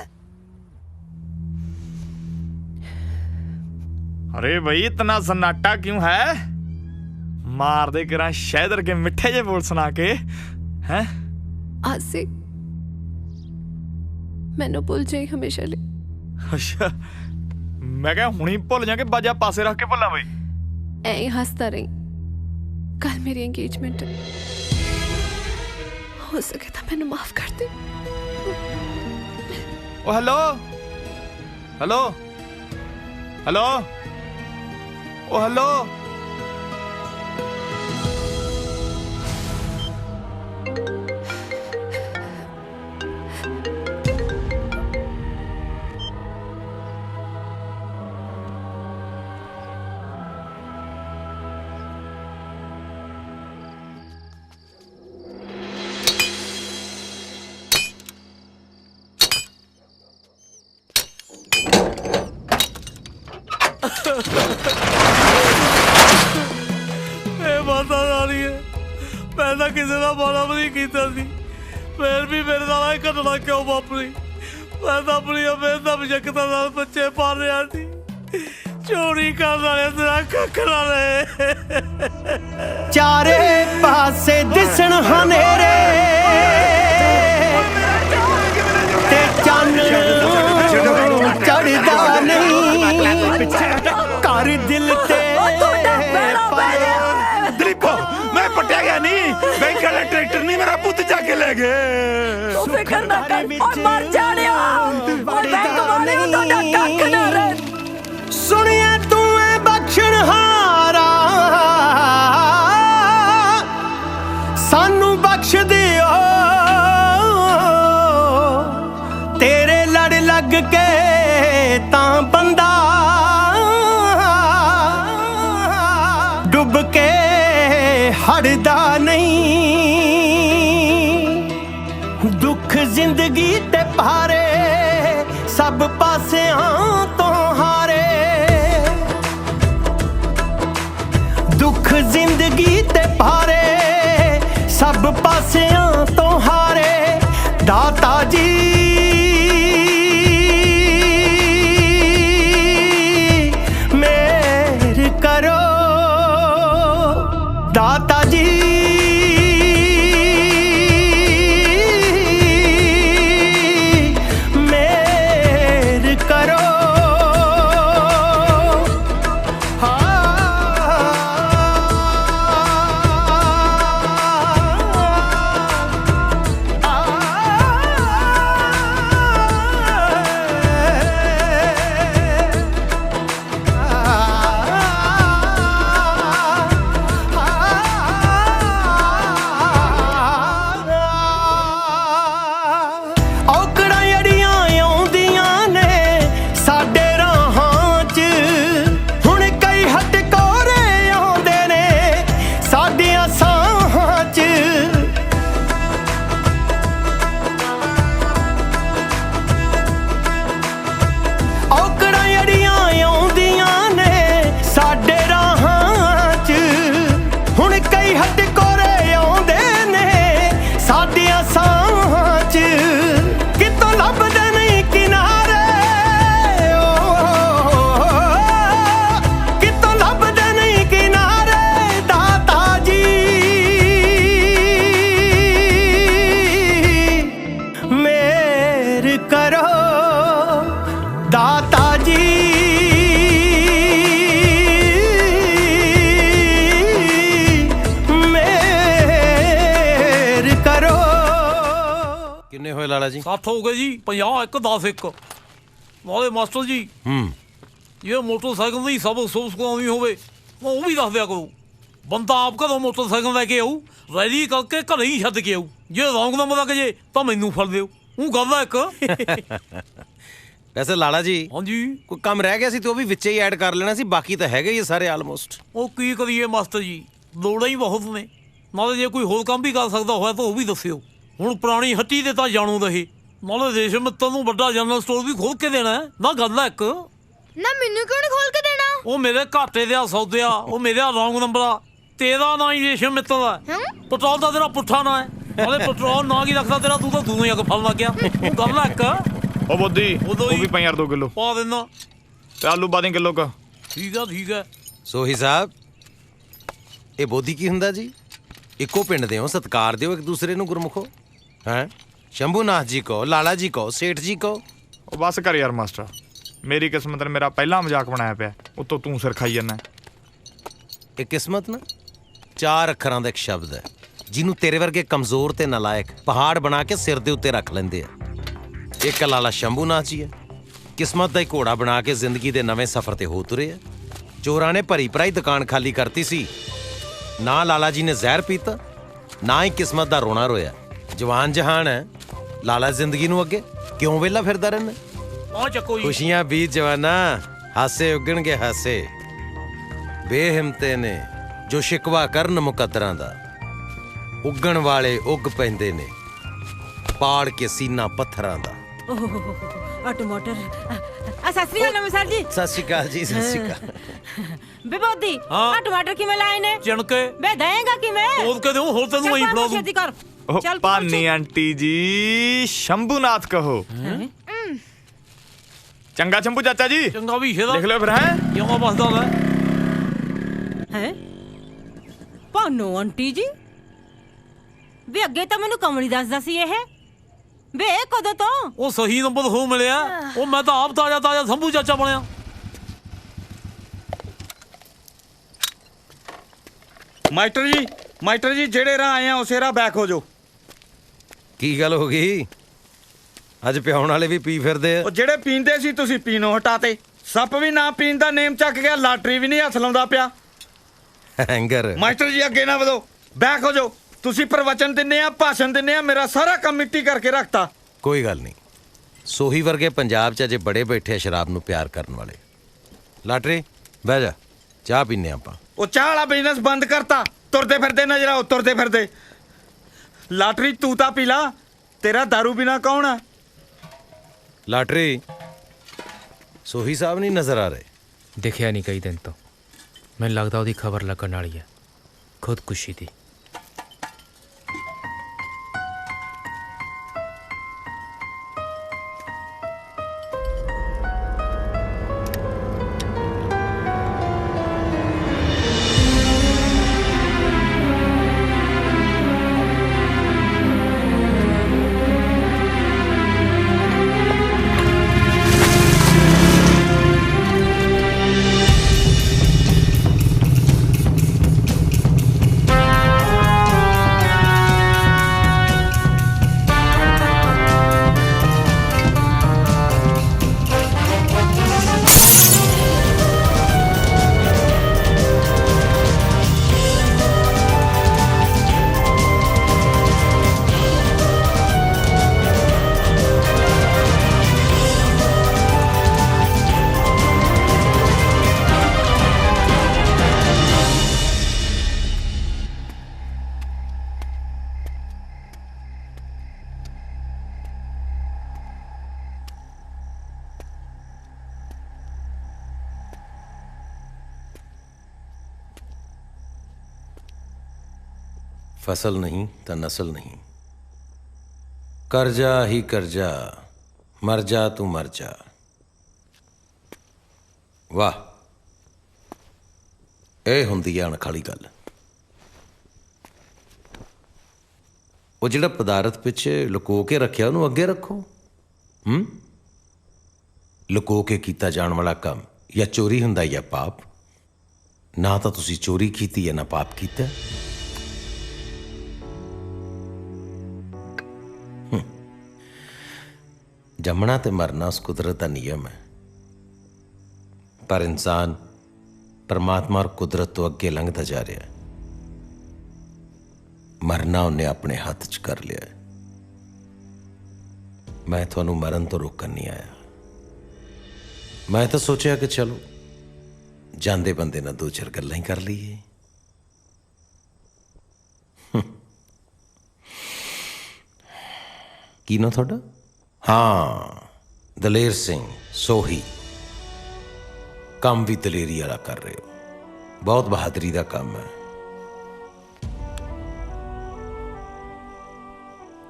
अरे भाई इतना सन्नाटा क्यों है? मार दे करा शहदर के मिठे जे बोल सुना के हैं। आसिक मैनू भुल जाई हमेशा ले। अच्छा मैं क्या हुणी भुल जा के बाजा पासे रख के भुला बई? ऐ हंसता रही। कल मेरी एंगेजमेंट है, हो सके तो मैनू माफ कर दे। ओ हेलो हेलो हेलो ओ हेलो। मैं तो किसी का माड़ा भी नहीं किया सी, फिर भी मेरे नाल ये घटना क्यों वापरी? मैं तो अपनी बेदम शक्तां नाल बच्चे पाल रहा थी, चोरी करने वाले तेरा कख ना रहे। चारे पासे दिसण हनेरे ते चानण चढ़दा नहीं कर दिल ते। दिलीपो मैं पटिया गया नहीं, बैंक वाला ट्रैक्टर नहीं मेरा पुत जाके ले गए। तू फिक्र ना कर और मर जाने और बैंक वाले तो कख ना रहे। ਡਿੱਗ ਕੇ ਤਾਂ ਬੰਦਾ ਡੁੱਬ ਕੇ ਹੜਦਾ ਨਹੀਂ। ਦੁੱਖ ਜ਼ਿੰਦਗੀ ਤੇ ਭਾਰੇ ਸਭ ਪਾਸਿਆਂ ਤੋਂ ਹਾਰੇ। ਦੁੱਖ ਜ਼ਿੰਦਗੀ ਤੇ ਭਾਰੇ ਸਭ ਪਾਸਿਆਂ ਤੋਂ ਹਾਰੇ। ਦਾਤਾ ਜੀ ਮੇਰ ਕਰੋ, ਦਾਤਾ ਜੀ ਮੇਰ ਕਰੋ। ਔਕੜਾਂ ਜਿਹੜੀਆਂ ਆਉਂਦੀਆਂ ਨੇ ਸਾਡੇ ਰਾਹਾਂ 'ਚ, ਹੁਣ ਕਈ ਹਟਕੋਰੇ ਆਉਂਦੇ ਨੇ ਸਾਡੀਆਂ ਸਾਹਾਂ 'ਚ। ਔਕੜਾਂ ਜਿਹੜੀਆਂ ਆਉਂਦੀਆਂ ਨੇ ਸਾਡੇ ਰਾਹਾਂ 'ਚ, ਹੁਣ ਕਈ ਹਟਕੋਰੇ ਆਉਂਦੇ ਨੇ ਸਾਡੀਆਂ ਸਾਹਾਂ 'ਚ। ਕਿਤੋਂ ਲੱਭਦੇ ਨਹੀਂ ਕਿਨਾਰੇ, ਕਿਤੋਂ ਲੱਭਦੇ ਨਹੀਂ ਕਿਨਾਰੇ। ਦਾਤਾ ਜੀ ਮੇਰ ਕਰੋ, ਦਾਤਾ ਜੀ ਮੇਰ ਕਰੋ। ਕਿੰਨੇ ਹੋਏ ਲਾਲਾ ਜੀ? 7 ਹੋ ਗਏ ਜੀ। 50 1 10 1। ਨਾਲੇ ਮਾਸਟਰ ਜੀ ਜੇ ਮੋਟਰਸਾਈਕਲ ਦੀ ਸਭ ਅਫਸੋਸ ਕਰਾਉਣੀ ਹੋਵੇ ਉਹ ਵੀ ਦੱਸ ਦਿਆ ਕਰੋ। ਬੰਦਾ ਆਪ ਘਰੋਂ ਮੋਟਰਸਾਈਕਲ ਲੈ ਕੇ ਆਊ, ਰੈਲੀ ਕਰਕੇ ਘਰੇ ਹੀ ਛੱਡ ਕੇ ਆਊ। ਜੇ ਰੌਂਗ ਨੰਬਰ ਲੱਗ ਜੇ ਤਾਂ ਮੈਨੂੰ ਫੜ ਦਿਓ। ਉਹ ਗੱਲ ਆ ਇੱਕ। ਵੈਸੇ ਲਾਲਾ ਜੀ, ਹਾਂਜੀ ਕੋਈ ਕੰਮ ਰਹਿ ਗਿਆ ਸੀ ਤੇ ਉਹ ਵੀ ਵਿੱਚੇ ਹੀ ਐਡ ਕਰ ਲੈਣਾ ਸੀ, ਬਾਕੀ ਤਾਂ ਹੈਗੇ ਹੀ ਆ ਸਾਰੇ ਆਲਮੋਸਟ। ਉਹ ਕੀ ਕਰੀਏ ਮਾਸਟਰ ਜੀ, ਲੋੜਾਂ ਹੀ ਬਹੁਤ ਨੇ। ਨਾਲੇ ਜੇ ਕੋਈ ਹੋਰ ਕੰਮ ਵੀ ਕਰ ਸਕਦਾ ਹੋਇਆ ਤਾਂ ਉਹ ਵੀ ਦੱਸਿਓ। ਹੁਣ ਪੁਰਾਣੀ ਹੱਟੀ ਦੇ ਤਾਂ ਜਾਣੂ ਰਹੇ, ਨਾਲੇ ਦੇਸ਼ ਮਿੱਤਰ ਨੂੰ ਵੱਡਾ ਜਨਰਲ ਸਟੋਰ ਵੀ ਖੋਲ ਕੇ ਦੇਣਾ ਨਾ। ਗੱਲ ਆ ਇੱਕ। ਨਾ ਮੈਨੂੰ ਕਿਉਂ ਨਹੀਂ ਖੋਲ ਕੇ ਦੇਣਾ? ਉਹ ਮੇਰੇ ਘਾਟੇ ਦੇ ਸੌਦਿਆ, ਉਹ ਮੇਰਾ ਰੌਂਗ ਨੰਬਰ ਆ। ਤੇਰਾ ਨਾਂ ਹੀ ਰੇਸ਼ਮ ਮਿੱਤਰ ਦਾ। ਪੈਟਰੋਲ ਦਾ ਤੇਰਾ ਪੁੱਠਾ ਨਾਂ ਹੈ। ਨਾਲੇ ਪੈਟਰੋਲ ਨਾਂ ਕੀ ਰੱਖਦਾ ਤੇਰਾ, ਤੂੰ ਤਾਂ ਦੂਨੇ ਅੱਗ ਫਲ ਲੱਗ ਗਿਆ। ਉਹ ਗੱਲ ਆ ਇੱਕ। ਉਹ ਬੋਦੀ ਉਹ ਵੀ ਪਈ ਯਾਰ 2 ਕਿਲੋ ਪਾ ਦੇਣਾ। ਤੇ ਆਲੂ ਪਾ ਦੇ ਕਿਲੋ ਕਾ। ਠੀਕ ਆ ਠੀਕ ਆ। ਸੋਹੀ ਸਾਹਿਬ, ਇਹ ਬੋਧੀ ਕੀ ਹੁੰਦਾ ਜੀ? ਇੱਕੋ ਪਿੰਡ ਦੇ ਹੋ, ਸਤਿਕਾਰ ਦਿਓ ਇੱਕ ਦੂਸਰੇ ਨੂੰ ਗੁਰਮੁਖੋ। ਹੈ ਸ਼ੰਭੂਨਾਥ ਜੀ ਕਹੋ, ਲਾਲਾ ਜੀ ਕਹੋ, ਸੇਠ ਜੀ ਕਹੋ। ਉਹ ਬਸ ਕਰ ਯਾਰ ਮਾਸਟਰ, ਮੇਰੀ ਕਿਸਮਤ ਨੇ ਮੇਰਾ ਪਹਿਲਾ ਮਜ਼ਾਕ ਬਣਾਇਆ ਪਿਆ, ਉੱਤੋਂ ਤੂੰ ਸਿਰ ਖਾਈ ਜਾਂਦਾ। ਇਹ ਕਿਸਮਤ ਨਾ 4 ਅੱਖਰਾਂ ਦਾ ਇੱਕ ਸ਼ਬਦ ਹੈ, ਜਿਹਨੂੰ ਤੇਰੇ ਵਰਗੇ ਕਮਜ਼ੋਰ ਤੇ ਨਲਾਇਕ ਪਹਾੜ ਬਣਾ ਕੇ ਸਿਰ ਦੇ ਉੱਤੇ ਰੱਖ ਲੈਂਦੇ ਆ। ਇੱਕ ਲਾਲਾ ਸ਼ੰਭੂਨਾਥ ਜੀ ਹੈ, ਕਿਸਮਤ ਦਾ ਹੀ ਘੋੜਾ ਬਣਾ ਕੇ ਜ਼ਿੰਦਗੀ ਦੇ ਨਵੇਂ ਸਫ਼ਰ ਤੇ ਹੋ ਤੁਰੇ ਆ। ਚੋਰਾਂ ਨੇ ਭਰੀ ਭਰਾਈ ਦੁਕਾਨ ਖਾਲੀ ਕਰਤੀ ਸੀ, ਨਾ ਲਾਲਾ ਜੀ ਨੇ ਜ਼ਹਿਰ ਪੀਤਾ, ਨਾ ਹੀ ਕਿਸਮਤ ਦਾ ਰੋਣਾ ਰੋਇਆ। ਜਵਾਨ ਜਹਾਨ ਹੈ, ਲਾਲਾ ਜ਼ਿੰਦਗੀ ਨੂੰ ਅੱਗੇ ਕਿਉਂ ਵਿਹਲਾ ਫਿਰਦਾ ਰਹਿਣਾ? ਆ ਚੱਕੋ ਜੀ। ਖੁਸ਼ੀਆਂ ਬੀਤ ਜਵਾਨਾ, ਹਾਸੇ ਉੱਗਣਗੇ ਹਾਸੇ। ਬੇਹਿੰਮਤੇ ਨੇ ਜੋ ਸ਼ਿਕਵਾ ਕਰਨ ਮੁਕੱਦਰਾਂ ਦਾ, ਉੱਗਣ ਵਾਲੇ ਉੱਗ ਪੈਂਦੇ ਨੇ ਪਾੜ ਕੇ ਸੀਨਾ ਪੱਥਰਾਂ ਦਾ। ਆ ਟਮਾਟਰ। ਆ ਸਤਿ ਸ੍ਰੀ ਅਕਾਲ ਨਮਸਕਾਰ ਜੀ। ਸਤਿ ਸ਼੍ਰੀ ਅਕਾਲ ਜੀ, ਸਤਿ ਸ਼੍ਰੀ ਅਕਾਲ। ਬੇਬੋਦੀ ਆ ਟਮਾਟਰ ਕਿਵੇਂ ਲਾਏ ਨੇ? ਚਿਣਕੇ। ਬੇ ਦੇਂਗਾ ਕਿਵੇਂ? ਤੋਲ ਕੇ ਦਿਓ, ਹੋਰ ਤੈਨੂੰ ਆਈ ਫੜਾ ਦੂੰ। ਛੇਤੀ ਕਰ। ਉਹ ਚੱਲ ਪਾਨੀ ਆਂਟੀ ਜੀ, ਸ਼ੰਭੂਨਾਥ ਕਹੋ। ਚੰਗਾ ਸ਼ੰਭੂ ਚਾਚਾ ਜੀ। ਚੰਗਾ ਵੀ ਇਹਦਾ ਲਿਖ ਲਿਓ ਫਿਰ। ਹੈ ਕਿਉਂ ਬਸਦਾ ਲੈ? ਹੈ ਪਾਨੋ ਆਂਟੀ ਜੀ। ਵੇ ਅੱਗੇ ਤਾਂ ਮੈਨੂੰ ਕਮਲੀ ਦੱਸਦਾ ਸੀ ਇਹ। ਵੇ ਕਦੋਂ ਤੋਂ? ਉਹ ਸਹੀ ਨੰਬਰ ਹੋ ਮਿਲਿਆ। ਉਹ ਮੈਂ ਤਾਂ ਆਪ ਤਾਜ਼ਾ ਤਾਜ਼ਾ ਸ਼ੰਭੂ ਚਾਚਾ ਬਣਿਆ। ਮਾਸਟਰ ਜੀ ਜਿਹੜੇ ਰਾਹ ਆਏ ਆ ਉਸੇ ਰਾਹ ਬੈਕ ਹੋ ਜਾਓ। ਕੀ ਗੱਲ ਹੋ ਗਈ? ਅੱਜ ਪਿਆਉਣ ਵਾਲੇ ਵੀ ਪੀ ਫਿਰਦੇ ਆ। ਉਹ ਜਿਹੜੇ ਪੀਂਦੇ ਸੀ ਤੁਸੀਂ ਪੀਣੋਂ ਹਟਾਤੇ। ਸੱਪ ਵੀ ਨਾ ਪੀਣ ਦਾ ਨੇਮ ਚੱਕ ਗਿਆ, ਲਾਟਰੀ ਵੀ ਨਹੀਂ ਹੱਥ ਲਾਉਂਦਾ ਪਿਆ। ਹੈਂਗਰ ਮਾਸਟਰ ਜੀ ਅੱਗੇ ਨਾ ਵਧੋ, ਬੈਕ ਹੋ ਜਾਓ। ਤੁਸੀਂ ਪ੍ਰਵਚਨ ਦਿੰਦੇ ਆ, ਭਾਸ਼ਣ ਦਿੰਦੇ ਆ, ਮੇਰਾ ਸਾਰਾ ਕੰਮ ਮਿੱਟੀ ਕਰਕੇ ਰੱਖਤਾ। ਕੋਈ ਗੱਲ ਨਹੀਂ, ਸੋਹੀ ਵਰਗੇ ਪੰਜਾਬ 'ਚ ਅਜੇ ਬੜੇ ਬੈਠੇ ਆ ਸ਼ਰਾਬ ਨੂੰ ਪਿਆਰ ਕਰਨ ਵਾਲੇ। ਲਾਟਰੀ ਬਹਿ ਜਾ, ਚਾਹ ਪੀਨੇ ਆਪਾਂ। ਉਹ ਚਾਹ ਵਾਲਾ ਬਿਜ਼ਨਸ ਬੰਦ ਕਰਤਾ, ਤੁਰਦੇ ਫਿਰਦੇ ਨਜ਼ਰ ਆਓ, ਤੁਰਦੇ ਫਿਰਦੇ। ਲਾਟਰੀ ਤੂੰ ਤਾਂ ਪੀ ਲਾ, ਤੇਰਾ ਦਾਰੂ ਬਿਨਾ ਕੌਣ ਆ? ਲਾਟਰੀ ਸੋਹੀ ਸਾਹਿਬ ਨਹੀਂ ਨਜ਼ਰ ਆ ਰਹੇ? ਦਿਖਿਆ ਨਹੀਂ ਕਈ ਦਿਨ ਤੋਂ, ਮੈਨੂੰ ਲੱਗਦਾ ਉਹਦੀ ਖਬਰ ਲੱਗਣ ਵਾਲੀ ਹੈ, ਖੁਦਕੁਸ਼ੀ ਦੀ। फसल नहीं तो नस्ल नहीं, कर्जा ही कर्जा, मर जा तू मर जा। वाह, ਇਹ ਹੁੰਦੀ ਹੈ ਅਣਖਾਲੀ ਗੱਲ। ਉਹ ਜਿਹੜਾ ਪਦਾਰਥ ਪਿੱਛੇ ਲੁਕੋ ਕੇ ਰੱਖਿਆ ਉਹਨੂੰ ਅੱਗੇ ਰੱਖੋ। ਲੁਕੋ ਕੇ ਕੀਤਾ ਜਾਣ ਵਾਲਾ ਕੰਮ ਜਾਂ ਚੋਰੀ ਹੁੰਦਾ ਜਾਂ ਪਾਪ। ਨਾ ਤਾਂ ਤੁਸੀਂ ਚੋਰੀ ਕੀਤੀ ਹੈ ਨਾ ਪਾਪ ਕੀਤਾ। ਜੰਮਣਾ ਤੇ ਮਰਨਾ ਉਸ ਕੁਦਰਤ ਦਾ ਨਿਯਮ ਹੈ, ਪਰ ਇਨਸਾਨ ਪਰਮਾਤਮਾ ਔਰ ਕੁਦਰਤ ਤੋਂ ਅੱਗੇ ਲੰਘਦਾ ਜਾ ਰਿਹਾ ਹੈ। ਮਰਨਾ ਉਹਨੇ ਆਪਣੇ ਹੱਥ 'ਚ ਕਰ ਲਿਆ ਹੈ। ਮੈਂ ਤੁਹਾਨੂੰ ਮਰਨ ਤੋਂ ਰੋਕਣ ਨਹੀਂ ਆਇਆ। ਮੈਂ ਤਾਂ ਸੋਚਿਆ ਕਿ ਚਲੋ ਜਾਂਦੇ ਬੰਦੇ ਨਾਲ ਦੋ ਚਾਰ ਗੱਲਾਂ ਹੀ ਕਰ ਲਈਏ। ਕੀ ਨਾ ਤੁਹਾਡਾ? ਹਾਂ, ਦਲੇਰ ਸਿੰਘ ਸੋਹੀ। ਕੰਮ ਵੀ ਦਲੇਰੀ ਵਾਲਾ ਕਰ ਰਹੇ ਹੋ, ਬਹੁਤ ਬਹਾਦਰੀ ਦਾ ਕੰਮ ਹੈ।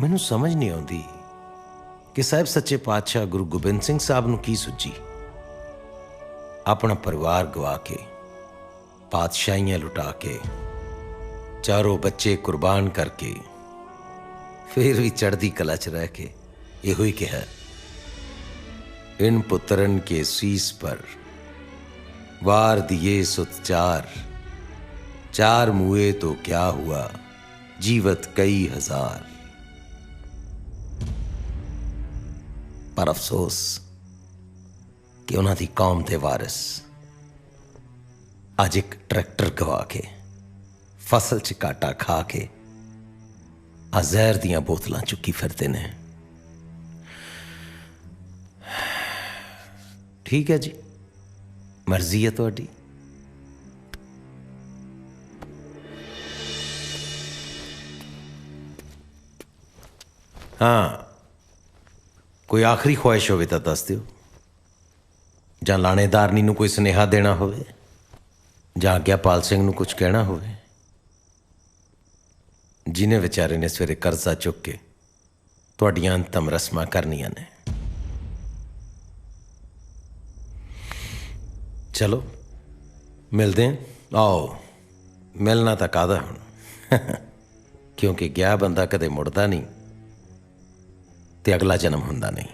ਮੈਨੂੰ ਸਮਝ ਨਹੀਂ ਆਉਂਦੀ ਕਿ ਸਾਹਿਬ ਸੱਚੇ ਪਾਤਸ਼ਾਹ ਗੁਰੂ ਗੋਬਿੰਦ ਸਿੰਘ ਸਾਹਿਬ ਨੂੰ ਕੀ ਸੁੱਝੀ। ਆਪਣਾ ਪਰਿਵਾਰ ਗਵਾ ਕੇ, ਪਾਤਸ਼ਾਹੀਆਂ ਲੁਟਾ ਕੇ, ਚਾਰੋਂ ਬੱਚੇ ਕੁਰਬਾਨ ਕਰਕੇ, ਫਿਰ ਵੀ ਚੜ੍ਹਦੀ ਕਲਾ 'ਚ ਰਹਿ ਕੇ ਇਹੋ ਹੀ ਕਿਹਾ, ਇਨ ਪੁੱਤਰਨ ਕੇ ਸੀਸ ਪਰ वार दिए सुत चार, चार मुए तो क्या हुआ, जीवत कई हजार। पर अफसोस कि उन्हां दी कौम दे वारिस अज एक ट्रैक्टर गवा के, फसल च काटा खा के आ जहर दियां बोतलां चुकी फिरदे ने। ठीक है जी, मर्जी है तुहाडी। हाँ, कोई आखिरी ख्वाहिश होवे तो दस दिओ, जां लाणेदारनी नूं कोई सुनेहा देना होवे, जां आग्यापाल सिंह नूं कुछ कहना होवे, जिन्हें विचारे ने सवेरे कर्जा चुक के तुहाडियां अंतम रस्मां करनियां ने। चलो मिलते हैं। आओ, मिलना तो कादा हुण क्योंकि गया बंदा कदे मुड़दा नहीं ते अगला जन्म हुंदा नहीं।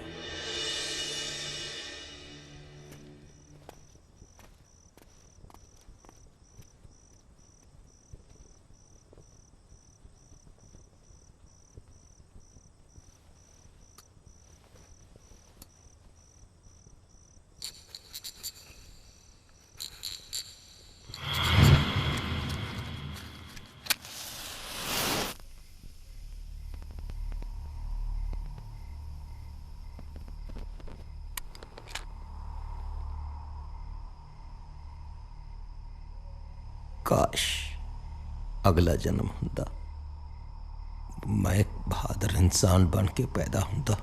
काश अगला जन्म हुंदा, मैं एक बहादुर इंसान बन के पैदा हुंदा।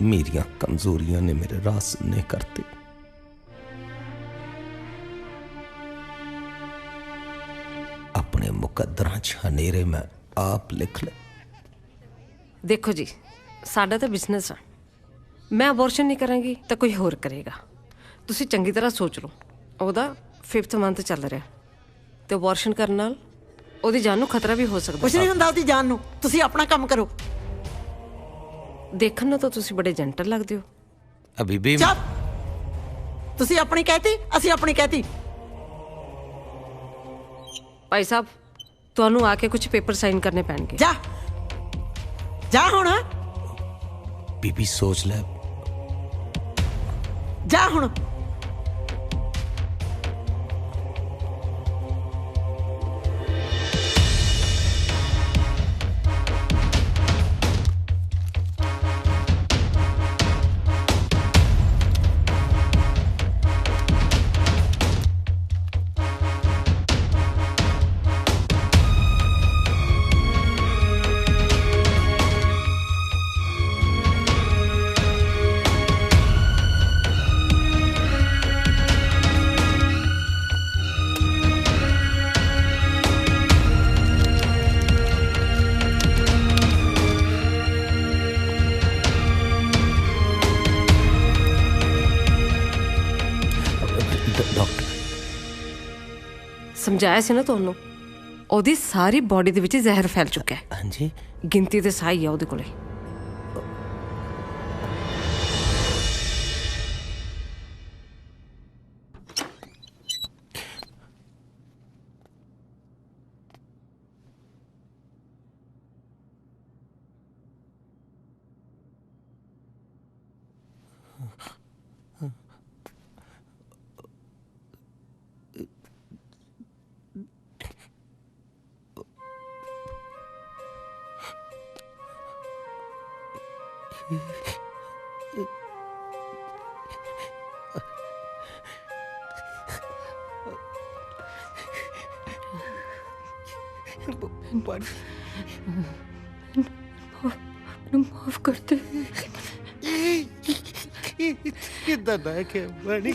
मेरियां कमजोरियां ने मेरे राह सुनने करते। अपने मुकद्दरां च हनेरे मैं आप लिख ले। देखो जी, साडा तो बिजनेस है। मैं अबॉर्शन नहीं करांगी तो कोई होर करेगा। तुसी चंगी तरह सोच लो, ਉਹਦਾ 5th ਮੰਥ ਚੱਲ ਰਿਹਾ ਤੇ ਅਬॉर्शन ਕਰਨ ਨਾਲ ਉਹਦੀ ਜਾਨ ਨੂੰ ਖਤਰਾ ਵੀ ਹੋ ਸਕਦਾ। ਕੁਛ ਨਹੀਂ ਹੁੰਦਾ ਉਹਦੀ ਜਾਨ ਨੂੰ, ਤੁਸੀਂ ਆਪਣਾ ਕੰਮ ਕਰੋ। ਦੇਖਣ ਨੂੰ ਤਾਂ ਤੁਸੀਂ ਬੜੇ ਜੈਂਟਲ ਲੱਗਦੇ ਹੋ। अभी भी ਚੁੱਪ, ਤੁਸੀਂ ਆਪਣੀ ਕਹਿਤੀ, ਅਸੀਂ ਆਪਣੀ ਕਹਿਤੀ। ਭਾਈ ਸਾਹਿਬ, ਤੁਹਾਨੂੰ ਆ ਕੇ ਕੁਝ ਪੇਪਰ ਸਾਈਨ ਕਰਨੇ ਪੈਣਗੇ। ਜਾ ਜਾ ਹੁਣ, बीबी सोच ले। ਜਾ ਹੁਣ। ਸਮਝਾਇਆ ਸੀ ਨਾ ਤੁਹਾਨੂੰ, ਉਹਦੀ ਸਾਰੀ ਬਾਡੀ ਦੇ ਵਿੱਚ ਜ਼ਹਿਰ ਫੈਲ ਚੁੱਕਾ ਹੈ। ਹਾਂਜੀ, ਗਿਣਤੀ ਦੇ ਸਾਈ ਆ ਉਹਦੇ ਕੋਲੇ। माफ कर दे। कितना ना क्या बनी,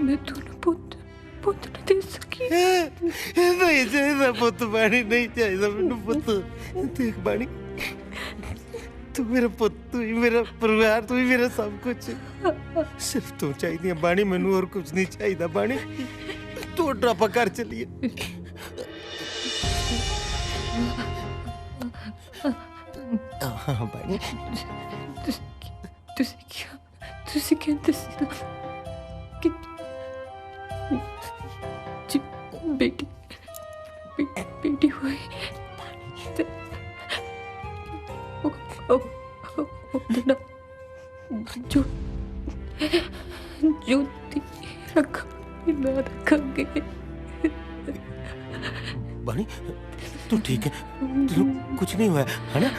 मैं तूने पुत न दे सकी। नहीं चाहिए पुत बाणी, नहीं चाहिए मैनू पुत। देख बाणी, तू मेरा पुत, तू ही मेरा परिवार, तू ही मेरा सब कुछ। सिर्फ तू चाहिए बाणी, मैनू और कुछ नहीं चाहिए बाणी। तू ड्रापा कर चलिए। हाँ बाणी, तुसी कहते सी ना कि बेटी हुई ते जो रखा मैं रखांगे। बाणी तू ठीक है? तेनू कुछ नहीं हुआ है ना?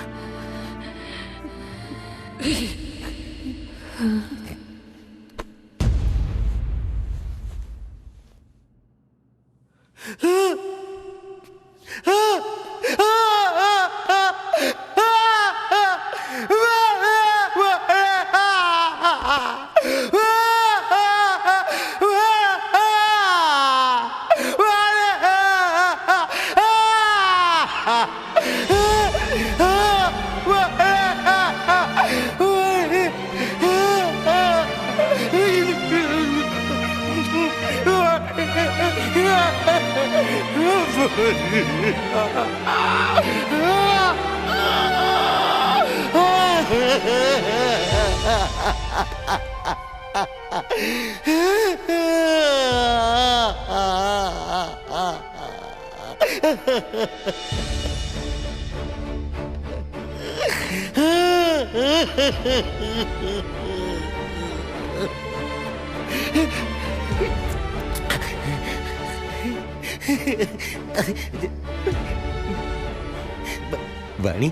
वाणी,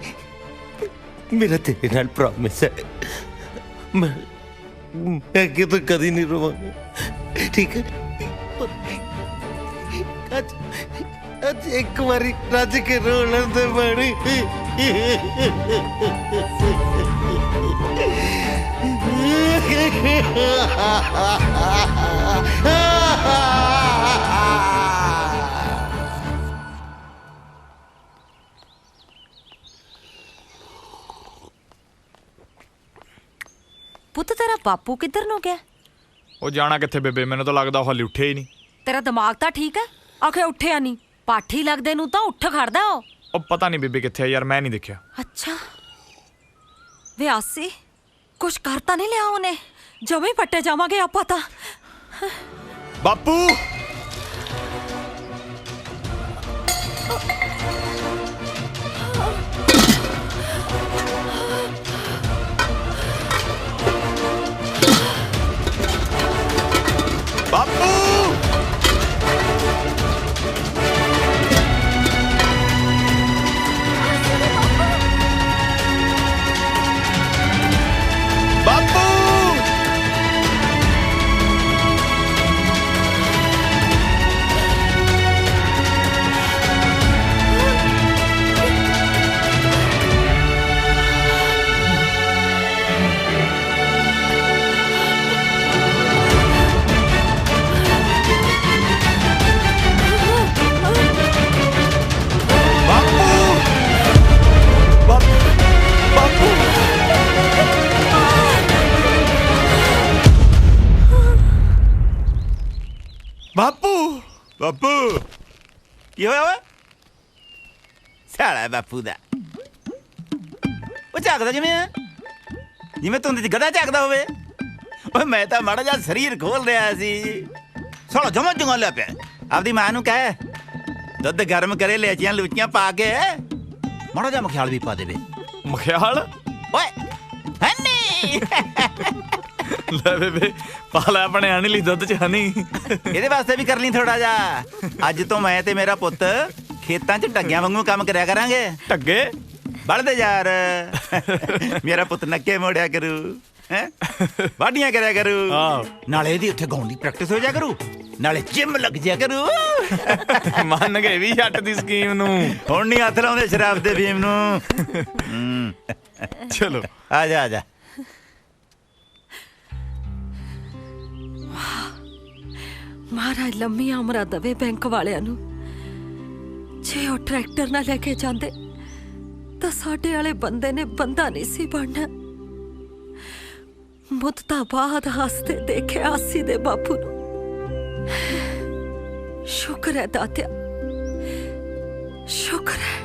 मेरा तेरे नाल प्रॉमिस है, मैं अगे तो कभी नहीं रोवांगा, ठीक है? आज एक बारी रज के रोलन दे बड़ी। ਪੁੱਤ ਤੇਰਾ ਬਾਪੂ ਕਿੱਧਰ ਨੂੰ ਗਿਆ? ਉਹ ਜਾਣਾ ਕਿੱਥੇ ਬੇਬੇ, ਮੈਨੂੰ ਤਾਂ ਲੱਗਦਾ ਉਹ ਹਾਲੇ ਉੱਠਿਆ ਹੀ ਨਹੀਂ। ਤੇਰਾ ਦਿਮਾਗ ਤਾਂ ਠੀਕ ਹੈ? ਆਖੇ ਉੱਠਿਆ ਨਹੀਂ, ਪਾਠੀ ਲੱਗਦੇ ਨੂੰ ਤਾਂ ਉੱਠ ਖੜਦਾ ਉਹ ਪਤਾ ਨਹੀਂ ਬੇਬੇ ਕਿੱਥੇ ਆ ਯਾਰ, ਮੈਂ ਨਹੀਂ ਦੇਖਿਆ। ਅੱਛਾ ਵੇ ਆਸੀ, ਕੁਛ ਕਰ ਤਾਂ ਨਹੀਂ ਲਿਆ ਉਹਨੇ? ਜਮੇ ਪੱਟੇ ਜਾਵਾਂਗੇ ਆਪਾਂ ਤਾਂ। ਬਾਪੂ ਬਾਪੂ ਬਾਪੂ ਬਾਪੂ ਬਾਪੂ ਕੀ ਹੋਇਆ ਓਏ? ਸਾਲਾ ਬਾਪੂ ਦਾ ਉਹ ਝਾਕਦਾ ਜਿਵੇਂ ਤੁੰਦੇ ਚ ਗਧਾ ਝਾਕਦਾ ਹੋਵੇ। ਓਏ ਮੈਂ ਤਾਂ ਮਾੜਾ ਜਿਹਾ ਸਰੀਰ ਖੋਲ ਰਿਹਾ ਸੀ, ਸਾਲਾ ਜਮਾ ਜੰਗਾਲਿਆ ਪਿਆ। ਆਪਦੀ ਮਾਂ ਨੂੰ ਕਹਿ ਦੁੱਧ ਗਰਮ ਕਰੇ, ਲੈਚੀਆਂ ਲੂਚੀਆਂ ਪਾ ਕੇ ਮਾੜਾ ਜਿਹਾ ਮਖਿਆਲ ਵੀ ਪਾ ਦੇਵੇ। ਮਖਿਆਲ? ਓਏ ਹਨੀ ਲੈ ਬੇਬੇ ਪਾ ਲੈ ਆਪਣੇ ਹਣੀ ਲਈ ਦੁੱਧ ਚ ਹਨੀ। ਇਹਦੇ ਵਾਸਤੇ ਵੀ ਕਰ ਲਈ ਥੋੜਾ ਜਿਹਾ। ਅੱਜ ਤੋਂ ਮੈਂ ਤੇ ਮੇਰਾ ਪੁੱਤ ਖੇਤਾਂ 'ਚ ਢੱਗਿਆਂ ਵਾਂਗੂ ਕੰਮ ਕਰਿਆ ਕਰਾਂਗੇ। ਢੱਗੇ ਬਲਦੇ ਯਾਰ, ਮੇਰਾ ਪੁੱਤ ਨੱਕੇ ਮੋੜਿਆ ਕਰੂ, ਹੈ ਵਾਢੀਆਂ ਕਰਿਆ ਕਰੂ, ਨਾਲੇ ਇਹਦੀ ਉੱਥੇ ਗਾਉਣ ਦੀ ਪ੍ਰੈਕਟਿਸ ਹੋ ਜਾ ਕਰੂ, ਨਾਲੇ ਜਿਮ ਲੱਗ ਜਾ ਕਰੂ। ਮੰਨ ਗਏ ਵੀ ਜੱਟ ਦੀ ਸਕੀਮ ਨੂੰ। ਹੁਣ ਨਹੀਂ ਹੱਥ ਲਾਉਂਦੇ ਸ਼ਰਾਬ ਦੇ ਫੀਮ ਨੂੰ। ਚਲੋ ਆ ਜਾ ਆ ਜਾ। ਮਹਾਰਾਜ ਲੰਮੀ ਉਮਰਾਂ ਦਵੇ ਬੈਂਕ ਵਾਲਿਆਂ ਨੂੰ। ਜੇ ਉਹ ਟਰੈਕਟਰ ਨਾ ਲੈ ਕੇ ਜਾਂਦੇ ਤਾਂ ਸਾਡੇ ਵਾਲੇ ਬੰਦੇ ਨੇ ਬੰਦਾ ਨਹੀਂ ਸੀ ਬਣਨਾ। ਮੁੱਦਤਾਂ ਬਾਅਦ ਹੱਸਦੇ ਦੇਖਿਆ ਆਸੀ ਦੇ ਬਾਪੂ ਨੂੰ। ਸ਼ੁਕਰ ਹੈ ਦਾਤਿਆ, ਸ਼ੁਕਰ ਹੈ।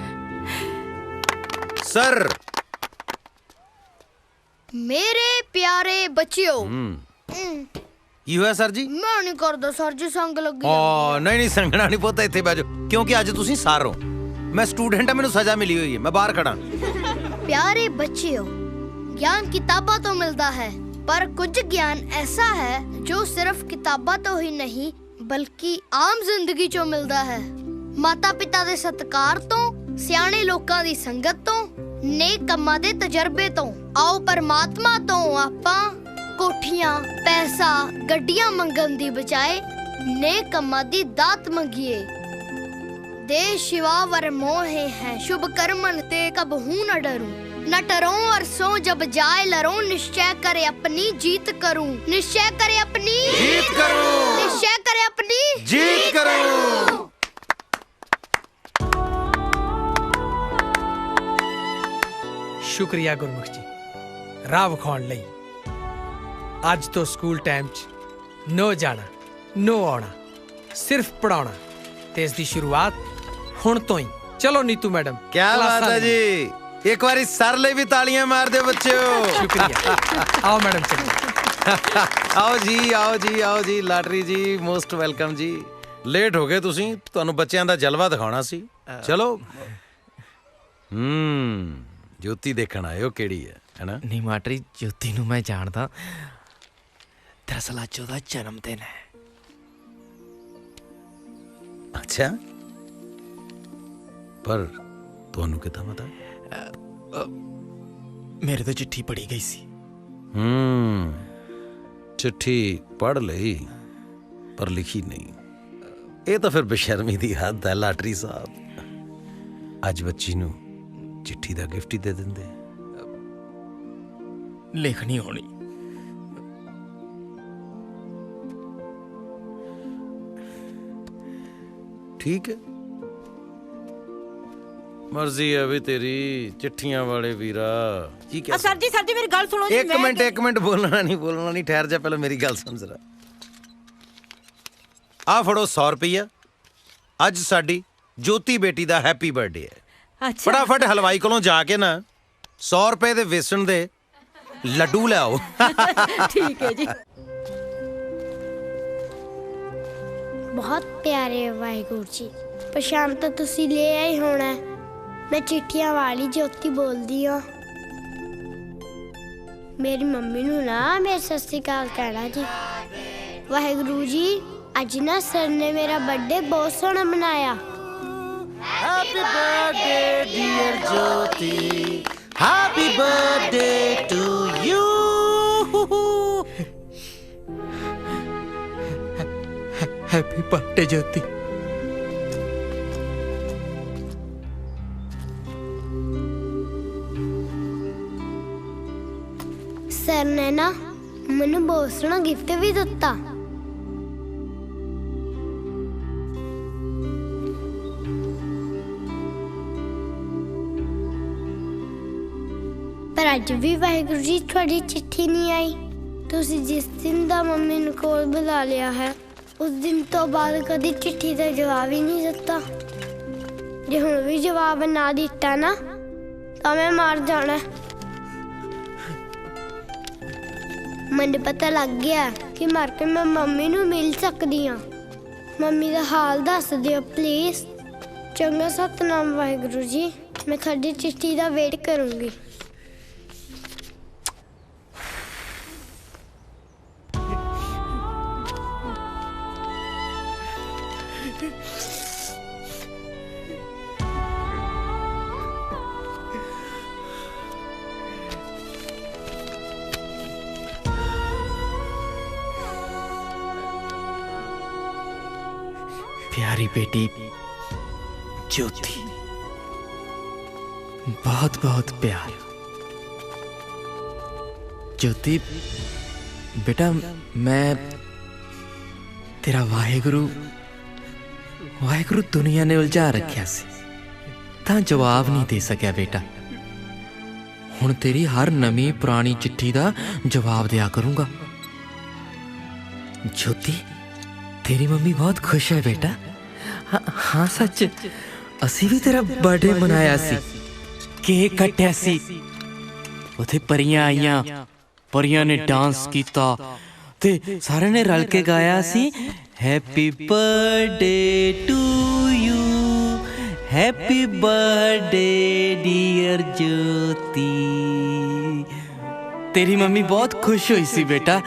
सर मेरे प्यारे बच्चियों। ਕੀ ਹੋਇਆ ਸਰ ਜੀ? मैं नहीं करदा सर जी, संग लगी। ਨਹੀਂ ਨਹੀਂ ਸੰਗਣਾ ਨਹੀਂ ਪੁੱਤ, ਇੱਥੇ ਬਹਿ ਜਾਓ ਕਿਉਂਕਿ ਅੱਜ ਤੁਸੀਂ ਸਰ ਹੋ, ਮੈਂ ਸਟੂਡੈਂਟ ਹਾਂ, ਮੈਨੂੰ ਸਜ਼ਾ ਮਿਲੀ ਹੋਈ ਹੈ, ਮੈਂ ਬਾਹਰ ਖੜਾ। प्यारे बच्चियों, ज्ञान किताबों तो मिलता है, पर कुछ ज्ञान ऐसा है जो सिर्फ किताबा तो ही नहीं बल्कि आम जिंदगी चो मिलता है। माता पिता दे सत्कार तो, सियाने लोकां दी संगत तो, नेक कम्मां दे तजर्बे तो। आओ परमात्मा तो आपां कोठियां, पैसा, गड्डियां मंगन दी बजाए नेक कम्मां दी दात मंगिए। देश शिवा वर मोहे हैं, शुभ कर्मन ते कब हूं न डरूं। न डरो और सो जब जाए लरो, निश्चय करे अपनी जीत करूं। निश्चय करे अपनी जीत करूं। निश्चय करे अपनी जीत करूं। ਸ਼ੁਕਰੀਆ ਗੁਰਮੁਖ ਜੀ ਰਾਹ ਵਿਖਾਉਣ ਲਈ। ਅੱਜ ਤੋਂ ਸਕੂਲ ਟਾਈਮ 'ਚ ਨੋ ਜਾਣਾ ਨੋ ਆਉਣਾ, ਸਿਰਫ ਪੜਾਉਣਾ, ਤੇ ਇਸ ਦੀ ਸ਼ੁਰੂਆਤ ਹੁਣ ਤੋਂ ਹੀ। ਚਲੋ ਨੀਤੂ ਮੈਡਮ, ਕੀ ਬਾਤ ਹੈ ਜੀ, ਇੱਕ ਵਾਰੀ ਸਰ ਲਈ ਵੀ ਤਾਲੀਆਂ ਮਾਰ ਦਿਓ ਬੱਚਿਓ। ਸ਼ੁਕਰੀਆ। ਆਓ ਮੈਡਮ ਚਲੋ। ਆਓ ਜੀ ਆਓ ਜੀ ਆਓ ਜੀ, ਲਾਟਰੀ ਜੀ ਮੋਸਟ ਵੈਲਕਮ ਜੀ। ਲੇਟ ਹੋ ਗਏ ਤੁਸੀਂ, ਤੁਹਾਨੂੰ ਬੱਚਿਆਂ ਦਾ ਜਲਵਾ ਦਿਖਾਉਣਾ ਸੀ। ਚਲੋ ਜੋਤੀ ਦੇਖਣ ਆਇਓ ਕਿਹੜੀ ਹੈ, ਹੈਨਾ? ਨਹੀਂ ਮਾਟਰੀ, ਜੋਤੀ ਨੂੰ ਮੈਂ ਜਾਣਦਾ, ਦਰਅਸਲ ਅੱਜ ਉਹਦਾ ਜਨਮ ਦਿਨ ਹੈ। ਅੱਛਾ, ਪਰ ਤੁਹਾਨੂੰ ਕਿੱਦਾਂ ਪਤਾ? ਮੇਰੇ ਤੋਂ ਚਿੱਠੀ ਪੜੀ ਗਈ ਸੀ। चिट्ठी पढ़ ली पर लिखी नहीं। ये तो फिर बेशर्मी दी हद है लाटरी साहब। अज बच्ची नू चिट्ठी दा गिफ्ट ही दे देंदे। लिखनी होनी। ठीक है, मर्जी है भी तेरी। चिट्ठियां वाले वीरा की क्या। सर जी मेरी गल सुनो जी। एक मिनट बोलना नहीं, ठहर जा, पहले मेरी गल सुन जरा। आ फड़ो 100 रुपया, अज साडी ज्योति बेटी दा हैप्पी बर्थडे है। अच्छा। फटाफट हलवाई कोलों जाके ना 100 रुपए दे वेसन दे लड्डू ले आओ। ठीक है जी। बहुत प्यारे वाहिगुरु जी, पछाण तो तुसी ले आए होना। मैं चिट्ठियां वाली ज्योति बोलदी हाँ। मेरी मम्मी नू ना मेरे सत श्री अकाल कहना जी। वाहिगुरु जी, अज ना सर ने मेरा बर्थडे बहुत सोहना मनाया। Happy birthday dear Jyoti, happy birthday to you. Happy birthday Jyoti. Sir ने ना मैनू बहुत सोहना गिफ्ट भी दिता। पर अज भी वाहिगुरु जी थोड़ी चिट्ठी नहीं आई। तुसी जिस दिन दा मम्मी नू कोल बुला लिया है उस दिन तो बाद कदी चिट्ठी का जवाब ही नहीं दिता। जे हुण भी जवाब ना दिता ना तो मैं मार जाना। मैंने पता लग गया कि मर के मैं मम्मी नू मिल सकदी हाँ। मम्मी का हाल दस दियो प्लीज। चंगा सतनाम वाहिगुरु जी, मैं थोड़ी चिट्ठी का वेट करूंगी। प्यारी बेटी ज्योति, बहुत बहुत प्यार। ज्योति बेटा, मैं तेरा वाहिगुरु दुनिया ने उलझा रखिया सी तां जवाब नहीं दे सकिया बेटा। हुण तेरी हर नवी पुरानी चिट्ठी दा जवाब दिया करूंगा। ज्योति, तेरी मम्मी बहुत खुश है बेटा। हाँ सच, असी भी तेरा बर्थडे मनाया सी, केक कट्टिया सी, उथे परियां आईयां, परियां ने डांस कीता ते सारे ने रल के गाया सी happy birthday to you, happy birthday dear Jyoti. तेरी मम्मी बहुत खुश हुई सी बेटा।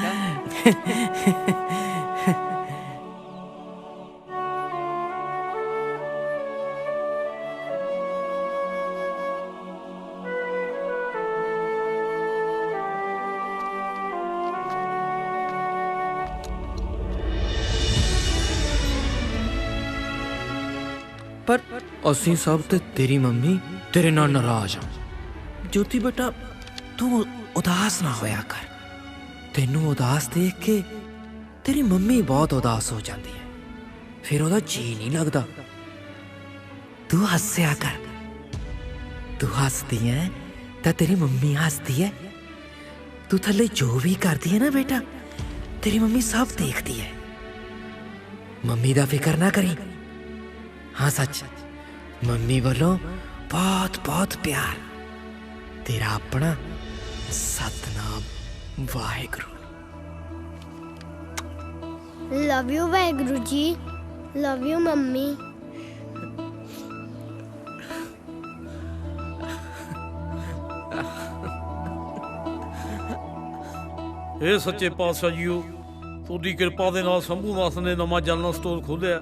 पर असी सब ते तेरी मम्मी तेरे नाल नाराज हाँ। ज्योति बेटा, तू उदास ना होया कर। तेनू उदास देख के तेरी मम्मी बहुत उदास हो जाती है, फिर ओदा जी नहीं लगता। तू हंसया कर। तू हंसती है तो तेरी मम्मी हंसती है। तू थले जो भी करती है ना बेटा, तेरी मम्मी सब देखती है। मम्मी दा फिक्र ना करी। हाँ सच, मम्मी बोलो बहुत बहुत प्यार। तेरा अपना Satnam Waheguru. Love you Waheguru ji, love you mummy. ਇਹ ਸੱਚੇ ਪਾਤਸ਼ਾਹ ਜੀਓ, ਤੁਹਾਡੀ ਕਿਰਪਾ ਦੇ ਨਾਲ ਸੰਭੂ ਦਾਸ ਨੇ ਨਵਾਂ ਜਨਰਲ ਸਟੋਰ ਖੋਲ੍ਹਿਆ।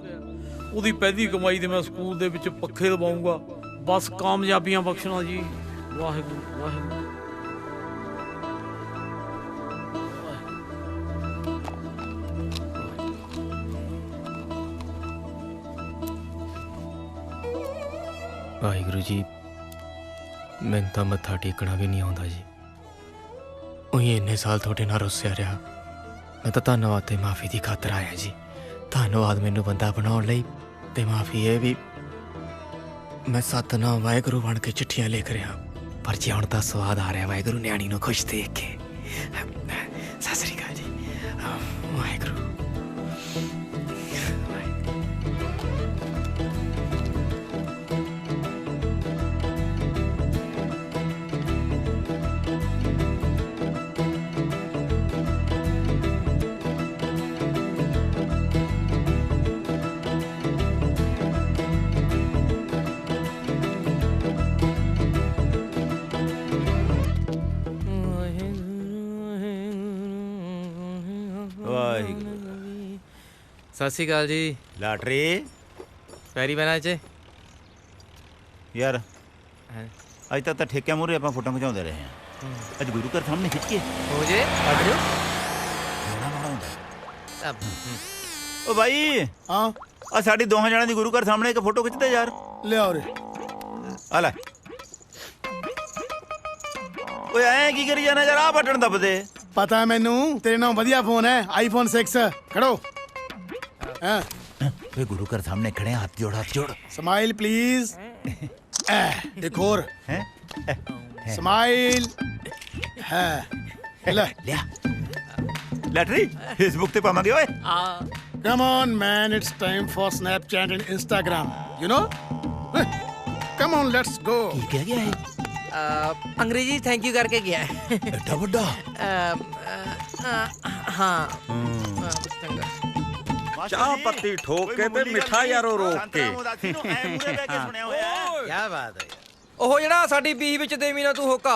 ਉਹਦੀ ਪਹਿਲੀ ਕਮਾਈ ਦੇ ਮੈਂ ਸਕੂਲ ਦੇ ਵਿੱਚ ਪੱਖੇ ਲਵਾਉਂਗਾ। ਬਸ ਕਾਮਯਾਬੀਆਂ ਬਖਸ਼ਣਾ ਜੀ। ਵਾਹਿਗੁਰੂ ਵਾਹਿਗੁਰੂ। ਵਾਹਿਗੁਰੂ ਜੀ ਮੈਨੂੰ ਤਾਂ ਮੱਥਾ ਟੇਕਣਾ ਵੀ ਨਹੀਂ ਆਉਂਦਾ ਜੀ। ਉਹੀ ਇੰਨੇ ਸਾਲ ਤੁਹਾਡੇ ਨਾਲ ਰੁੱਸਿਆ ਰਿਹਾ। ਮੈਂ ਤਾਂ ਧੰਨਵਾਦ ਤੇ ਮਾਫੀ ਦੀ ਖਾਤਰ ਆਇਆ ਜੀ। ਧੰਨਵਾਦ ਮੈਨੂੰ ਬੰਦਾ ਬਣਾਉਣ ਲਈ, ਤੇ ਮਾਫੀ ਇਹ ਵੀ ਮੈਂ ਸਤਨਾਮ ਵਾਹਿਗੁਰੂ ਬਣ ਕੇ ਚਿੱਠੀਆਂ ਲਿਖ ਰਿਹਾ। ਪਰ ਜੇ ਹੁਣ ਤਾਂ ਸਵਾਦ ਆ ਰਿਹਾ ਵਾਹਿਗੁਰੂ ਨਿਆਣੀ ਨੂੰ ਖੁਸ਼ ਦੇਖ ਕੇ। ਸਤਿ ਸ੍ਰੀ ਅਕਾਲ ਜੀ। ਵਾਹਿਗੁਰੂ। ਸਤਿ ਸ਼੍ਰੀ ਅਕਾਲ ਜੀ। ਲਾਟਰੀ ਪੈਰੀ ਬੈਣਾ ਚ ਯਾਰ ਅੱਜ ਤੱਕ ਤਾਂ ਠੇਕਿਆਂ ਮੂਹਰੇ ਆਪਾਂ ਫੋਟੋ ਖਿਚਾਉਂਦੇ ਰਹੇ ਹਾਂ। ਅੱਜ ਗੁਰੂ ਘਰ ਸਾਹਮਣੇ ਖਿੱਚੀਏ ਹੋ ਜੇ ਅੱਜ ਓ ਭਾਈ ਹਾਂ ਆ ਸਾਡੀ ਦੋਹਾਂ ਜਣਾਂ ਦੀ ਗੁਰੂ ਘਰ ਸਾਹਮਣੇ ਇੱਕ ਫੋਟੋ ਖਿੱਚਦੇ ਯਾਰ। ਲਿਆਓ ਰੇ ਆ ਲੈ। ਓਏ ਐ ਕੀ ਕਰੀ ਜਾਣਾ ਯਾਰ, ਆ ਬਟਨ ਦੱਬ ਦੇ। ਪਤਾ ਹੈ ਮੈਨੂੰ ਤੇਰੇ ਨਾਲ ਵਧੀਆ ਫੋਨ ਹੈ ਆਈਫੋਨ 6 ਖੜੋ। ਹਾਂ ਓਏ ਗੁਰੂ ਘਰ ਸਾਹਮਣੇ ਖੜੇ ਹੱਥ ਜੋੜ ਹੱਥ ਜੋੜ। Smile please. एक और स्माइल है ले लैटरी फेसबुक पे पावांगे ओए। Come on man it's time for Snapchat and Instagram you know. Come on let's go. क्या गया है? अंग्रेजी थैंक यू करके गया है। एड्डा बड्डा हाँ ਚਾਹ ਪੱਤੀ ਠੋਕ ਕੇ ਤੇ ਮਿੱਠਾ ਯਾਰੋ ਰੋਕ ਕੇ। ਕੀ ਬਾਤ ਹੈ। ਉਹ ਜਿਹੜਾ ਸਾਡੀ ਬੀਹ ਵਿੱਚ ਦੇਵੀ ਨਾ ਤੂੰ ਹੋਕਾ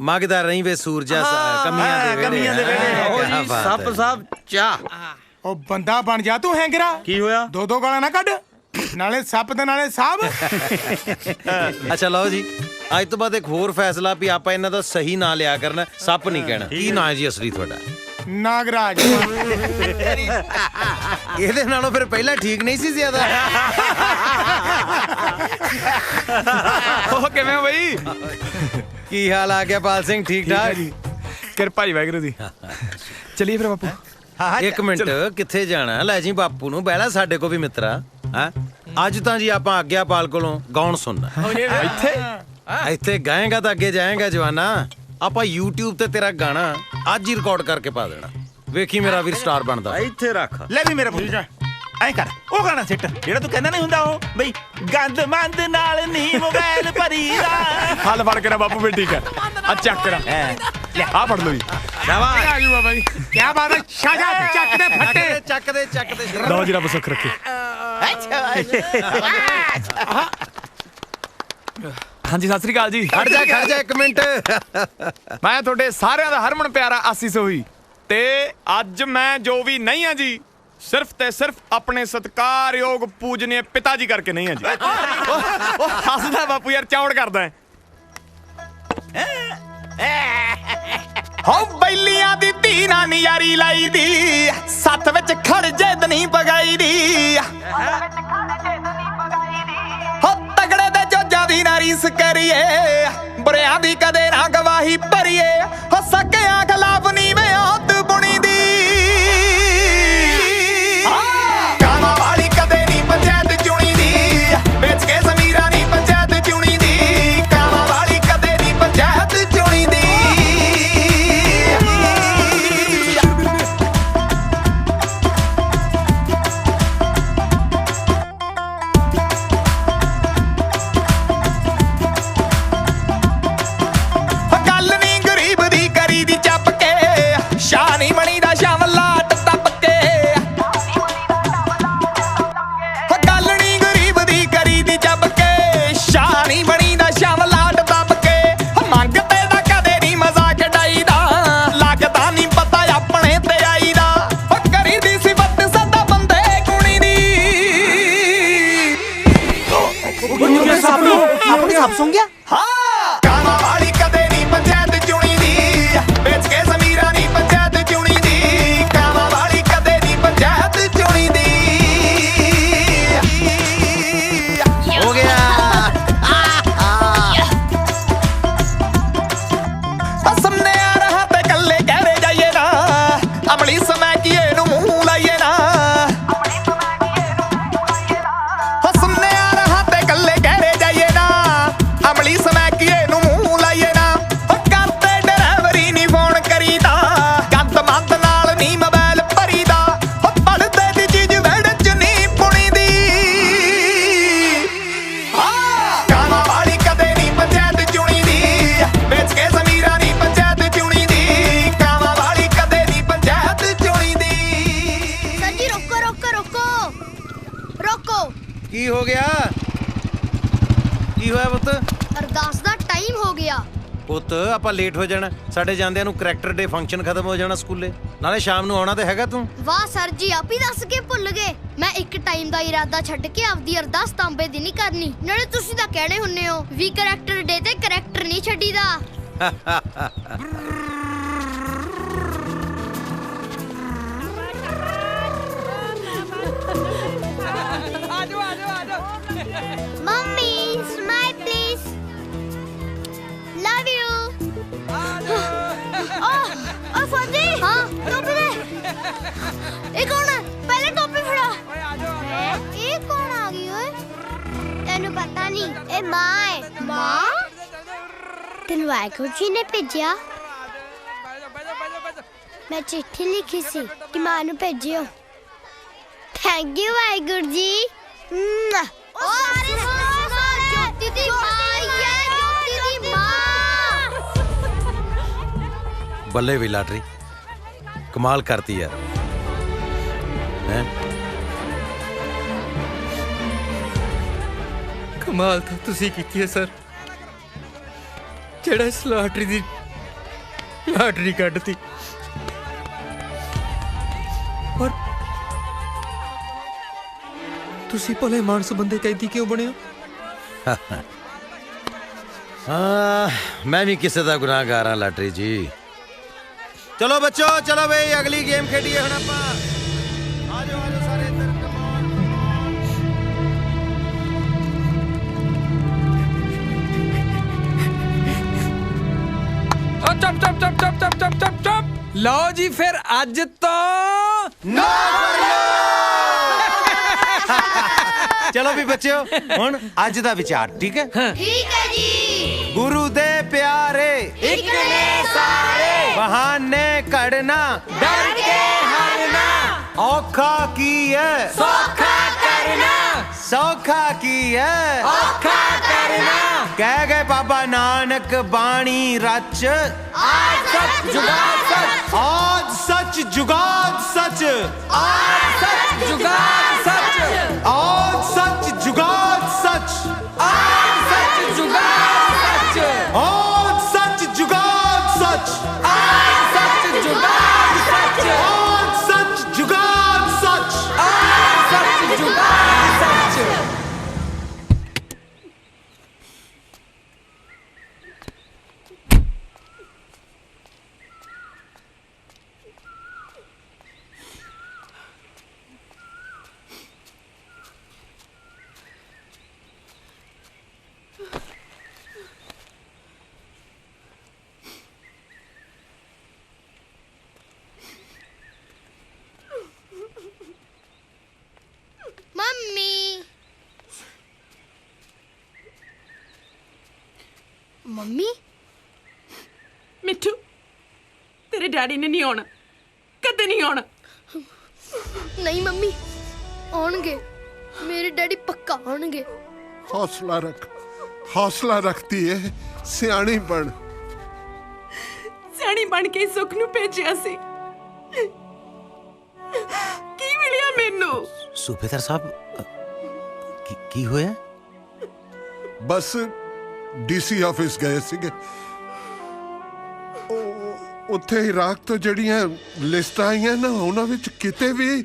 ਮੰਗਦਾ ਰਹੀ ਵੇ ਸੂਰਜਾ ਕਮੀਆਂ ਦੇ ਵੇਲੇ। ਉਹ ਜੀ ਸੱਪ ਸਾਹਿਬ ਚਾਹ। ਉਹ ਬੰਦਾ ਬਣ ਜਾ ਤੂੰ ਹੈਂਗਰਾ। ਕੀ ਹੋਇਆ? ਦੋ ਗਾਲਾਂ ਨਾ ਕੱਢ, ਨਾਲੇ ਸੱਪ ਤੇ ਨਾਲੇ ਸਾਹਬ। ਅੱਛਾ ਲਓ ਜੀ, ਅੱਜ ਤੋਂ ਬਾਅਦ ਇੱਕ ਹੋਰ ਫੈਸਲਾ ਵੀ ਆਪਾਂ ਇਹਨਾਂ ਦਾ ਸਹੀ ਨਾਂ ਲਿਆ ਕਰਨਾ, ਸੱਪ ਨਹੀਂ ਕਹਿਣਾ। ਕੀ ਨਾਂ ਹੈ ਜੀ ਅਸਲੀ ਤੁਹਾਡਾ? ਨਾਗਰਾਜ। ਇਹਦੇ ਨਾਲੋਂ ਫਿਰ ਪਹਿਲਾਂ ਠੀਕ ਨਹੀਂ ਸੀ ਜ਼ਿਆਦਾ? ਉਹ ਕਿਵੇਂ ਬਈ? ਕੀ ਹਾਲ ਆ ਗਿਆ ਪਾਲ ਸਿੰਘ? ਠੀਕ ਠਾਕ? ਕਿਰਪਾ ਜੀ ਵਾਹਿਗੁਰੂ ਦੀ। ਚਲਿਏ ਫਿਰ ਬਾਪੂ। ਇੱਕ ਮਿੰਟ, ਕਿੱਥੇ ਜਾਣਾ? ਲੈ ਜੀ ਬਾਪੂ ਨੂੰ ਬਹਿਲਾ ਸਾਡੇ ਕੋ ਵੀ ਮਿੱਤਰਾ। ਹਾਂ ਅੱਜ ਤਾਂ ਜੀ ਆਪਾਂ ਆਗਿਆਪਾਲ ਕੋਲੋਂ ਗਾਉਣ ਸੁਣਨਾ। ਇੱਥੇ ਗਾਏਗਾ ਤਾਂ ਅੱਗੇ ਜਾਏਗਾ ਜਵਾਨਾ। ਆਪਾਂ YouTube ਤੇ ਤੇਰਾ ਗਾਣਾ ਅੱਜ ਹੀ ਰਿਕਾਰਡ ਕਰਕੇ ਪਾ ਦੇਣਾ। ਵੇਖੀ ਮੇਰਾ ਵੀਰ ਸਟਾਰ ਬਣਦਾ। ਇੱਥੇ ਰੱਖ ਲੈ ਵੀ ਮੇਰਾ ਪੁੱਤ ਐ ਕਰ ਉਹ ਗਾਣਾ ਸਿੱਟ ਜਿਹੜਾ ਤੂੰ ਕਹਿੰਦਾ ਨਹੀਂ ਹੁੰਦਾ ਉਹ ਬਈ ਗੰਦ ਮੰਦ ਨਾਲ ਨਹੀਂ ਮੋਬਾਈਲ ਭਰੀਦਾ। ਹੱਲ ਫੜ ਕੇ ਨਾ ਬਾਪੂ ਵੀ ਠੀਕ ਹੈ। ਆ ਚੱਕ ਕਰਾ ਆ ਫੜ ਲਓ ਜੀ। ਸ਼ਾਬਾਸ਼ ਆ ਜੂਆ ਬਾਈ ਕੀ ਬਾਤ ਹੈ। ਸ਼ਾਜਾ ਚੱਕ ਦੇ ਫੱਟੇ ਚੱਕ ਦੇ ਲਓ ਜੀ ਰੱਬ ਸੁੱਖ ਰੱਖੇ। ਹਾਂਜੀ ਸਤਿ ਸ੍ਰੀ ਅਕਾਲ ਜੀ। ਖੜ ਜਾ ਇੱਕ ਮਿੰਟ। ਮੈਂ ਤੁਹਾਡੇ ਸਾਰਿਆਂ ਦਾ ਹਰਮਨ ਪਿਆਰਾ ਆਸੀ ਸੋਹੀ ਤੇ ਅੱਜ ਮੈਂ ਜੋ ਵੀ ਨਹੀਂ ਹਾਂ ਜੀ, ਸਿਰਫ ਤੇ ਸਿਰਫ ਆਪਣੇ ਸਤਿਕਾਰਯੋਗ ਪੂਜਨੀय ਪਿਤਾ ਜੀ ਕਰਕੇ ਨਹੀਂ ਹਾਂ ਜੀ। ਉਹ ਹੱਸਦਾ ਬਾਪੂ ਯਾਰ, ਚੌੜ ਕਰਦਾ। ਹੋ ਬੈਲੀਆਂ ਦੀ ਧੀ ਨਾ ਨਿਆਰੀ ਲਾਈ ਦੀ, ਸੱਥ ਵਿੱਚ ਖੜ ਜੇ ਦਨੀ ਪਗਾਈ ਦੀ। ਹੋ ਤਗੜੇ ਦੇ ਜੋਜਾਂ ਦੀ ਨਾ ਰੀਸ ਕਰੀਏ, ਬੁਰਿਆਂ ਦੀ ਕਦੇ ਨਾ ਗਵਾਹੀ ਭਰੀਏ। ਹੋ ਸਕਿਆ ਖਿਲਾਫ ਨੀਵੇਂ ਔਤ ਬੁਣੀ ਦੀ, ਕਾਮਾਂ ਵਾਲੀ ਕਦੇ ਨਹੀਂ ਪੰਚਾਇਤ ਚੁਣੀ ਦੀ, ਵੇਚ ਕੇ ਜ਼ਮੀਰਾਂ ਨਹੀਂ ਪੰਚਾਇਤ ਚੁਣੀ ਦੀ। ਕਾਮਾਂ ਵਾਲੀ ਕਦੇ ਨਹੀਂ ਪੰਚਾਇਤ ਚੁਣੀ ਦੀ। ਗੱਲ ਨਹੀਂ ਗਰੀਬ ਦੀ ਕਰੀ ਦੀ ਚੱਪ ਕੇ, ਸ਼ਾਹ ਨਹੀਂ ਬਣੀ ਦਾ ਸ਼ਾਮਲਾਟ ਦੱਬ ਕੇ। ਗੱਲ ਨਹੀਂ ਗਰੀਬ ਦੀ ਕਰੀ ਦੀ ਚੱਪ ਕੇ, ਸ਼ਾਹ ਨਹੀਂ ਬਣੀ ਦਾ ਸ਼ਾਮਲਾਟ ਦੱਬ ਕੇ। ਮੰਗਤੇ ਦਾ ਕਦੇ ਨਹੀਂ ਮਜ਼ਾਕ ਡਾਈਦਾ, ਲੱਗਦਾ ਨਹੀਂ ਪਤਾ ਆਪਣੇ ਤੇ ਆਈਦਾ। ਕਰੀ ਦੀ ਸਿਫਤ ਸਦਾ ਬੰਦੇ ਗੁਣੀ ਦੀ। ਸੱਪ ਸੁਣ ਗਿਆ। ਹਾਂ ਕਾਮਾਂ ਵਾਲੀ ਕਦੇ ਨਹੀਂ ਪੰਚਾਇਤ ਚੁਣੀ ਦੀ, ਵੇਚ ਕੇ ਜ਼ਮੀਰਾਂ ਨਹੀਂ ਪੰਚਾਇਤ ਚੁਣੀ ਦੀ। ਕਾਮਾਂ ਵਾਲੀ ਕਦੇ ਨਹੀਂ ਪੰਚਾਇਤ ਚੁਣੀ ਦੀ। ਹੋ ਗਿਆ। ਕੀ ਹੋਇਆ ਪੁੱਤ? ਅਰਦਾਸ ਦਾ ਟਾਈਮ ਹੋ ਗਿਆ। ਪੁੱਤ ਆਪਾਂ ਲੇਟ ਹੋ ਜਾਣਾ, ਸਾਡੇ ਜਾਂਦਿਆਂ ਨੂੰ ਕਰੈਕਟਰ ਡੇ ਫੰਕਸ਼ਨ ਖਤਮ ਹੋ ਜਾਣਾ ਸਕੂਲੇ, ਨਾਲੇ ਸ਼ਾਮ ਨੂੰ ਆਉਣਾ ਤੇ ਹੈਗਾ ਤੂੰ। ਵਾਹ ਸਰ ਜੀ, ਆਪ ਹੀ ਦੱਸ ਕੇ ਭੁੱਲ ਗਏ। ਮੈਂ ਇੱਕ ਟਾਈਮ ਦਾ ਇਰਾਦਾ ਛੱਡ ਕੇ ਆਪਦੀ ਅਰਦਾਸ ਤਾਂਬੇ ਦੀ ਨਹੀਂ ਕਰਨੀ। ਨਾਲੇ ਤੁਸੀਂ ਤਾਂ ਕਹਿਣੇ ਹੁੰਨੇ ਹੋ ਵੀ ਕਰੈਕਟਰ ਡੇ ਤੇ ਕਰੈਕਟਰ ਨਹੀਂ ਛੱਡੀਦਾ। Mummy smile please, love you. ਓ ਫਾਦੀ, ਹਾਂ ਟੋਪੀ ਦੇ। ਇਹ ਕੌਣ ਹੈ? ਪਹਿਲੇ ਟੋਪੀ ਫੜਾ। ਇਹ ਕੌਣ ਆ ਗਈ ਓਏ? ਤੈਨੂੰ ਪਤਾ ਨਹੀਂ, ਇਹ ਮਾਂ ਹੈ। ਮਾਂ? ਤੈਨੂੰ ਵਾਹਿਗੁਰੂ ਜੀ ਨੇ ਭੇਜਿਆ? ਮੈਂ ਚਿੱਠੀ ਲਿਖੀ ਸੀ ਕਿ ਮਾਂ ਨੂੰ ਭੇਜਿਓ। Thank you Waheguru ji. ਓ ਸਾਰੇ ਜੋਤੀ ਦੀ ਮਾਂ ਹੈ, ਜੋਤੀ ਦੀ ਮਾਂ। ਬੱਲੇ ਵੀ ਲਾਟਰੀ, ਕਮਾਲ ਕਰਤੀ ਯਾਰ। ਹੈ ਕਮਾਲ ਤਾਂ ਤੁਸੀਂ ਕੀਤੀ ਹੈ ਸਰ, ਜਿਹੜਾ ਇਸ ਲਾਟਰੀ ਦੀ ਲਾਟਰੀ ਕੱਢਤੀ। ਔਰ ਤੁਸੀਂ ਭਲੇ ਮਾਨਸ ਬੰਦੇ ਕੈਦੀ ਕਿਉਂ ਬਣੇ ਹੋ? ਮੈਂ ਵੀ ਕਿਸੇ ਦਾ ਗੁਨਾਹਗਾਰ ਹਾਂ ਲਾਟਰੀ ਜੀ। ਚਲੋ ਬੱਚੋ, ਚਲੋ ਬਈ ਅਗਲੀ ਗੇਮ ਖੇਡੀਏ ਹੁਣ ਆਪਾਂ। ਆ ਜਾਓ ਸਾਰੇ ਇੱਧਰ। ਚੁੱਪ ਚੁੱਪ ਚੁੱਪ ਚੁੱਪ ਚੁੱਪ ਚੁੱਪ ਚੁੱਪ ਚੁੱਪ। ਲਓ ਜੀ ਫਿਰ ਅੱਜ ਤੋਂ ਚਲੋ ਵੀ ਬੱਚਿਓ, ਹੁਣ ਅੱਜ ਦਾ ਵਿਚਾਰ, ਠੀਕ ਹੈ? ਠੀਕ ਹੈ ਜੀ। ਗੁਰੂ ਦੇ ਪਿਆਰੇ ਇੱਕ ਨੇ ਸਾਰੇ, ਬਹਾਨੇ ਕੱਢਣਾ ਡਰ ਕੇ ਹਰਨਾ, ਔਖਾ ਕੀ ਹੈ ਸੌਖਾ ਕਰਨਾ, ਸੌਖਾ ਕੀ ਹੈ ਔਖਾ ਕਰਨਾ। ਕਹਿ ਗਏ ਬਾਬਾ ਨਾਨਕ ਬਾਣੀ ਰਚ, ਆਜ ਸੱਚ ਜੁਗਾਦ ਸੱਚ, ਆਜ ਸੱਚ ਜੁਗਾਦ ਸੱਚ, ਆਜ ਸੱਚ ਜੁਗਾਦ ਸੱਚ, ਆਜ ਸੱਚ ਜੁਗਾਦ ਸੱਚ, ਆਜ ਸੱਚ ਜੁਗਾਦ ਸੱਚ, ਆਜ ਸੱਚ ਜੁਗਾਦ ਸੱਚ, ਆਜ ਸੱਚ ਜੁਗਾਦ ਸੱਚ, ਆਜ ਸੱਚ ਜੁਗਾਦ ਸੱਚ, ਆਜ ਸੱਚ ਜੁਗਾਦ ਸੱਚ। ਮੰਮੀ, ਮੰਮੀ, ਮਿੱਠੂ, ਤੇਰੇ ਡੈਡੀ ਨੇ ਨਹੀਂ ਆਉਣਾ, ਕਦੇ ਨਹੀਂ ਆਉਣਾ। ਨਹੀਂ ਮੰਮੀ, ਆਉਣਗੇ। ਮੇਰੇ ਡੈਡੀ ਪੱਕਾ ਆਉਣਗੇ। ਹੌਸਲਾ ਰੱਖ, ਹੌਸਲਾ ਰੱਖਦੀ ਏ, ਸਿਆਣੀ ਬਣ। ਸਿਆਣੀ ਬਣ ਕੇ ਸੁੱਖ ਨੂੰ ਭੇਜਿਆ ਸੀ, ਕੀ ਮਿਲਿਆ ਮੈਨੂੰ? ਸੂਬੇਦਾਰ ਸਾਹਿਬ, ਕੀ ਹੋਇਆ? ਬਸ ਡੀਸੀ ਆਫਿਸ ਗਏ ਸੀਗੇ, ਉੱਥੇ ਇਰਾਕ ਤੋਂ ਜਿਹੜੀਆਂ ਲਿਸਟਾਂ ਆਈਆਂ ਨਾ, ਉਹਨਾਂ ਵਿੱਚ ਕਿਤੇ ਵੀ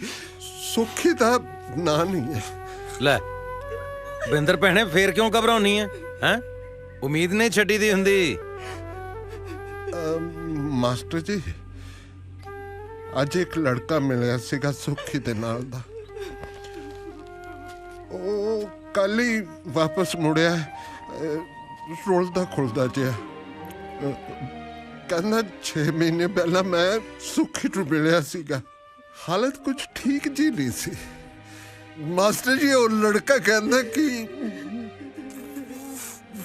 ਸੁੱਖੀ ਦਾ ਨਾਂ ਨਹੀਂ ਹੈ। ਲੈ ਬਿੰਦਰ ਭੈਣੇ, ਫੇਰ ਕਿਉਂ ਘਬਰਾਉਣੀ ਹੈ? ਹੈ ਉਮੀਦ ਨਹੀਂ ਛੱਡੀ ਦੀ ਹੁੰਦੀ। ਮਾਸਟਰ ਜੀ, ਅੱਜ ਇੱਕ ਲੜਕਾ ਮਿਲਿਆ ਸੀਗਾ ਸੁੱਖੀ ਦੇ ਨਾਲ ਦਾ, ਉਹ ਕੱਲ ਹੀ ਵਾਪਸ ਮੁੜਿਆ, ਰੁਲਦਾ ਖੁਲਦਾ ਜਿਹਾ। ਕਹਿੰਦਾ 6 ਮਹੀਨੇ ਪਹਿਲਾਂ ਮੈਂ ਸੁੱਖੀ ਨੂੰ ਮਿਲਿਆ ਸੀਗਾ, ਹਾਲਤ ਕੁਝ ਠੀਕ ਜੀ ਨਹੀਂ ਸੀ। ਮਾਸਟਰ ਜੀ, ਉਹ ਲੜਕਾ ਕਹਿੰਦਾ ਕਿ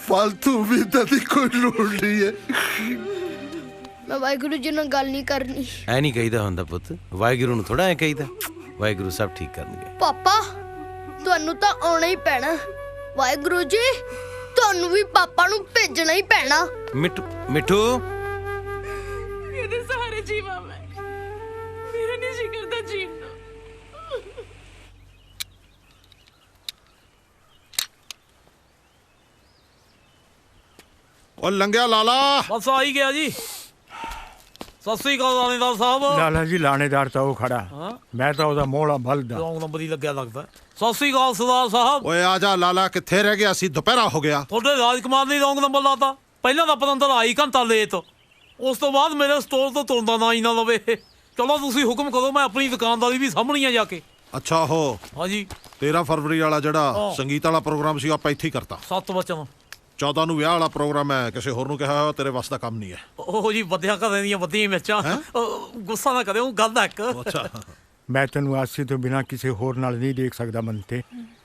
ਫालतू ਵੀ ਤਾਂ ਦੀ ਕੋਈ ਲੋੜ ਨਹੀਂ ਹੈ। ਮੈਂ ਵਾਹਿਗੁਰੂ ਜੀ ਨਾਲ ਗੱਲ ਨਹੀਂ ਕਰਨੀ। ਐ ਨਹੀਂ ਕਹੀਦਾ ਹੁੰਦਾ ਪੁੱਤ, ਵਾਹਿਗੁਰੂ ਨੂੰ ਥੋੜਾ ਐ ਕਹੀਦਾ। ਵਾਹਿਗੁਰੂ ਸਭ ਠੀਕ ਕਰਨਗੇ। ਪਾਪਾ, ਤੁਹਾਨੂੰ ਤਾਂ ਆਉਣਾ ਹੀ ਪੈਣਾ। ਵਾਹਿਗੁਰੂ ਜੀ, ਤੁਹਾਨੂੰ ਵੀ ਪਾਪਾ ਨੂੰ ਭੇਜਣਾ ਹੀ ਪੈਣਾ। ਮਿੱਠੂ, ਇਹਦੇ ਸਹਾਰੇ ਜੀਵਾਂ ਮੈਂ, ਮੇਰਾ ਨਹੀਂ ਜੀ ਕਰਦਾ ਜੀਣ ਨੂੰ। ਉਹ ਲੰਘਿਆ ਲਾਲਾ ਬਸ ਆ ਹੀ ਗਿਆ ਜੀ। ਸਤਿ ਸ੍ਰੀ ਅਕਾਲ ਲਾਣੇਦਾਰ ਸਾਹਿਬ। ਲਾਲਾ ਜੀ ਲਾਣੇਦਾਰ ਤਾਂ ਉਹ ਖੜਾ, ਮੈਂ ਤਾਂ ਉਹਦਾ ਮੋਹਲਾ ਬਲਦਾ। ਰੌਂਗ ਨੰਬਰ ਹੀ ਲੱਗਿਆ ਲੱਗਦਾ। ਸਤਿ ਸ੍ਰੀ ਅਕਾਲ ਸਰਦਾਰ ਸਾਹਿਬ। ਓਏ ਆ ਜਾ ਲਾਲਾ, ਕਿੱਥੇ ਰਹਿ ਗਿਆ ਸੀ? ਦੁਪਹਿਰਾ ਹੋ ਗਿਆ। ਤੁਹਾਡੇ ਰਾਜਕੁਮਾਰ ਨੇ ਰੌਂਗ ਨੰਬਰ ਲਾਤਾ। ਪਹਿਲਾਂ ਤਾਂ ਪਤੰਦਰ ਆਈ ਘੰਟਾ ਲੇਟ, ਉਸ ਤੋਂ ਬਾਅਦ ਮੇਰੇ ਸਟੋਰ ਤੋਂ ਤੁਰਦਾ ਨਾ ਹੀ ਨਾ ਲਵੇ। ਚਲੋ ਤੁਸੀਂ ਹੁਕਮ ਕਰੋ, ਮੈਂ ਆਪਣੀ ਦੁਕਾਨਦਾਰੀ ਵੀ ਸਾਂਭਣੀ ਆ ਜਾ ਕੇ। ਅੱਛਾ ਹੋ ਹਾਂਜੀ 13 ਫਰਵਰੀ ਵਾਲਾ ਜਿਹੜਾ ਸੰਗੀਤ ਵਾਲਾ ਪ੍ਰੋਗਰਾਮ ਸੀ ਆਪਾਂ ਇੱਥੇ ਹੀ ਕਰਤਾ। 7 ਵਚਨ 14 ਨੂੰ ਵਿਆਹ ਵਾਲਾ ਪ੍ਰੋਗਰਾਮ ਹੈ, ਕਿਸੇ ਹੋਰ ਨੂੰ ਕਿਹਾ ਹੋਇਆ, ਤੇਰੇ ਵੱਸ ਦਾ ਕੰਮ ਨਹੀਂ ਹੈ। ਉਹ ਜੀ ਵਧਿਆ ਘਰਾਂ ਦੀਆਂ ਵਧੀਆਂ ਮਿਰਚਾਂ। ਗੁੱਸਾ ਨਾ ਕਰਿਓ, ਗੱਲ ਹੈ ਇੱਕ। ਅੱਛਾ ਮੈਂ ਤੈਨੂੰ ਆਸੀ ਤੋਂ ਬਿਨਾਂ ਕਿਸੇ ਹੋਰ ਨਾਲ ਨਹੀਂ ਦੇਖ ਸਕਦਾ ਮੰਤੇ।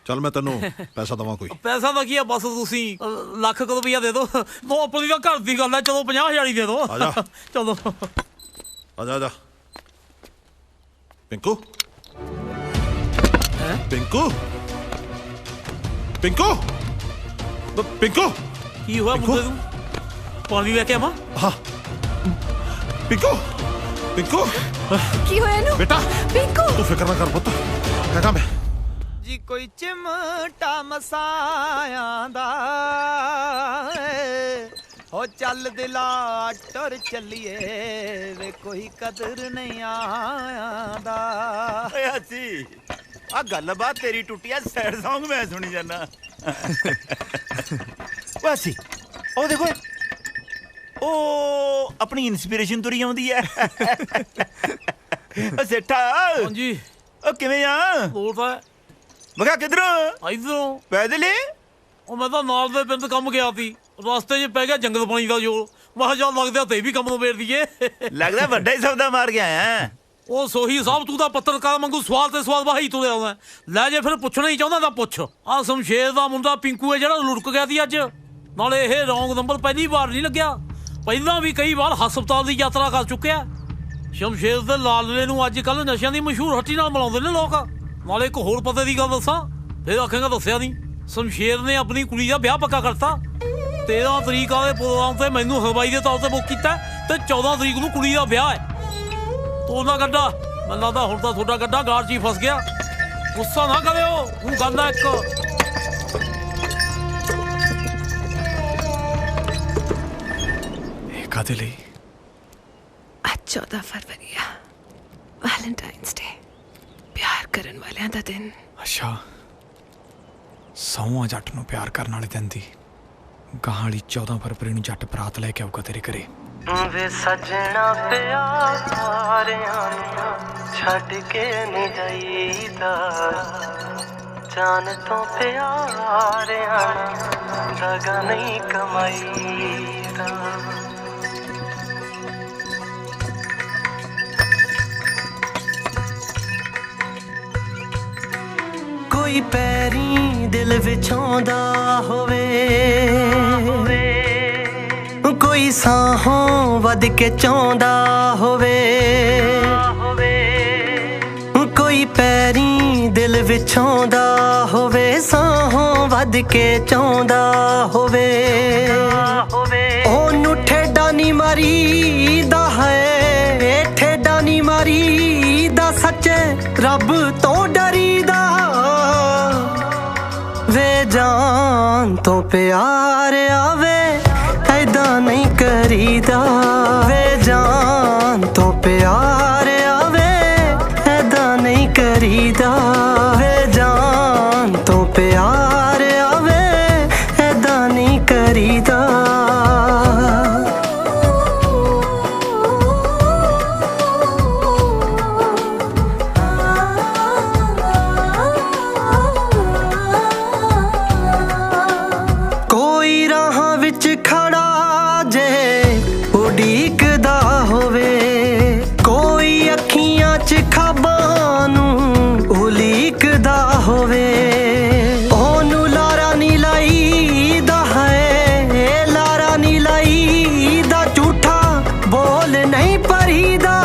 ਚੱਲ ਮੈਂ ਤੈਨੂੰ ਪੈਸਾ ਦਵਾਂ ਕੋਈ? ਪੈਸਾ ਤਾਂ ਕੀ ਆ, ਬਸ ਤੁਸੀਂ ਲੱਖ ਕੁ ਰੁਪਈਆ ਦੇ ਦਿਓ। ਉਹ ਆਪਣੀ ਤਾਂ ਘਰ ਦੀ ਗੱਲ ਹੈ। ਚਲੋ 50,000 ਹੀ ਦੇ ਦਿਓ। ਚਲੋ ਆ ਜਾ ਪਿੰਕੂ। ਪਿੰਕੂ ਪਿੰਕੂ ਪਿੰਕੂ ਕੀ ਹੋਇਆ ਮੁੰਡੇ ਨੂੰ? ਪਾਣੀ ਲੈ ਕੇ ਆਵਾਂ? ਹਾਂ ਪਿੰਕੂ ਪਿੰਕੂ ਕੀ ਹੋਇਆ ਇਹਨੂੰ? ਬੇਟਾ ਪਿੰਕੂ ਤੂੰ ਫਿਕਰ ਨਾ ਕਰ ਪੁੱਤ, ਹੈਗਾ ਮੈਂ ਜੀ। ਕੋਈ ਚਿਮਟਾ ਮਸਾਇਆ ਦਾ ਹੋ ਚੱਲ ਦਿਲਾ ਟੁਰ ਚੱਲੀਏ ਵੇ, ਕੋਈ ਕਦਰ ਨਹੀਂ ਆਇਆ ਦਾ। ਓਏ ਹੱਸੀ ਆ ਗੱਲਬਾਤ ਤੇਰੀ ਟੁੱਟੀ ਆ, ਸੈਡ Song ਮੈਂ ਸੁਣੀ ਜਾਂਦਾ। ਵਾਸੀ ਉਹ ਦੇਖੋ, ਉਹ ਆਪਣੀ ਇਨਸਪੀਰੇਸ਼ਨ ਤੁਰੀ ਆਉਂਦੀ ਐ। ਓ ਸੇਠਾ। ਹਾਂਜੀ। ਉਹ ਕਿਵੇਂ ਆ? ਬੋਲਦਾ ਮੈਂ ਕਿਹਾ ਕਿੱਧਰੋਂ? ਇੱਧਰੋਂ। ਪੈਦਲ ਹੀ? ਉਹ ਮੈਂ ਤਾਂ ਨਾਲ ਦੇ ਪਿੰਡ ਕੰਮ ਗਿਆ ਸੀ, ਰਸਤੇ 'ਚ ਪੈ ਗਿਆ ਜੰਗਲ ਪਾਣੀ ਦਾ ਜੋਰ। ਮੈਂ ਕਿਹਾ ਚੱਲ ਲੱਗਦਾ ਤੇ ਵੀ ਕੰਮ ਨੂੰ ਵੇੜ ਦਈਏ। ਲੱਗਦਾ ਵੱਡਾ ਹੀ ਸੌਦਾ ਮਾਰ ਕੇ ਆਇਆ। ਉਹ ਸੋਹੀ ਸਾਹਿਬ, ਤੂੰ ਤਾਂ ਪੱਤਰਕਾਰ ਵਾਂਗੂ ਸਵਾਲ ਤੇ ਸਵਾਲ ਵਾਹੀ ਤੁਰਿਆ ਆਉਂਦਾ। ਲੈ ਜੇ ਫਿਰ ਪੁੱਛਣਾ ਹੀ ਚਾਹੁੰਦਾ ਤਾਂ ਪੁੱਛ। ਆਹ ਸ਼ਮਸ਼ੇਰ ਦਾ ਮੁੰਡਾ ਪਿੰਕੂ ਹੈ ਜਿਹੜਾ ਲੁੜਕ ਗਿਆ ਸੀ ਅੱਜ। ਨਾਲੇ ਇਹ ਰੌਂਗ ਨੰਬਰ ਪਹਿਲੀ ਵਾਰ ਨਹੀਂ ਲੱਗਿਆ, ਪਹਿਲਾਂ ਵੀ ਕਈ ਵਾਰ ਹਸਪਤਾਲ ਦੀ ਯਾਤਰਾ ਕਰ ਚੁੱਕਿਆ। ਸ਼ਮਸ਼ੇਰ ਦੇ ਲਾਲਲੇ ਨੂੰ ਅੱਜ ਕੱਲ੍ਹ ਨਸ਼ਿਆਂ ਦੀ ਮਸ਼ਹੂਰ ਹੱਟੀ ਨਾਲ ਮਿਲਾਉਂਦੇ ਨੇ ਲੋਕ। ਨਾਲੇ ਇੱਕ ਹੋਰ ਪਤੇ ਦੀ ਗੱਲ ਦੱਸਾਂ, ਫਿਰ ਆਖੇਂਗਾ ਦੱਸਿਆ ਨਹੀਂ। ਸ਼ਮਸ਼ੇਰ ਨੇ ਆਪਣੀ ਕੁੜੀ ਦਾ ਵਿਆਹ ਪੱਕਾ ਕਰਤਾ। 13 ਤਰੀਕ ਵਾਲੇ ਪ੍ਰੋਗਰਾਮ ਤੇ ਮੈਨੂੰ ਹਲਵਾਈ ਦੇ ਤੌਰ ਤੇ ਬੁੱਕ ਕੀਤਾ ਤੇ 14 ਤਰੀਕ ਨੂੰ ਕੁੜੀ ਦਾ ਵਿਆਹ ਹੈ। ਤੋੜਨਾ ਗੱਡਾ, ਮੈਨੂੰ ਲੱਗਦਾ ਹੁਣ ਤਾਂ ਤੁਹਾਡਾ ਗੱਡਾ ਗਾਰ 'ਚ ਹੀ ਫਸ ਗਿਆ। ਗੁੱਸਾ ਨਾ ਕਰਿਓ, ਤੂੰ ਗੱਲ ਹੈ ਇੱਕ। ਕਾਹਦੇ ਲਈ? ਅੱਜ 14 ਫਰਵਰੀ ਆ, ਵੈਲੈਂਟਾਈਨਸ ਡੇ, ਪਿਆਰ ਕਰਨ ਵਾਲਿਆਂ ਦਾ ਦਿਨ। ਅੱਛਾ, ਸੌਂਆਂ ਜੱਟ ਨੂੰ ਪਿਆਰ ਕਰਨ ਵਾਲੇ ਦਿਨ ਦੀ। ਗਾਹਾਂ ਵਾਲੀ 14 ਫਰਵਰੀ ਨੂੰ ਜੱਟ ਬਰਾਤ ਲੈ ਕੇ ਆਊਗਾ ਤੇਰੇ ਘਰੇ। ਵੇ ਸੱਜਣਾ ਪਿਆਰਿਆਂ ਨੂੰ ਛੱਡ ਕੇ ਨਹੀਂ ਜਾਈਦਾ, ਜਾਨ ਤੋਂ ਪਿਆਰਿਆਂ ਨੂੰ ਦਗਾ ਨਹੀਂ ਕਮਾਈਦਾ। ਕੋਈ ਪੈਰੀ ਦਿਲ ਵਿਛਾਉਂਦਾ ਹੋਵੇ, ਕੋਈ ਸਾਹੋਂ ਵੱਧ ਕੇ ਚਾਹੁੰਦਾ ਹੋਵੇ, ਕੋਈ ਪੈਰੀ ਦਿਲ ਵਿਛਾਉਂਦਾ ਹੋਵੇ, ਸਾਹੋਂ ਵੱਧ ਕੇ ਚਾਹੁੰਦਾ ਹੋਵੇ। ਉਹਨੂੰ ਠੇਡਾ ਨਹੀਂ ਮਾਰੀਦਾ ਹੈ, ਠੇਡਾ ਨਹੀਂ ਮਾਰੀਦਾ, ਸੱਚੇ ਰੱਬ ਤੋਂ ਡਰੀਦਾ। ਵੇ ਜਾਨ ਤੋਂ ਪਿਆਰ ਆਵੇ ਐਦਾਂ ਨਹੀਂ ਕਰੀਦਾ, ਵੇ ਜਾਨ ਤੋਂ ਪਿਆਰ ਆਵੇ ਐਦਾਂ ਨਹੀਂ ਕਰੀਦਾ, ਵੇ ਜਾਨ ਤੋਂ ਪਿਆਰ ਆਵੇ ਐਦਾਂ ਨਹੀਂ ਕਰੀਦਾ। ਕੋਈ ਰਾਹਾਂ ਵਿੱਚ ਖੜਾ ਜੇ ਉਡੀਕਦਾ ਹੋਵੇ, ਕੋਈ ਅੱਖੀਆਂ 'ਚ ਖਾਬਾਂ ਨੂੰ ਉਲੀਕਦਾ ਹੋਵੇ। ਉਹਨੂੰ ਲਾਰਾ ਨੀ ਲਾਈਦਾ ਹੈ, ਲਾਰਾ ਨੀ ਲਾਈਦਾ, ਝੂਠਾ ਬੋਲ ਨਹੀਂ ਭਰੀਦਾ।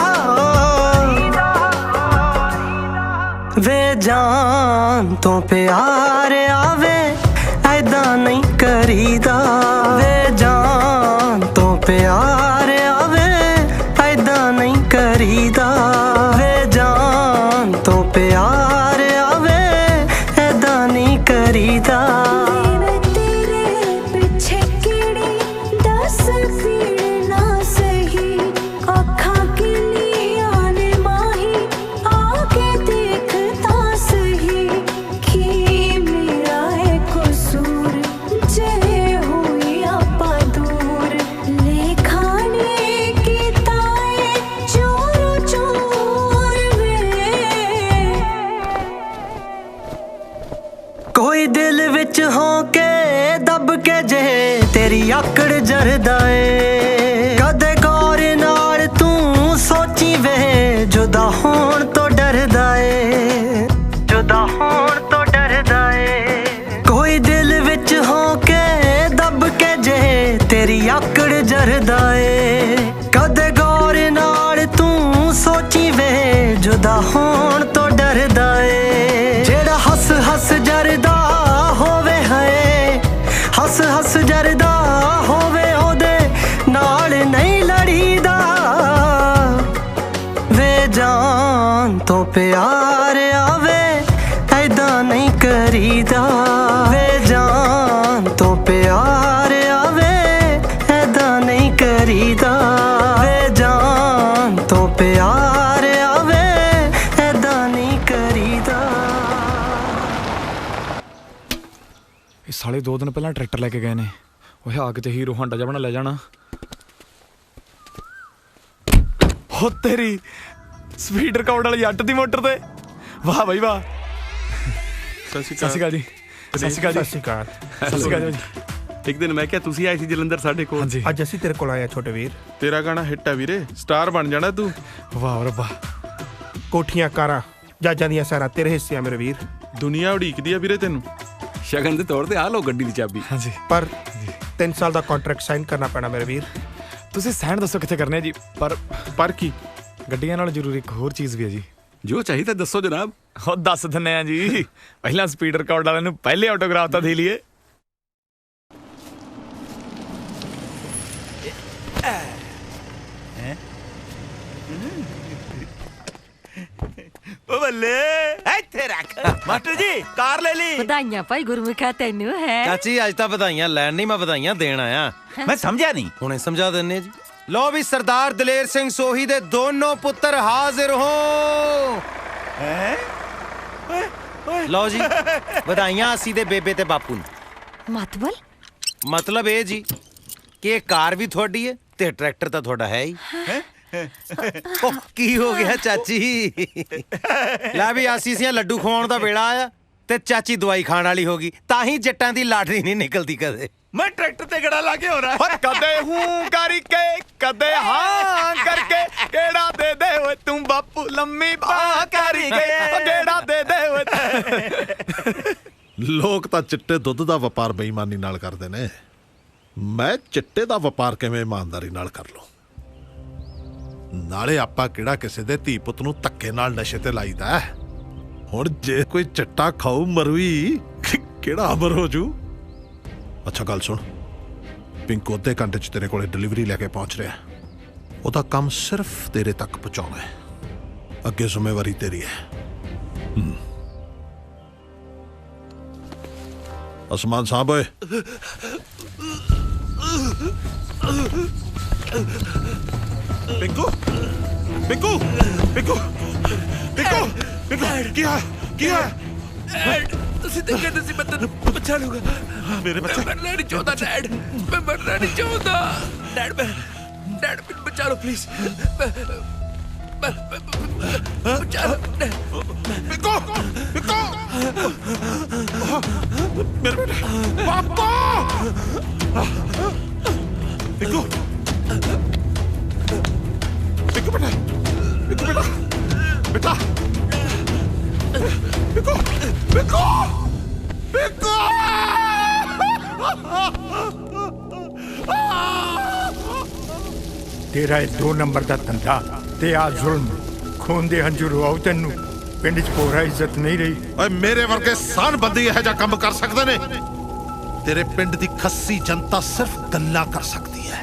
ਵੇ ਜਾਨ ਤੋਂ ਪਿਆਰ ਆਵੇ ਐਦਾਂ ਨਹੀਂ ਕਰੀਦਾ, ਵੇ ਜਾਨ ਤੋਂ ਪਿਆਰ ਆਵੇ ਐਦਾਂ ਨਹੀਂ ਕਰੀਦਾ, ਵੇ ਜਾਨ ਤੋਂ ਪਿਆਰ ਆਵੇ ਐਦਾਂ ਨਹੀਂ ਕਰੀਦਾ। ਤੇਰੇ ਪਿੱਛੇ ਕਿਹੜੀ 10 के जे तेरी आकड़ जरदा ए कदे गौर नाल तू सोची वे जुदा होण तो डरदा ए जुदा होण तो डरदा ए कोई दिल विच हो के दब के जे तेरी आकड़ जरदा ए कदे गौर नाल तू सोची वे जुदा होण तो डरदा ए जेड़ा हस हस जरदा होवे है हस हस जरदा होवे ओदे नाल नहीं लड़ीदा वे जान तो प्यार आवे ऐदा नहीं करीदा वे जान तो प्यार आवे ऐदा नहीं करीदा वे जान तो प्यार आवे ऐदा नहीं करीदा। ਇਹ ਸਾਲੇ 2 ਦਿਨ ਪਹਿਲਾਂ ਟਰੈਕਟਰ ਲੈ ਕੇ ਗਏ ਨੇ ਉਹ ਆ ਕਿਤੇ ਹੀਰੋ ਹਾਂਡਾ ਜਿਹਾ ਬਣਾ ਲੈ ਜਾਣਾ। ਹੋ ਤੇਰੀ ਸਪੀਡ ਰਿਕਾਰਡ ਵਾਲੀ ਜੱਟ ਦੀ ਮੋਟਰ ਤੇ ਵਾਹ ਬਈ ਵਾਹ। ਸਤਿ ਸ਼੍ਰੀ ਅਕਾਲ ਜੀ। ਸਤਿ ਸ਼੍ਰੀ ਅਕਾਲ ਜੀ। ਸਤਿ ਸ਼੍ਰੀ ਅਕਾਲ। ਸਤਿ ਸ਼੍ਰੀ ਅਕਾਲ ਜੀ। ਇੱਕ ਦਿਨ ਮੈਂ ਕਿਹਾ ਤੁਸੀਂ ਆਏ ਸੀ ਜਲੰਧਰ ਸਾਡੇ ਕੋਲ। ਅੱਜ ਅਸੀਂ ਤੇਰੇ ਕੋਲ ਆਏ ਆ ਛੋਟੇ ਵੀਰ। ਤੇਰਾ ਗਾਣਾ ਹਿੱਟ ਹੈ ਵੀਰੇ, ਸਟਾਰ ਬਣ ਜਾਣਾ ਤੂੰ। ਵਾਹ ਰੱਬਾ। ਕੋਠੀਆਂ ਕਾਰਾਂ ਜੱਜਾਂ ਦੀਆਂ ਸਾਰਾ ਤੇਰੇ ਹਿੱਸੇ ਆ ਮੇਰੇ ਵੀਰ। ਦੁਨੀਆ ਉਡੀਕਦੀ ਆ ਵੀਰੇ ਤੈਨੂੰ। ਸ਼ਗਨ ਦੇ ਤੌਰ ਤੇ ਆ ਲਓ ਗੱਡੀ ਦੀ ਚਾਬੀ। ਹਾਂਜੀ ਪਰ 3 ਸਾਲ ਦਾ ਕੰਟਰੈਕਟ ਸਾਈਨ ਕਰਨਾ ਪੈਣਾ ਮੇਰੇ ਵੀਰ। ਤੁਸੀਂ ਸਾਈਨ ਦੱਸੋ ਕਿੱਥੇ ਕਰਨੇ ਜੀ? ਪਰ ਕੀ? ਗੱਡੀਆਂ ਨਾਲ ਜ਼ਰੂਰੀ ਇੱਕ ਹੋਰ ਚੀਜ਼ ਵੀ ਹੈ ਜੀ। ਜੋ ਚਾਹੀਦਾ ਦੱਸੋ ਜਨਾਬ। ਉਹ ਦੱਸ ਦਿੰਨੇ ਆ ਜੀ। ਪਹਿਲਾਂ ਸਪੀਡ ਰਿਕਾਰਡ ਵਾਲਿਆਂ ਨੂੰ ਪਹਿਲੇ ਆਟੋਗ੍ਰਾਫ ਤਾਂ ਦੇ ਲਈਏ। ਓ ਬੱਲੇ ਇੱਥੇ ਰੱਖ ਮਾਸਟਰ ਜੀ ਕਾਰ ਲੈ ਲਈ। ਵਧਾਈਆਂ ਭਾਈ ਗੁਰਮੁਖਾ ਤੈਨੂੰ ਹੈ। ਚਾਚੀ ਅੱਜ ਤਾਂ ਵਧਾਈਆਂ ਲੈਣ ਨਹੀਂ, ਮੈਂ ਵਧਾਈਆਂ ਦੇਣ ਆਇਆ। ਮੈਂ ਸਮਝਿਆ ਨਹੀਂ। ਹੁਣੇ ਸਮਝਾ ਦਿੰਨੇ ਜੀ। ਲੋ ਵੀ ਸਰਦਾਰ ਦਲੇਰ ਸਿੰਘ ਸੋਹੀ ਦੇ ਦੋਨੋਂ ਪੁੱਤਰ ਹਾਜ਼ਰ ਹੋ। ਲਓ ਜੀ ਵਧਾਈਆਂ ਅਸੀਂ ਦੇ ਬੇਬੇ ਤੇ ਬਾਪੂ ਨੂੰ। ਮਤਲਬ ਇਹ ਜੀ ਕਿ ਇਹ ਕਾਰ ਵੀ ਤੁਹਾਡੀ ਹੈ ਤੇ ਟਰੈਕਟਰ ਤਾਂ ਤੁਹਾਡਾ ਹੈ ਹੀ। ਉਹ ਕੀ ਹੋ ਗਿਆ ਚਾਚੀ? ਲੈ ਵੀ ਆਸੀਸੀਆਂ ਲੱਡੂ ਖਵਾਉਣ ਦਾ ਵੇਲਾ ਆਇਆ ਤੇ ਚਾਚੀ ਦਵਾਈ ਖਾਣ ਵਾਲੀ ਹੋ ਗਈ। ਤਾਂ ਹੀ ਜੱਟਾਂ ਦੀ ਲਾਟਰੀ ਨਹੀਂ ਨਿਕਲਦੀ ਕਦੇ। ਮੈਂ ਟਰੈਕਟਰ ਤੇ ਗੜਾ ਲਾ ਕੇ ਹੋ ਰਹਾ ਕਦੇ ਹੂੰ ਕਰਕੇ ਕਦੇ ਹਾਂ ਕਰਕੇ ਕਿਹੜਾ ਦੇ ਦੇ ਓਏ ਤੂੰ ਬਾਪੂ ਲੰਮੀ ਬਾਹ ਕਰਕੇ ਕਿਹੜਾ ਦੇ ਦੇ ਓਏ। ਲੋਕ ਤਾਂ ਚਿੱਟੇ ਦੁੱਧ ਦਾ ਵਪਾਰ ਬੇਈਮਾਨੀ ਨਾਲ ਕਰਦੇ ਨੇ, ਮੈਂ ਚਿੱਟੇ ਦਾ ਵਪਾਰ ਕਿਵੇਂ ਇਮਾਨਦਾਰੀ ਨਾਲ ਕਰ ਲਵਾਂ? ਨਾਲੇ ਆਪਾਂ ਕਿਹੜਾ ਕਿਸੇ ਦੇ ਧੀ ਪੁੱਤ ਨੂੰ ਧੱਕੇ ਨਾਲ ਨਸ਼ੇ ਤੇ ਲਾਈਦਾ? ਹੁਣ ਜੇ ਕੋਈ ਚਿੱਟਾ ਖਾਊ ਮਰੂਈ ਕਿਹੜਾ ਅਮਰ ਹੋ ਜੂ? ਅੱਛਾ ਗੱਲ ਸੁਣ, ਪਿੰਕੂ ਅੱਧੇ ਘੰਟੇ 'ਚ ਤੇਰੇ ਕੋਲੇ ਡਿਲੀਵਰੀ ਲੈ ਕੇ ਪਹੁੰਚ ਰਿਹਾ। ਉਹਦਾ ਕੰਮ ਸਿਰਫ ਤੇਰੇ ਤੱਕ ਪਹੁੰਚਾਉਣਾ ਹੈ, ਅੱਗੇ ਜ਼ਿੰਮੇਵਾਰੀ ਤੇਰੀ ਹੈ। ਅਸਮਾਨ ਸਾਹਿਬ ਓਏ ਪਿੰਕੂ ਪਿੰਕੂ ਪਿੰਕੂ ਪਿੰਕੂ ਪਿੰਕੂ ਕੀ ਆ ਤੁਸੀਂ ਤਾਂ ਕਹਿੰਦੇ ਸੀ ਮੈਂ ਤੈਨੂੰ ਬਚਾ ਲੂੰਗਾ। ਮੇਰੇ ਬੱਚੇ ਮੈਂ ਮਰਨਾ ਨਹੀਂ ਚਾਹੁੰਦਾ ਡੈਡ, ਮੈਂ ਮਰਨਾ ਨਹੀਂ ਚਾਹੁੰਦਾ ਡੈਡ। ਮੈਨੂੰ ਬਚਾ ਲਓ ਪਲੀਜ਼। ਬਚਾ ਲਓ ਪਿੰਕੂ ਪਿੰਕੂ ਮੇਰੇ ਬੇਟੇ ਪਾਪਾ ਪਿੰਕੂ ਪਿੰਕੂ ਬੇਟਾ ਪਿੰਕੂ ਬੇਟਾ ਬੇਟਾ ਪਿੰਕੂ ਪਿੰਕੂ ਪਿੰਕੂ ਤੇਰਾ ਇਹ 2 ਨੰਬਰ ਦਾ ਧੰਦਾ ਤੇ ਆ ਜ਼ੁਲਮ ਖੂਨ ਦੇ ਹੰਝੂ ਰਵਾਉ ਤੈਨੂੰ ਪਿੰਡ 'ਚ ਪੂਰਾ ਇੱਜ਼ਤ ਨਹੀਂ ਰਹੀ। ਓਏ ਮੇਰੇ ਵਰਗੇ ਸਾਨ ਬੰਦੀ ਇਹੋ ਜਿਹਾ ਕੰਮ ਕਰ ਸਕਦੇ ਨੇ? ਤੇਰੇ ਪਿੰਡ ਦੀ ਖੱਸੀ ਜਨਤਾ ਸਿਰਫ ਗੱਲਾਂ ਕਰ ਸਕਦੀ ਹੈ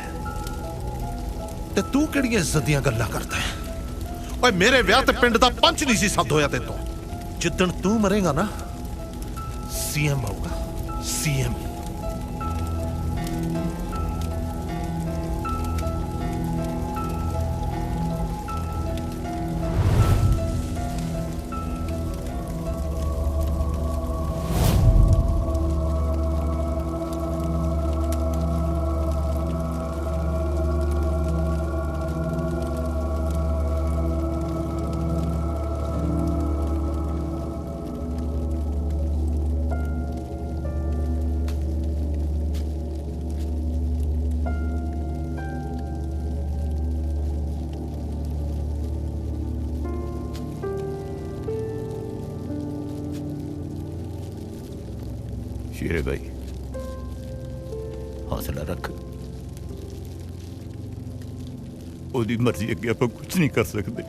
ਤੇ ਤੂੰ ਕਿਹੜੀਆਂ ਇੱਜ਼ਤ ਦੀਆਂ ਗੱਲਾਂ ਕਰਦਾ ਹੈ? ਓਏ ਮੇਰੇ ਵਿਆਹ ਤੇ ਪਿੰਡ ਦਾ ਪੰਚ ਨਹੀਂ ਸੀ ਸੱਦ ਹੋਇਆ ਤੇਤੋਂ। ਜਿੱਦਣ ਤੂੰ ਮਰੇਗਾ ਨਾ ਸੀਐਮ ਆਊਗਾ, ਸੀਐਮ। ਗਿਰੇਗਾ ਹੀ। ਹੌਸਲਾ ਰੱਖ, ਉਹਦੀ ਮਰਜ਼ੀ ਅੱਗੇ ਆਪਾਂ ਕੁਝ ਨਹੀਂ ਕਰ ਸਕਦੇ।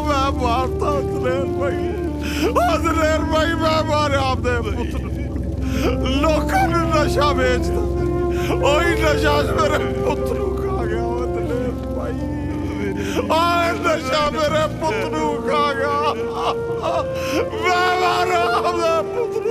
मैं मारता अजलेर भाई, अजलेर भाई मैं मारे आपने पुत्र लोगों ने नशा बेचता, वही नशा मेरे पुत्र को खा गया। अजलेर भाई आए नशा मेरे पुत्र को खा गया, मैं मारे आपने पुत्र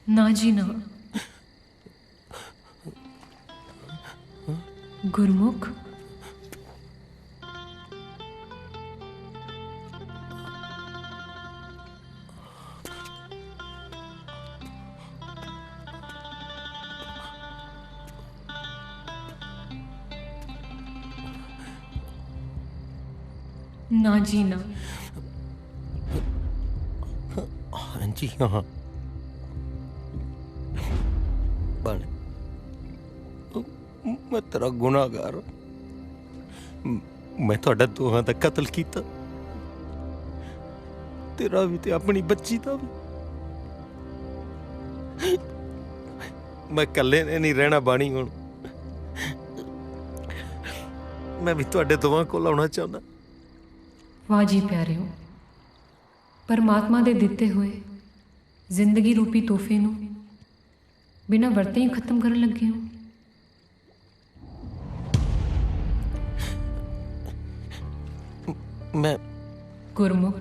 ना जी ना। गुरमुख ना जी ना। हाँ जी हाँ बन, मैं तेरा गुनाहगार, मैं थोड़ा दोहां दा कत्ल कीता, तेरा भी ते अपनी बच्ची दा भी। मैं कल्ले ने नहीं रहना बाणी हुण, मैं भी थोड़े दोहां कोल आउणा चाहुंदा। वाह जी प्यारे हो, परमात्मा दे दिते हुए जिंदगी रूपी तोहफे नूं बिना वरते ही खत्म करन लगे हो। मैं गुरमुख,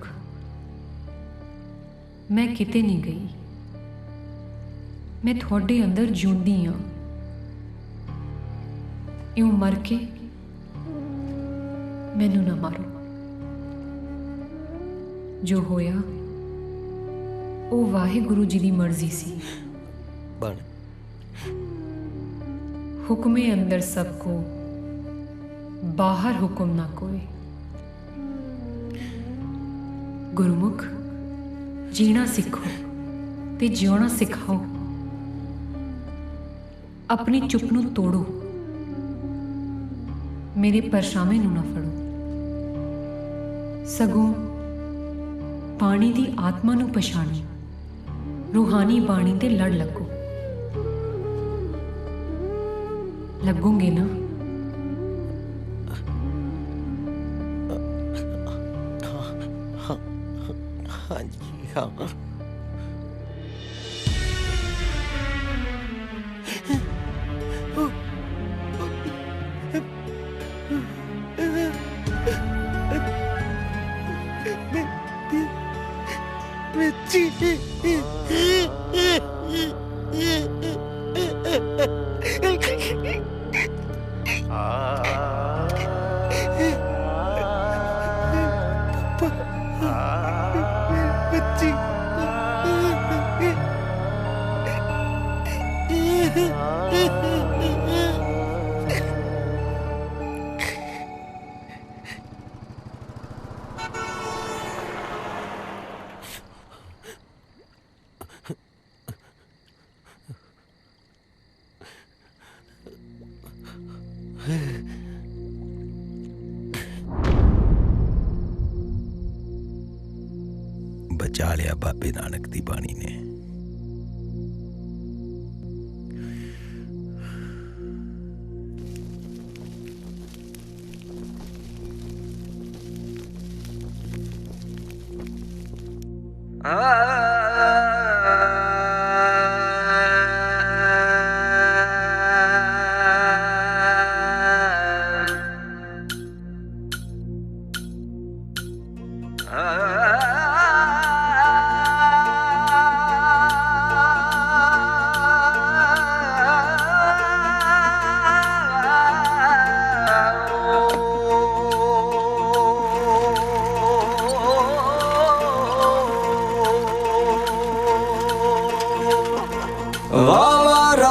मैं किते नहीं गई, मैं थोड़े अंदर जिउंदी हाँ। यूं मर के मैनू ना मारो। जो होया वो वाहिगुरु जी दी मर्जी सी। बन हुक्मे अंदर सबको, बाहर हुक्म ना कोई। गुरमुख, जीना सीखो ते जिउणा सिखाओ। अपनी चुप नूं तोड़ो, मेरे परछावे नूं ना फड़ो। सगों पानी दी आत्मा नूं पछाणो, रूहानी बाणी ते लड़ लगो। लगोगे ना? हाँ जी हाँ। बचा लिया बाबे नानक दी बाणी ने।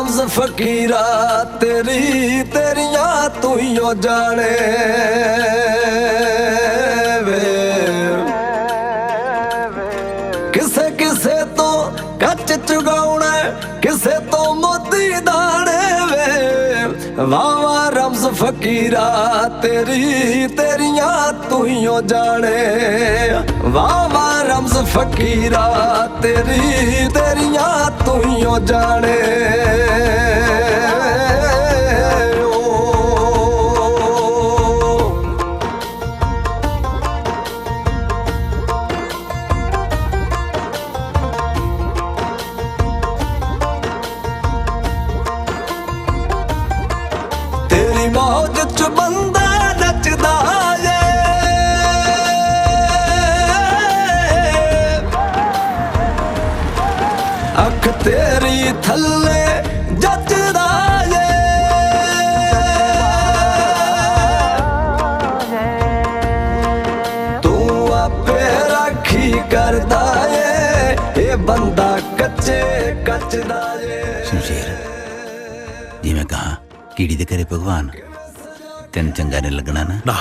रम्ज फकीरा तेरी तेरियां तू ही जाने वे किसे किसे तो कच चुगाउना किसे तो मोती दाने वे वाह वाह रम्ज फकीरा तेरी तेरियां तू ही जाने वाह वाह रम्ज फकीरा तेरी तेरियां तू ही जाने तेरी मौज च बंदा नचदा जे अख तेरी थल्ले जचदा जे तू आपे राखी करदा ए बंदा कच्चे कचदा जे शमशेर जिवें कहा कीड़ी दे घरे भगवान तेन चंगा नहीं लगना ना ना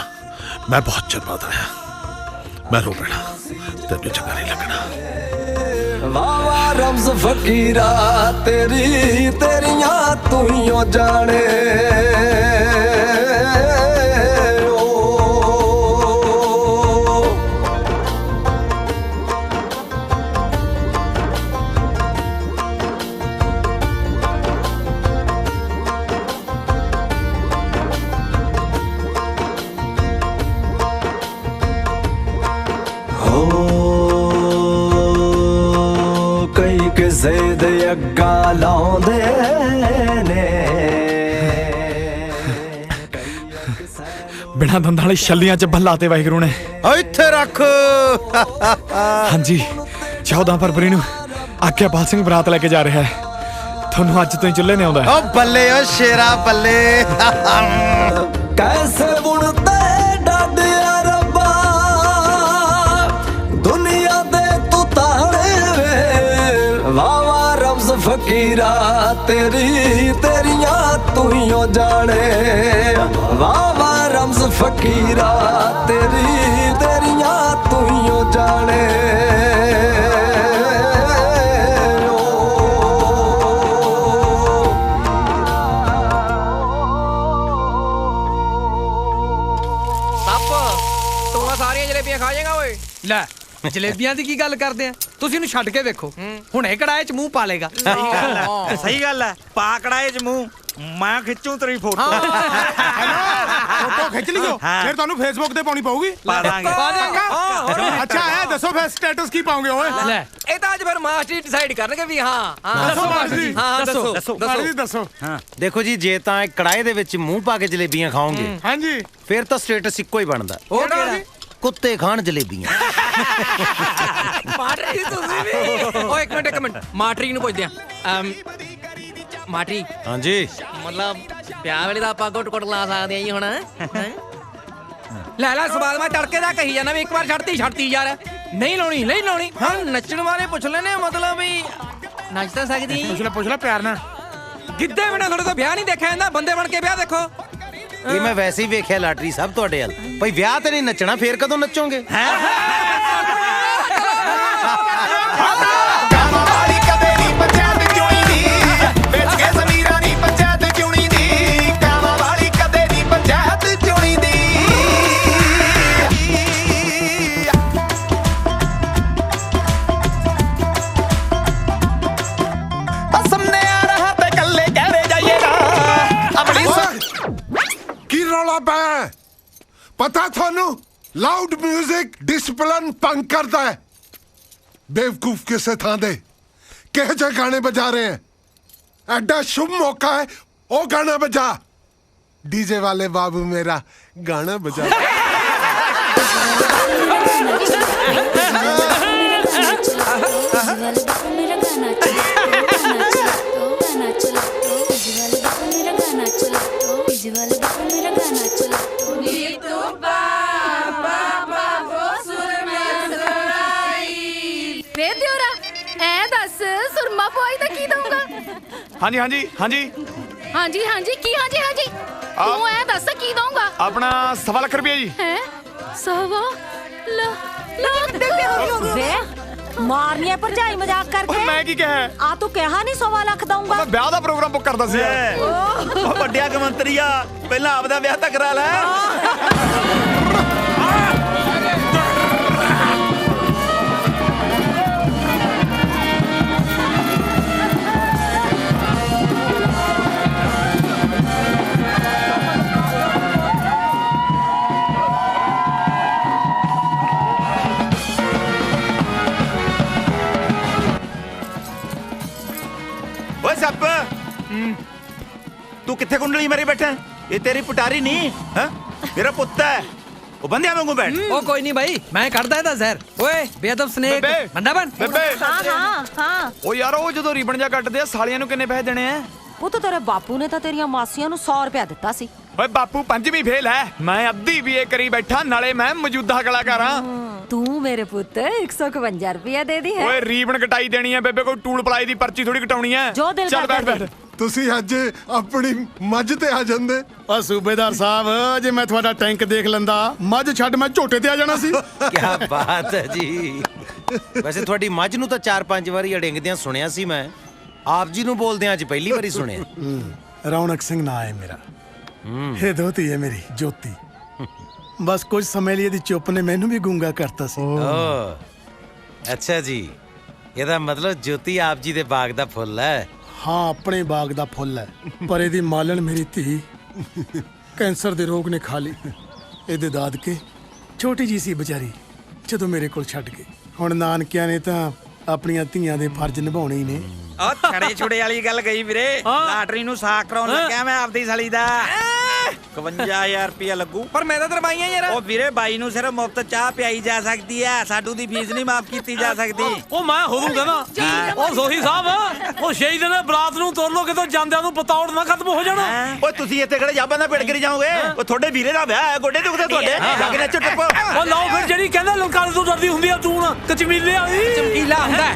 मैं बहुत चिर बाद आया मैं रो पैना तेन चंगा नहीं लगना वाह वाह रम्ज फकीरा तेरी तेरियां तू ही जाने कई किसे दे अग्गा लाउंदे ने बिना दंदां वाली छल्लियां च बल्लाते वाहिगुरू ने ਇੱਥੇ ਰੱਖ ਹਾਂਜੀ 14 ਫਰਵਰੀ ਨੂੰ ਆਗਿਆਪਾਲ ਸਿੰਘ ਬਰਾਤ ਲੈ ਕੇ ਜਾ ਰਿਹਾ ਹੈ ਤੁਹਾਨੂੰ ਅੱਜ ਤੋਂ ਹੀ ਚੁੱਲ੍ਹੇ ਨੇ ਆਉਂਦਾ ਓ ਬੱਲੇ ਓ ਸ਼ੇਰਾ ਬੱਲੇ कैसे बुनते डाडिया रब्बा दुनिया दे तू ताने वे वाह वाह रम्ज फकीरा तेरी तेरियां तू ही जाने वाह वाह रम्ज फकीरा तेरी तेरियां तू ही जाने ਖਾ ਜਾਏਗਾ ਓਏ ਲੈ ਜਲੇਬੀਆਂ ਦੀ ਕੀ ਗੱਲ ਕਰਦੇ ਆ ਤੁਸੀਂ ਇਹਨੂੰ ਛੱਡ ਕੇ ਵੇਖੋ ਹੁਣੇ ਕੜਾਏ 'ਚ ਮੂੰਹ ਪਾ ਲੇਗਾ ਸਹੀ ਗੱਲ ਹੈ ਪਾ ਕੜਾਏ 'ਚ ਮੂੰਹ ਮੈਂ ਖਿੱਚੂ ਤੇਰੀ ਫੋਟੋ ਫੋਟੋ ਖਿੱਚ ਲਿਓ ਫਿਰ ਤੁਹਾਨੂੰ ਫੇਸਬੁੱਕ ਤੇ ਪਾਉਣੀ ਪਊਗੀ ਪਾ ਦਾਂਗੇ ਅੱਛਾ ਹੈ ਦੱਸੋ ਫਿਰ ਸਟੇਟਸ ਕੀ ਪਾਉਂਗੇ ਓਏ ਲੈ ਇਹ ਤਾਂ ਅੱਜ ਫਿਰ ਮਾਸਟਰ ਡਿਸਾਈਡ ਕਰਨਗੇ ਵੀ ਦੱਸੋ ਮਾਸਟਰ ਹਾਂ ਦੱਸੋ ਦੇਖੋ ਜੀ ਜੇ ਤਾਂ ਕੜਾਏ ਦੇ ਵਿੱਚ ਮੂੰਹ ਪਾ ਕੇ ਜਲੇਬੀਆਂ ਖਾਓਗੇ ਹਾਂਜੀ ਫਿਰ ਤਾਂ ਸਟੇਟਸ ਇੱਕੋ ਹੀ ਬਣਦਾ ਉਹ ਕਿਹੜਾ ਕੁੱਤੇ ਖਾਣ ਜਲੇਬੀਆਂ ਮਾਟਰੀ ਤੁਸੀਂ ਵੀ ਓਏ ਇੱਕ ਮਿੰਟ ਮਾਟਰੀ ਨੂੰ ਪੁੱਛਦੇ ਆ ਮਾਟਰੀ ਹਾਂਜੀ ਮਤਲਬ ਵਿਆਹ ਵੇਲੇ ਦਾ ਆਪਾਂ ਘੁੱਟ ਲਾ ਸਕਦੇ ਆ ਜੀ ਹੁਣ ਲੈ ਸਵਾਲ ਮੈਂ ਤੜਕੇ ਦਾ ਕਹੀ ਜਾਣਾ ਵੀ ਇੱਕ ਵਾਰ ਛੱਡਤੀ ਯਾਰ ਨਹੀਂ ਲਾਉਣੀ ਹਾਂ ਨੱਚਣ ਵਾਲੇ ਪੁੱਛ ਲੈਨੇ ਮਤਲਬ ਵੀ ਨੱਚ ਤਾਂ ਸਕਦੀ ਪੁੱਛ ਲੈ ਪਿਆਰ ਨਾਲ ਗਿੱਧੇ ਬਿਨਾਂ ਤੁਹਾਡੇ ਤੋਂ ਵਿਆਹ ਨਹੀਂ ਦੇਖਿਆ ਜਾਂਦਾ ਬੰਦੇ ਬਣ ਕੇ ਵਿਆਹ ਦੇਖੋ ਇਹ ਮੈਂ ਵੈਸੇ ਹੀ ਵੇਖਿਆ ਲਾਟਰੀ ਸਾਹਿਬ ਤੁਹਾਡੇ ਵੱਲ ਭਾਈ ਵਿਆਹ ਤੇ ਨਹੀਂ ਨੱਚਣਾ ਫੇਰ ਕਦੋਂ ਨੱਚੋਗੇ पता थानू लाउड म्यूजिक डिसिप्लिन भंग करता है बेवकूफ किसे थां दे कह जे गाने बजा रहे हैं एडा शुभ मौका है ओ गाना बजा डीजे वाले बाबू मेरा गाना बजा ਵੇ ਦਿਓਰਾ ਐ ਦੱਸ ਸੁਰਮਾ ਪਵਾਈ ਦਾ ਕੀ ਦਊਗਾ ਹਾਂਜੀ ਹਾਂਜੀ ਹਾਂਜੀ ਹਾਂਜੀ ਹਾਂਜੀ ਕੀ ਹਾਂਜੀ ਹਾਂਜੀ ਤੂੰ ਐ ਦੱਸ ਕੀ ਦਊਂਗਾ? ਆਪਣਾ 1.25 ਲੱਖ ਰੁਪਏ ਜੀ। ਹੈ ਸਵਾ ਲੱਖ ਵੇ ਮਾਰਨੀ ਹੈ ਭਰਜਾਈ ਮਜ਼ਾਕ ਕਰਕੇ। ਮੈਂ ਕੀ ਕਿਹਾ? ਆ ਤੂੰ ਕਿਹਾ ਨਹੀਂ 1.25 ਲੱਖ ਦਊਂਗਾ। ਮੈਂ ਵਿਆਹ ਦਾ ਪ੍ਰੋਗਰਾਮ ਬੁੱਕ ਕਰਦਾ ਸੀ ਯਾਰ। ਉਹ ਵੱਡਿਆ ਕਮੰਤਰੀ ਆ, ਪਹਿਲਾਂ ਆਪਦਾ ਵਿਆਹ ਤਾਂ ਕਰਾ ਲੈ। ਓਏ ਸੱਪ, ਤੂੰ ਕਿੱਥੇ ਕੁੰਡਲੀ ਮਾਰੀ ਬੈਠਾ? ਇਹ ਤੇਰੀ ਪਟਾਰੀ ਨਹੀਂ ਹੈ, ਮੇਰਾ ਪੁੱਤ ਹੈ। ਉਹ ਬੰਦਿਆਂ ਵਾਂਗੂ ਬੈਠ। ਉਹ ਕੋਈ ਨਹੀਂ ਭਾਈ, ਮੈਂ ਕੱਢਦਾ ਇਹਦਾ ਜ਼ਹਿਰ। ਓਏ ਬੇਅਦਬ ਸਨੇਕ ਬੰਦਾ ਬਣ। ਹਾਂ ਉਹ ਯਾਰ ਉਹ ਜਦੋਂ ਰੀਬਨ ਜਾ ਕੱਟਦੇ ਆ ਸਾਲੀਆਂ ਨੂੰ ਕਿੰਨੇ ਪੈਸੇ ਦੇਣੇ ਆ? ਉਹ ਤਾਂ ਤੇਰੇ ਬਾਪੂ ਨੇ ਤਾਂ ਤੇਰੀਆਂ ਮਾਸੀਆਂ ਨੂੰ 100 ਰੁਪਇਆ ਦਿੱਤਾ ਸੀ। ਓਏ ਬਾਪੂ 5ਵੀਂ ਫੇਲ ਹੈ, ਮੈਂ ਅੱਧੀ BA ਕਰੀ ਬੈਠਾ, ਨਾਲੇ ਮੈਂ ਮੌਜੂਦਾ ਕਲਾਕਾਰ ਹਾਂ। ਤੂੰ ਮੇਰੇ ਪੁੱਤ 151 ਰੁਪਇਆ ਦੇ ਦੀ ਹੈ। ਓਏ ਰੀਬਨ ਕਟਾਈ ਦੇਣੀ ਹੈ ਬੇਬੇ, ਕੋਈ ਟੂਲ ਪਲਾਈ ਦੀ ਪਰਚੀ ਥੋੜੀ ਕਟਾਉਣੀ ਹੈ। ਜੋ ਦਿਲ ਚੱਲ ਕਰਦਾ ਬੈਠ। ਤੁਸੀਂ ਅੱਜ ਆਪਣੀ ਮੱਝ ਤੇ ਆ ਜਾਂਦੇ। ਓ ਸੂਬੇਦਾਰ ਸਾਹਿਬ, ਜੇ ਮੈਂ ਤੁਹਾਡਾ ਟੈਂਕ ਦੇਖ ਲੈਂਦਾ, ਮੱਝ ਛੱਡ ਮੈਂ ਝੋਟੇ ਤੇ ਆ ਜਾਣਾ ਸੀ। ਕੀ ਬਾਤ ਹੈ ਜੀ। ਵੈਸੇ ਤੁਹਾਡੀ ਮੱਝ ਨੂੰ ਤਾਂ 4-5 ਵਾਰੀ ਅੜਿੰਗਦਿਆਂ ਸੁਣਿਆ ਸੀ ਮੈਂ, ਆਪ ਜੀ ਨੂੰ ਬੋਲਦਿਆਂ ਅੱਜ ਪਹਿਲੀ ਵਾਰੀ ਸੁਣਿਆ। ਰੌਣਕ ਸਿੰਘ ਨਾਂ ਹੈ ਮੇਰਾ। ਇਹ ਦੋਤੀ ਹੈ ਮੇਰੀ ਜੋਤੀ। ਬਸ ਕੁਝ ਸਮੇਂ ਲਈ ਇਹਦੀ ਚੁੱਪ ਨੇ ਮੈਨੂੰ ਵੀ ਗੂੰਗਾ ਕਰਤਾ ਸੀ। ਅੱਛਾ ਜੀ, ਇਹਦਾ ਮਤਲਬ ਜੋਤੀ ਆਪ ਜੀ ਦੇ ਬਾਗ ਦਾ ਫੁੱਲ ਹੈ। ਹਾਂ, ਆਪਣੇ ਬਾਗ ਦਾ ਫੁੱਲ ਹੈ, ਪਰ ਇਹਦੀ ਮਾਲਣ ਮੇਰੀ ਧੀ ਕੈਂਸਰ ਦੇ ਰੋਗ ਨੇ ਖਾ ਲਈ। ਇਹਦੇ ਦਾਦਕੇ ਛੋਟੀ ਜੀ ਸੀ ਵਿਚਾਰੀ, ਜਦੋਂ ਮੇਰੇ ਕੋਲ ਛੱਡ ਗਏ। ਹੁਣ ਨਾਨਕਿਆਂ ਨੇ ਤਾਂ ਆਪਣੀਆਂ ਧੀਆਂ ਦੇ ਫਰਜ਼ ਨਿਭਾਉਣੇ ਹੀ ਨੇ। ਉਹ ਛੜੇ ਛੁੜੇ ਵਾਲੀ ਗੱਲ ਗਈ ਵੀਰੇ। ਲਾਟਰੀ ਨੂੰ ਸਾਕ ਕਰਾਉਣ ਲੱਗਿਆ ਮੈਂ ਆਪਦੀ ਸਾਲੀ ਦਾ। 51000 ਰੁਪਇਆ ਲੱਗੂ। ਪਰ ਮੈਂ ਤਾਂ ਦਰਬਾਈਆਂ ਯਾਰ। ਉਹ ਵੀਰੇ ਬਾਈ ਨੂੰ ਸਿਰਫ ਮੁਫਤ ਚਾਹ ਪਿਆਈ ਜਾ ਸਕਦੀ ਹੈ, ਸਾਡੂ ਦੀ ਫੀਸ ਨਹੀਂ ਮਾਫ ਕੀਤੀ ਜਾ ਸਕਦੀ। ਉਹ ਮੈਂ ਹੋਊਂਗਾ ਨਾ। ਉਹ ਸੋਹੀ ਸਾਹਿਬ, ਉਹ ਸ਼ਹੀਦ ਨੇ ਬਰਾਤ ਨੂੰ ਤੋਰ ਲੋ, ਕਿਤੋਂ ਜਾਂਦਿਆਂ ਨੂੰ ਪਤੌੜ ਨਾ ਖਤਮ ਹੋ ਜਾਣਾ। ਓਏ ਤੁਸੀਂ ਇੱਥੇ ਕਿਹੜੇ ਜਾਬਾਂ ਦਾ ਪੇੜ ਕਰੀ ਜਾਓਗੇ? ਉਹ ਤੁਹਾਡੇ ਵੀਰੇ ਦਾ ਵਿਆਹ ਹੈ, ਗੋਡੇ ਦੁਖਦੇ ਤੁਹਾਡੇ, ਜਾ ਕੇ ਨੱਚੋ ਟੱਪੋ। ਉਹ ਲਓ ਫਿਰ, ਜਿਹੜੀ ਕਹਿੰਦਾ ਲਲਕਾਰੇ ਤੋਂ ਡਰਦੀ ਹੁੰਦੀ ਆ ਤੂੰ ਕਚਮੀਲੇ ਵਾਲੀ। ਚਮਕੀਲਾ ਹੁੰਦਾ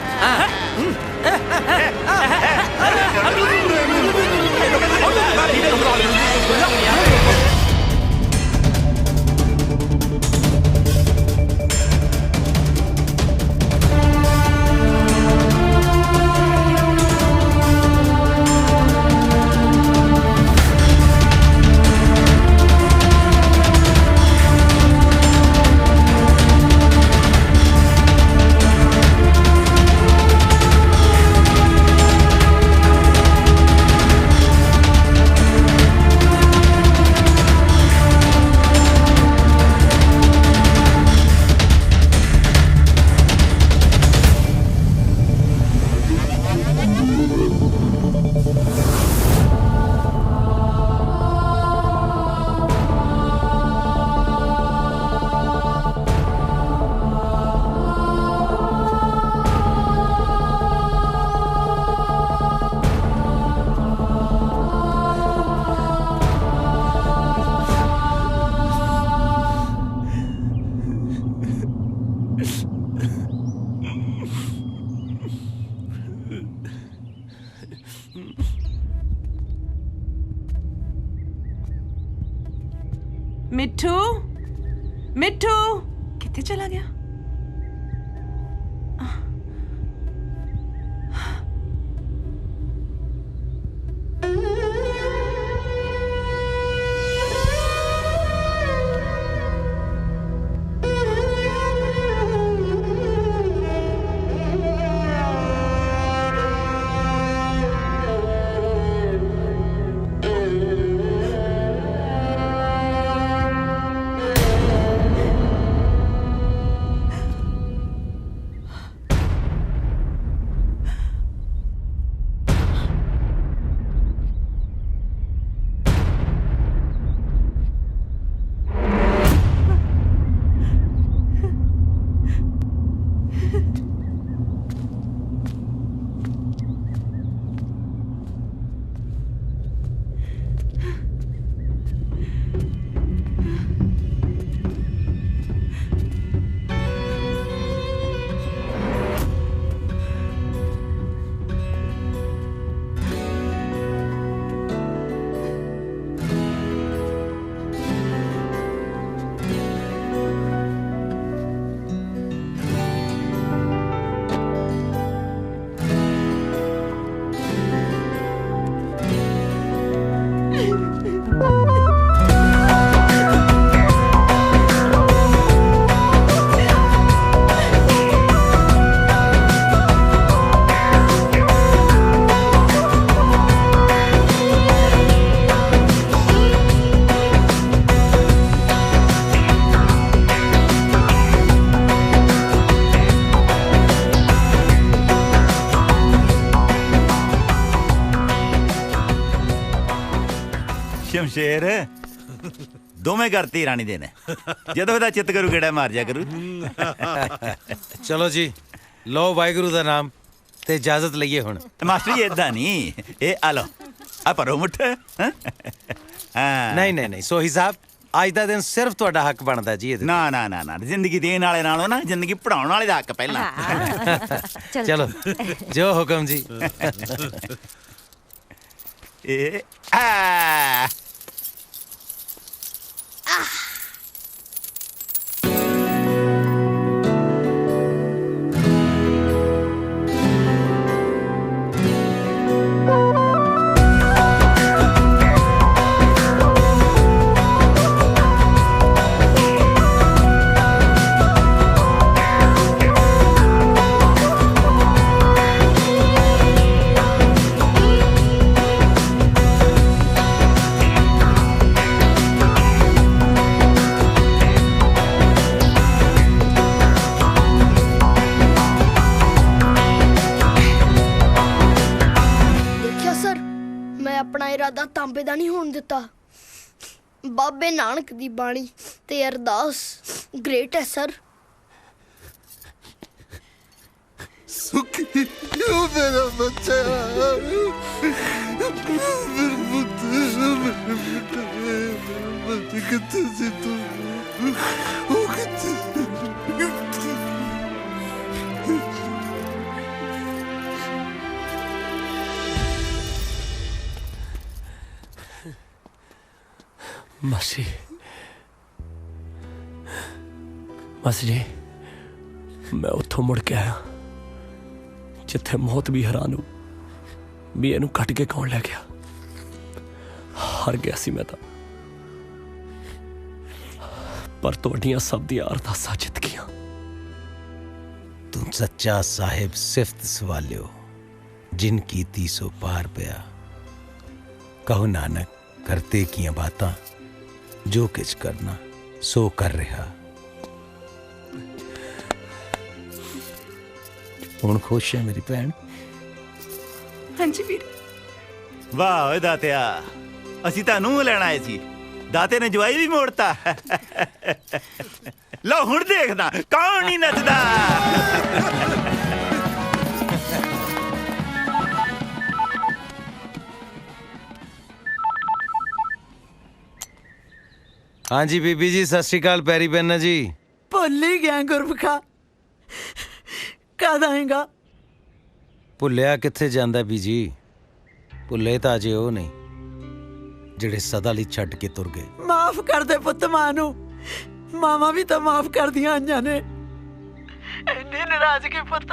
ਮਿੱਠੂ, ਮਿੱਠੂ ਕਿੱਥੇ ਚਲਾ ਗਿਆ? ਸ਼ਮਸ਼ੇਰ ਦੋਵੇਂ ਘਰ ਧੀ ਰਾਣੀ ਦੇ ਨੇ ਜਦੋਂ ਇਹਦਾ ਚਿੱਤ ਕਰੂ ਗੇੜਾ ਮਾਰ ਜਾ ਕਰੂ ਚਲੋ ਜੀ ਲਓ ਵਾਹਿਗੁਰੂ ਦਾ ਨਾਮ ਤੇ ਇਜਾਜ਼ਤ ਲਈਏ ਹੁਣ। ਮਾਸਟਰ ਜੀ ਏਦਾਂ ਨਹੀਂ, ਇਹ ਆ ਲਓ ਆ ਭਰੋ ਮੁੱਠ। ਨਹੀਂ ਸੋਹੀ ਸਾਹਿਬ ਅੱਜ ਦਾ ਦਿਨ ਸਿਰਫ ਤੁਹਾਡਾ ਹੱਕ ਬਣਦਾ ਜੀ ਇਹਦੇ। ਨਾ ਜ਼ਿੰਦਗੀ ਦੇਣ ਵਾਲੇ ਨਾਲੋਂ ਨਾ ਜ਼ਿੰਦਗੀ ਪੜਾਉਣ ਵਾਲੇ ਦਾ ਹੱਕ ਪਹਿਲਾਂ। ਚਲੋ ਜੋ ਹੁਕਮ ਜੀ। ਇਹ ਆ ਇਰਾਦਾ ਤਾਂਬੇ ਦਾ ਨਹੀਂ ਹੋਣ ਦਿੱਤਾ। ਬਾਬੇ ਨਾਨਕ ਦੀ ਬਾਣੀ ਤੇ ਅਰਦਾਸ ਗ੍ਰੇਟ ਹੈ ਸਰ। ਸੁਖੀ ਓ ਮੇਰਾ ਬੱਚਾ, ਮੇਰੇ ਪੁੱਤ ਕਿੱਥੇ ਸੀ ਤੂੰ? ਉਹ ਕਿੱਥੇ? ਮਾਸੀ ਜੀ, ਮੈਂ ਉੱਥੋਂ ਮੁੜ ਕੇ ਆਇਆ ਜਿੱਥੇ ਮੌਤ ਵੀ ਹੈਰਾਨ ਹੋ ਵੀ ਇਹਨੂੰ ਕੱਟ ਕੇ ਕੌਣ ਲੈ ਗਿਆ। ਹਾਰ ਗਿਆ ਸੀ ਮੈਂ ਤਾਂ, ਪਰ ਤੁਹਾਡੀਆਂ ਸਭ ਦੀਆਂ ਅਰਦਾਸਾਂ ਜਿੱਤ ਗਈਆਂ। ਤੂੰ ਸੱਚਾ ਸਾਹਿਬ ਸਿਫਤ ਸਵਾਲਿਓ ਜਿਨ ਕੀਤੀ ਸੋ ਪਾਰ ਪਿਆ। ਕਹੋ ਨਾਨਕ ਕਰਤੇ ਕੀਆਂ ਬਾਤਾਂ ਜੋ ਕਿਛ ਕਰਨਾ ਸੋ ਕਰ ਰਿਹਾ। ਹੁਣ ਖੁਸ਼ ਹੈ ਮੇਰੀ ਭੈਣ? ਹਾਂਜੀ ਵੀਰ। ਵਾਹ ਓਏ ਦਾਤਿਆ, ਅਸੀਂ ਤਾਂ ਨੂੰਹ ਲੈਣ ਆਏ ਸੀ, ਦਾਤੇ ਨੇ ਜਵਾਈ ਵੀ ਮੋੜਤਾ। ਲਓ ਹੁਣ ਦੇਖਦਾ ਕੌਣ ਨਹੀਂ ਨੱਚਦਾ। हाँ जी बीबी जी सत श्री अकाल, पैरी पैना जी। भुल ही गया गुरमुखा, कद आएगा? भुलिया किथे जांदा बीजी, भुले तां अजे ਉਹ ਨਹੀਂ ਜਿਹੜੇ ਸਦਾ ਲਈ ਛੱਡ ਕੇ ਤੁਰ ਗਏ। माफ कर दे पुत्त मां नू, मावा भी तो माफ कर दियां आइयां ने। इन्नी नाराजगी पुत्त।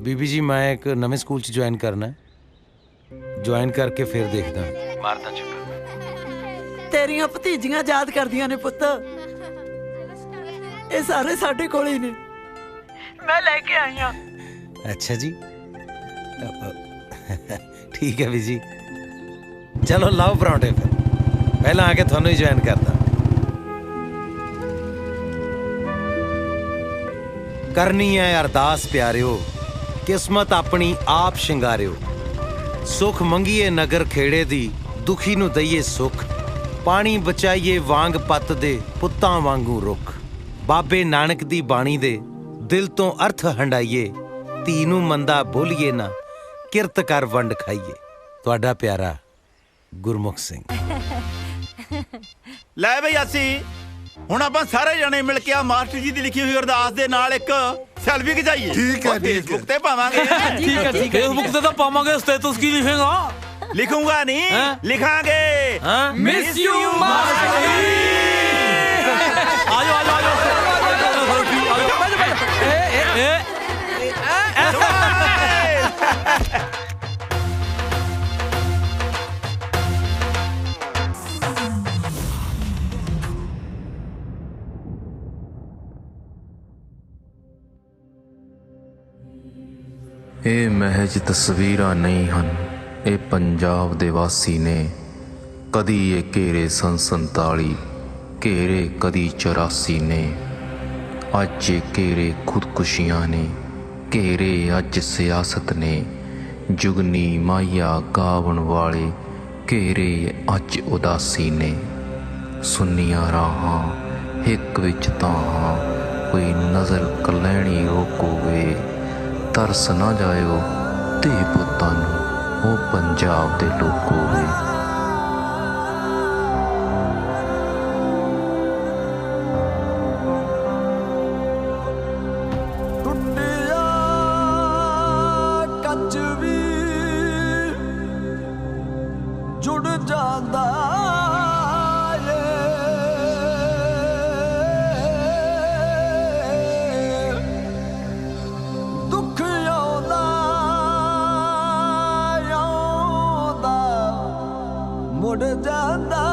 बीबी जी मैं एक नਵੇਂ ਸਕੂਲ 'ਚ ਜੁਆਇਨ करना है, ਜੁਆਇਨ ਕਰਕੇ ਫਿਰ ਦੇਖਦਾ ਮਾਰਦਾ ਚੱਕਰ। तेरियां भतीजियां याद करदियां ने पुत्त, ये सारे साडे कोल ही ने, मैं लेके आई हां। अच्छा जी ठीक है भी जी, चलो लाओ परांठे फिर, पहला आके थानू ही ज्वाइन करदा। करनी है अरदास प्यारिओ, किस्मत अपनी आप शिंगारिओ। सुख मंगीए नगर खेड़े दी, दुखी नू दईए सुख। पानी बचाइए वांग पत दे, पुत्तां वांगू रुख। बाबे नानक दी बाणी दे, दिल तो अर्थ हंडाइए। धी नू मंदा बोलिए ना, किरत कर वंड खाइए। तुहाडा प्यारा गुरमुख सिंह। ਲੈ ਬਈ ਅਸੀਂ ਹੁਣ ਆਪਾਂ ਸਾਰੇ ਜਣੇ ਮਿਲ ਕੇ ਆ ਮਾਸਟਰ ਜੀ ਦੀ ਲਿਖੀ ਹੋਈ ਅਰਦਾਸ ਦੇ ਨਾਲ ਇੱਕ ਸੈਲਫੀ ਖਿਚਾਈਏ। ਠੀਕ ਹੈ, ਫੇਸਬੁੱਕ ਤੇ ਪਾਵਾਂਗੇ। ਠੀਕ ਹੈ ਫੇਸਬੁੱਕ ਤੇ ਤਾਂ ਪਾਵਾਂਗੇ, ਸਟੇਟਸ ਕੀ ਲਿਖੇਗਾ? ਲਿਖੂੰਗਾ ਨਹੀਂ, ਲਿਖਾਂਗੇ। ਮਿਸ ਯੂ ਮਾਸਟਰ ਜੀ। ਆਜੋ ਆਜੋ ਆਜੋ ਇਹ ਮਹਿਜ ਤਸਵੀਰਾਂ ਨਹੀਂ ਹਨ, ਇਹ ਪੰਜਾਬ ਦੇ ਵਾਸੀ ਨੇ। ਕਦੀ ਇਹ ਘੇਰੇ ਸਨ 47, ਘੇਰੇ ਕਦੀ 84 ਨੇ। ਅੱਜ ਇਹ ਘੇਰੇ ਖੁਦਕੁਸ਼ੀਆਂ ਨੇ, ਘੇਰੇ ਅੱਜ ਸਿਆਸਤ ਨੇ। ਜੁਗਨੀ ਮਾਇਆ ਗਾਵਣ ਵਾਲੇ घेरे अज उदासी ने सुनिया राहां हिक विच ताहां कोई नज़र कलैणी रोकोवे तरस ना जायो ते पुत्तां नूं ओ पंजाब दे लोको वे। जुड़ जांदा ਏ दुख आउंदा मुड़ जांदा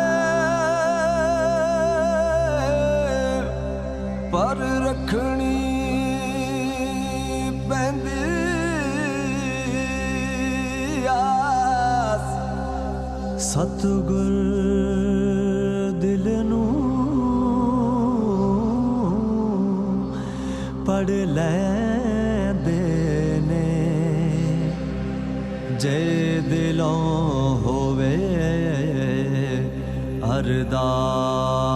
ਏ पर रखनी पैंदी सतगुर दिल नू पढ़ लैंदे ने जे दिलों होवे अरदास।